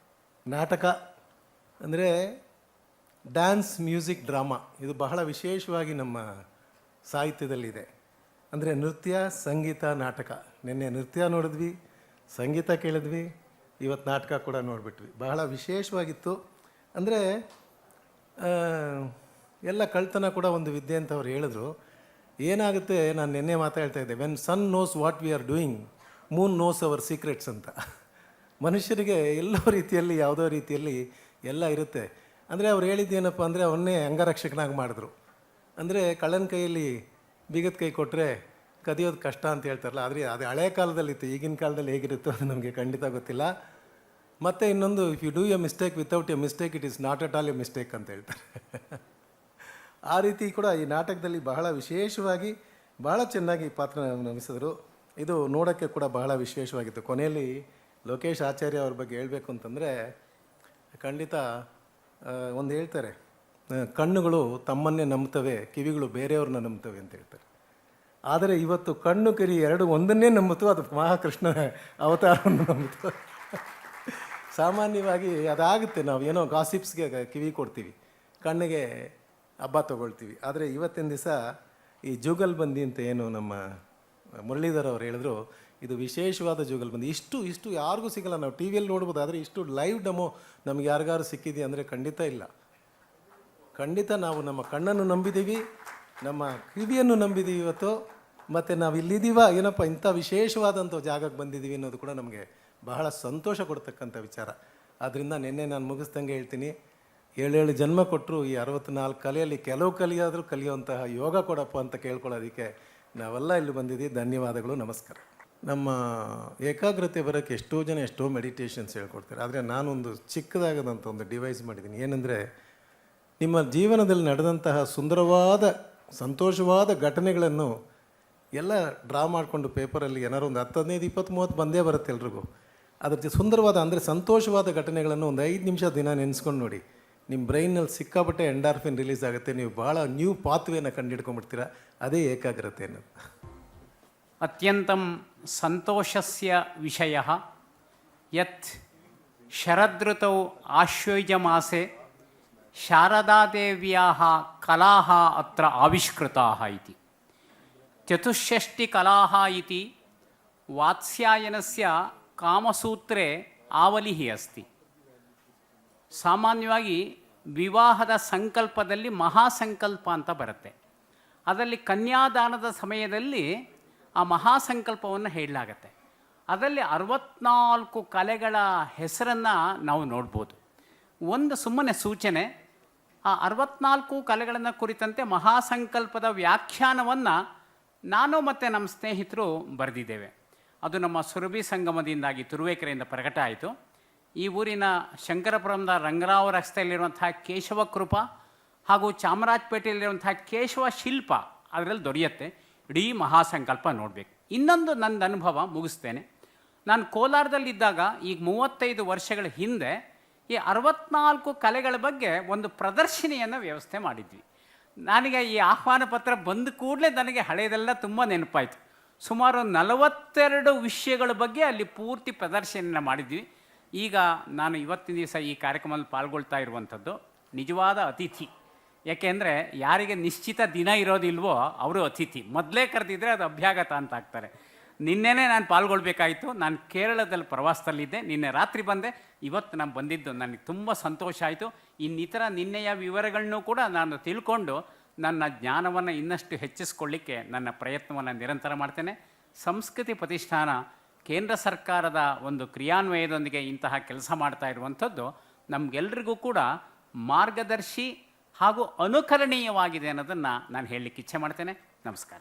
[SPEAKER 11] ನಾಟಕ ಅಂದರೆ ಡ್ಯಾನ್ಸ್, ಮ್ಯೂಸಿಕ್, ಡ್ರಾಮಾ, ಇದು ಬಹಳ ವಿಶೇಷವಾಗಿ ನಮ್ಮ ಸಾಹಿತ್ಯದಲ್ಲಿದೆ. ಅಂದರೆ ನೃತ್ಯ, ಸಂಗೀತ, ನಾಟಕ. ನಿನ್ನೆ ನೃತ್ಯ ನೋಡಿದ್ವಿ, ಸಂಗೀತ ಕೇಳಿದ್ವಿ, ಇವತ್ತು ನಾಟಕ ಕೂಡ ನೋಡಿಬಿಟ್ವಿ. ಬಹಳ ವಿಶೇಷವಾಗಿತ್ತು. ಅಂದರೆ ಎಲ್ಲ ಕಳ್ತನ ಕೂಡ ಒಂದು ವಿದ್ಯೆ ಅಂತ ಅವ್ರು ಹೇಳಿದ್ರು. ಏನಾಗುತ್ತೆ, ನಾನು ನಿನ್ನೆ ಮಾತಾಡ್ತಾ ಇದ್ದೆ, when sun knows what we are doing, moon knows our secrets ಅಂತ. ಮನುಷ್ಯರಿಗೆ ಎಲ್ಲೋ ರೀತಿಯಲ್ಲಿ, ಯಾವುದೋ ರೀತಿಯಲ್ಲಿ ಎಲ್ಲ ಇರುತ್ತೆ. ಅಂದರೆ ಅವ್ರು ಹೇಳಿದ್ದೇನಪ್ಪ ಅಂದರೆ, ಅವನ್ನೇ ಅಂಗರಕ್ಷಕನಾಗಿ ಮಾಡಿದ್ರು. ಅಂದರೆ ಕಳ್ಳನ ಕೈಯಲ್ಲಿ ಬೀಗದ ಕೈ ಕೊಟ್ಟರೆ ಕದಿಯೋದು ಕಷ್ಟ ಅಂತ ಹೇಳ್ತಾರಲ್ಲ, ಆದರೆ ಅದು ಹಳೆ ಕಾಲದಲ್ಲಿತ್ತು. ಈಗಿನ ಕಾಲದಲ್ಲಿ ಹೇಗಿರುತ್ತೋ ಅದು ನಮಗೆ ಖಂಡಿತ ಗೊತ್ತಿಲ್ಲ. ಮತ್ತು ಇನ್ನೊಂದು, if you do a mistake without a mistake, it is not at all a mistake ಅಂತ ಹೇಳ್ತಾರೆ. ಆ ರೀತಿ ಕೂಡ ಈ ನಾಟಕದಲ್ಲಿ ಬಹಳ ವಿಶೇಷವಾಗಿ ಬಹಳ ಚೆನ್ನಾಗಿ ಪಾತ್ರ ನಮಿಸಿದ್ರು. ಇದು ನೋಡೋಕ್ಕೆ ಕೂಡ ಬಹಳ ವಿಶೇಷವಾಗಿತ್ತು. ಕೊನೆಯಲ್ಲಿ ಲೋಕೇಶ್ ಆಚಾರ್ಯ ಅವ್ರ ಬಗ್ಗೆ ಹೇಳಬೇಕು ಅಂತಂದರೆ, ಖಂಡಿತ ಒಂದು ಹೇಳ್ತಾರೆ, ಕಣ್ಣುಗಳು ತಮ್ಮನ್ನೇ ನಂಬ್ತವೆ, ಕಿವಿಗಳು ಬೇರೆಯವ್ರನ್ನ ನಂಬ್ತವೆ ಅಂತ ಹೇಳ್ತಾರೆ. ಆದರೆ ಇವತ್ತು ಕಣ್ಣು ಕಿವಿ ಎರಡು ಒಂದನ್ನೇ ನಂಬಿತು, ಅದು ಮಹಾಕೃಷ್ಣ ಅವತಾರವನ್ನು ನಂಬಿತು. ಸಾಮಾನ್ಯವಾಗಿ ಅದಾಗುತ್ತೆ, ನಾವು ಏನೋ ಗಾಸಿಪ್ಸ್ಗೆ ಕಿವಿ ಕೊಡ್ತೀವಿ, ಕಣ್ಣಿಗೆ ಹಬ್ಬ ತೊಗೊಳ್ತೀವಿ. ಆದರೆ ಇವತ್ತಿನ ದಿವಸ ಈ ಜುಗಲ್ಬಂದಿ ಅಂತ ಏನು ನಮ್ಮ ಮುರಳೀಧರ್ ಅವರು ಹೇಳಿದ್ರು, ಇದು ವಿಶೇಷವಾದ ಜುಗಲ್ಬಂದಿ. ಇಷ್ಟು ಯಾರಿಗೂ ಸಿಗಲ್ಲ. ನಾವು ಟಿ ವಿಯಲ್ಲಿ ನೋಡ್ಬೋದು, ಆದರೆ ಇಷ್ಟು ಲೈವ್ ಡೆಮೋ ನಮ್ಗೆ ಯಾರಿಗಾರು ಸಿಕ್ಕಿದೆಯಾ ಅಂದರೆ ಖಂಡಿತ ಇಲ್ಲ. ಖಂಡಿತ ನಾವು ನಮ್ಮ ಕಣ್ಣನ್ನು ನಂಬಿದ್ದೀವಿ, ನಮ್ಮ ಕಿವಿಯನ್ನು ನಂಬಿದ್ದೀವಿ ಇವತ್ತು. ಮತ್ತು ನಾವು ಇಲ್ಲಿದ್ದೀವ, ಏನಪ್ಪ ಇಂಥ ವಿಶೇಷವಾದಂಥ ಜಾಗಕ್ಕೆ ಬಂದಿದ್ದೀವಿ ಅನ್ನೋದು ಕೂಡ ನಮಗೆ ಬಹಳ ಸಂತೋಷ ಕೊಡ್ತಕ್ಕಂಥ ವಿಚಾರ. ಆದ್ದರಿಂದ ನಿನ್ನೆ ನಾನು ಮುಗಿಸ್ದಂಗೆ ಹೇಳ್ತೀನಿ, 7 ಜನ್ಮ ಕೊಟ್ಟರು ಈ 64 ಕಲೆಯಲ್ಲಿ ಕೆಲವು ಕಲಿಯಾದರೂ ಕಲಿಯುವಂತಹ ಯೋಗ ಕೊಡಪ್ಪ ಅಂತ ಕೇಳ್ಕೊಳ್ಳೋದಕ್ಕೆ ನಾವೆಲ್ಲ ಇಲ್ಲಿ ಬಂದಿದ್ದೀವಿ. ಧನ್ಯವಾದಗಳು, ನಮಸ್ಕಾರ. ನಮ್ಮ ಏಕಾಗ್ರತೆ ಬರೋಕ್ಕೆ ಎಷ್ಟೋ ಜನ ಎಷ್ಟೋ ಮೆಡಿಟೇಷನ್ಸ್ ಹೇಳ್ಕೊಡ್ತಾರೆ. ಆದರೆ ನಾನೊಂದು ಚಿಕ್ಕದಾಗದಂಥ ಒಂದು ಡಿವೈಸ್ ಮಾಡಿದ್ದೀನಿ. ಏನಂದರೆ, ನಿಮ್ಮ ಜೀವನದಲ್ಲಿ ನಡೆದಂತಹ ಸುಂದರವಾದ ಸಂತೋಷವಾದ ಘಟನೆಗಳನ್ನು ಎಲ್ಲ ಡ್ರಾ ಮಾಡಿಕೊಂಡು ಪೇಪರಲ್ಲಿ ಏನಾರು ಒಂದು 10, 15, 20, 30 ಬಂದೇ ಬರುತ್ತೆ ಎಲ್ರಿಗೂ. ಅದ್ರ ಸುಂದರವಾದ ಅಂದರೆ ಸಂತೋಷವಾದ ಘಟನೆಗಳನ್ನು ಒಂದು 5 ನಿಮಿಷ ದಿನ ನೆನೆಸ್ಕೊಂಡು ನೋಡಿ. ನಿಮ್ಮ ಬ್ರೈನಲ್ಲಿ ಸಿಕ್ಕಾಪಟ್ಟೆ ಎಂಡಾರ್ಫಿನ್ ರಿಲೀಸ್ ಆಗುತ್ತೆ. ನೀವು ಭಾಳ ನ್ಯೂ ಪಾತ್ವೇನ ಕಂಡುಹಿಡ್ಕೊಂಡ್ಬಿಡ್ತೀರ. ಅದೇ ಏಕಾಗ್ರತೆ ಅನ್ನೋದು.
[SPEAKER 10] ಅತ್ಯಂತಂ ಸಂತೋಷಸ್ಯ ವಿಷಯಃ ಯತ್ ಶರದೃತೌ ಆಶ್ವಯುಜಮಾಸೆ ಶಾರದಾದೇವ್ಯಾಃ ಕಲಾಃ ಅತ್ರ ಆವಿಷ್ಕೃತಾಃ ಇತಿ. ಚತುಷ್ಷಷ್ಟಿಕಲಾಃ ಇತಿ ವಾತ್ಸ್ಯಾಯನಸ್ಯ ಕಾಮಸೂತ್ರೇ ಆವಲಿಃ ಅಸ್ತಿ. ಸಾಮಾನ್ಯವಾಗಿ ವಿವಾಹದ ಸಂಕಲ್ಪದಲ್ಲಿ ಮಹಾಸಂಕಲ್ಪ ಅಂತ ಬರುತ್ತೆ. ಅದರಲ್ಲಿ ಕನ್ಯಾದಾನದ ಸಮಯದಲ್ಲಿ ಆ ಮಹಾಸಂಕಲ್ಪವನ್ನು ಹೇಳಲಾಗತ್ತೆ. ಅದರಲ್ಲಿ 64 ಕಲೆಗಳ ಹೆಸರನ್ನು ನಾವು ನೋಡ್ಬೋದು. ಒಂದು ಸುಮ್ಮನೆ ಸೂಚನೆ, ಆ 64 ಕಲೆಗಳನ್ನು ಕುರಿತಂತೆ ಮಹಾಸಂಕಲ್ಪದ ವ್ಯಾಖ್ಯಾನವನ್ನು ನಾನು ಮತ್ತು ನಮ್ಮ ಸ್ನೇಹಿತರು ಬರೆದಿದ್ದೇವೆ. ಅದು ನಮ್ಮ ಸುರಭಿ ಸಂಗಮದಿಂದಾಗಿ ತುರುವೇಕೆರೆಯಿಂದ ಪ್ರಕಟ ಆಯಿತು. ಈ ಊರಿನ ಶಂಕರಪುರಂದ ರಂಗರಾವ್ ರಸ್ತೆಯಲ್ಲಿರುವಂತಹ ಕೇಶವ ಕೃಪ ಹಾಗೂ ಚಾಮರಾಜಪೇಟೆಯಲ್ಲಿರುವಂತಹ ಕೇಶವ ಶಿಲ್ಪ ಅದರಲ್ಲಿ ದೊರೆಯುತ್ತೆ. ಇಡೀ ಮಹಾಸಂಕಲ್ಪ ನೋಡಬೇಕು. ಇನ್ನೊಂದು ನನ್ನ ಅನುಭವ ಮುಗಿಸ್ತೇನೆ. ನಾನು ಕೋಲಾರದಲ್ಲಿದ್ದಾಗ ಈಗ 35 ವರ್ಷಗಳ ಹಿಂದೆ ಈ 64 ಕಲೆಗಳ ಬಗ್ಗೆ ಒಂದು ಪ್ರದರ್ಶನಿಯನ್ನು ವ್ಯವಸ್ಥೆ ಮಾಡಿದ್ವಿ. ನನಗೆ ಈ ಆಹ್ವಾನ ಪತ್ರ ಬಂದ ಕೂಡಲೇ ನನಗೆ ಹಳೆಯದೆಲ್ಲ ತುಂಬ ನೆನಪಾಯಿತು. ಸುಮಾರು 42 ವಿಷಯಗಳ ಬಗ್ಗೆ ಅಲ್ಲಿ ಪೂರ್ತಿ ಪ್ರದರ್ಶನ ಮಾಡಿದ್ವಿ. ಈಗ ನಾನು ಇವತ್ತಿನ ದಿವಸ ಈ ಕಾರ್ಯಕ್ರಮದಲ್ಲಿ ಪಾಲ್ಗೊಳ್ತಾ ಇರುವಂಥದ್ದು
[SPEAKER 12] ನಿಜವಾದ ಅತಿಥಿ. ಯಾಕೆಂದರೆ ಯಾರಿಗೆ ನಿಶ್ಚಿತ ದಿನ ಇರೋದಿಲ್ವೋ ಅವರು ಅತಿಥಿ. ಮೊದಲೇ ಕರೆದಿದ್ದರೆ ಅದು ಅಭ್ಯಾಗತ ಅಂತ ಆಗ್ತಾರೆ. ನಿನ್ನೆನೇ ನಾನು ಪಾಲ್ಗೊಳ್ಬೇಕಾಯಿತು. ನಾನು ಕೇರಳದಲ್ಲಿ ಪ್ರವಾಸದಲ್ಲಿದ್ದೆ, ನಿನ್ನೆ ರಾತ್ರಿ ಬಂದೆ, ಇವತ್ತು ನಾನು ಬಂದಿದ್ದು ನನಗೆ ತುಂಬ ಸಂತೋಷ ಆಯಿತು. ಇನ್ನಿತರ ನಿನ್ನೆಯ ವಿವರಗಳನ್ನೂ ಕೂಡ ನಾನು ತಿಳ್ಕೊಂಡು ನನ್ನ ಜ್ಞಾನವನ್ನು ಇನ್ನಷ್ಟು ಹೆಚ್ಚಿಸ್ಕೊಳ್ಳಿಕ್ಕೆ ನನ್ನ ಪ್ರಯತ್ನವನ್ನು ನಿರಂತರ ಮಾಡ್ತೇನೆ. ಸಂಸ್ಕೃತಿ ಪ್ರತಿಷ್ಠಾನ ಕೇಂದ್ರ ಸರ್ಕಾರದ ಒಂದು ಕ್ರಿಯಾನ್ವಯದೊಂದಿಗೆ ಇಂತಹ ಕೆಲಸ ಮಾಡ್ತಾ ಇರುವಂಥದ್ದು ನಮಗೆಲ್ರಿಗೂ ಕೂಡ ಮಾರ್ಗದರ್ಶಿ ಹಾಗೂ ಅನುಕರಣೀಯವಾಗಿದೆ ಅನ್ನೋದನ್ನು ನಾನು ಹೇಳಲಿಕ್ಕೆ ಇಚ್ಛೆ ಮಾಡ್ತೇನೆ. ನಮಸ್ಕಾರ.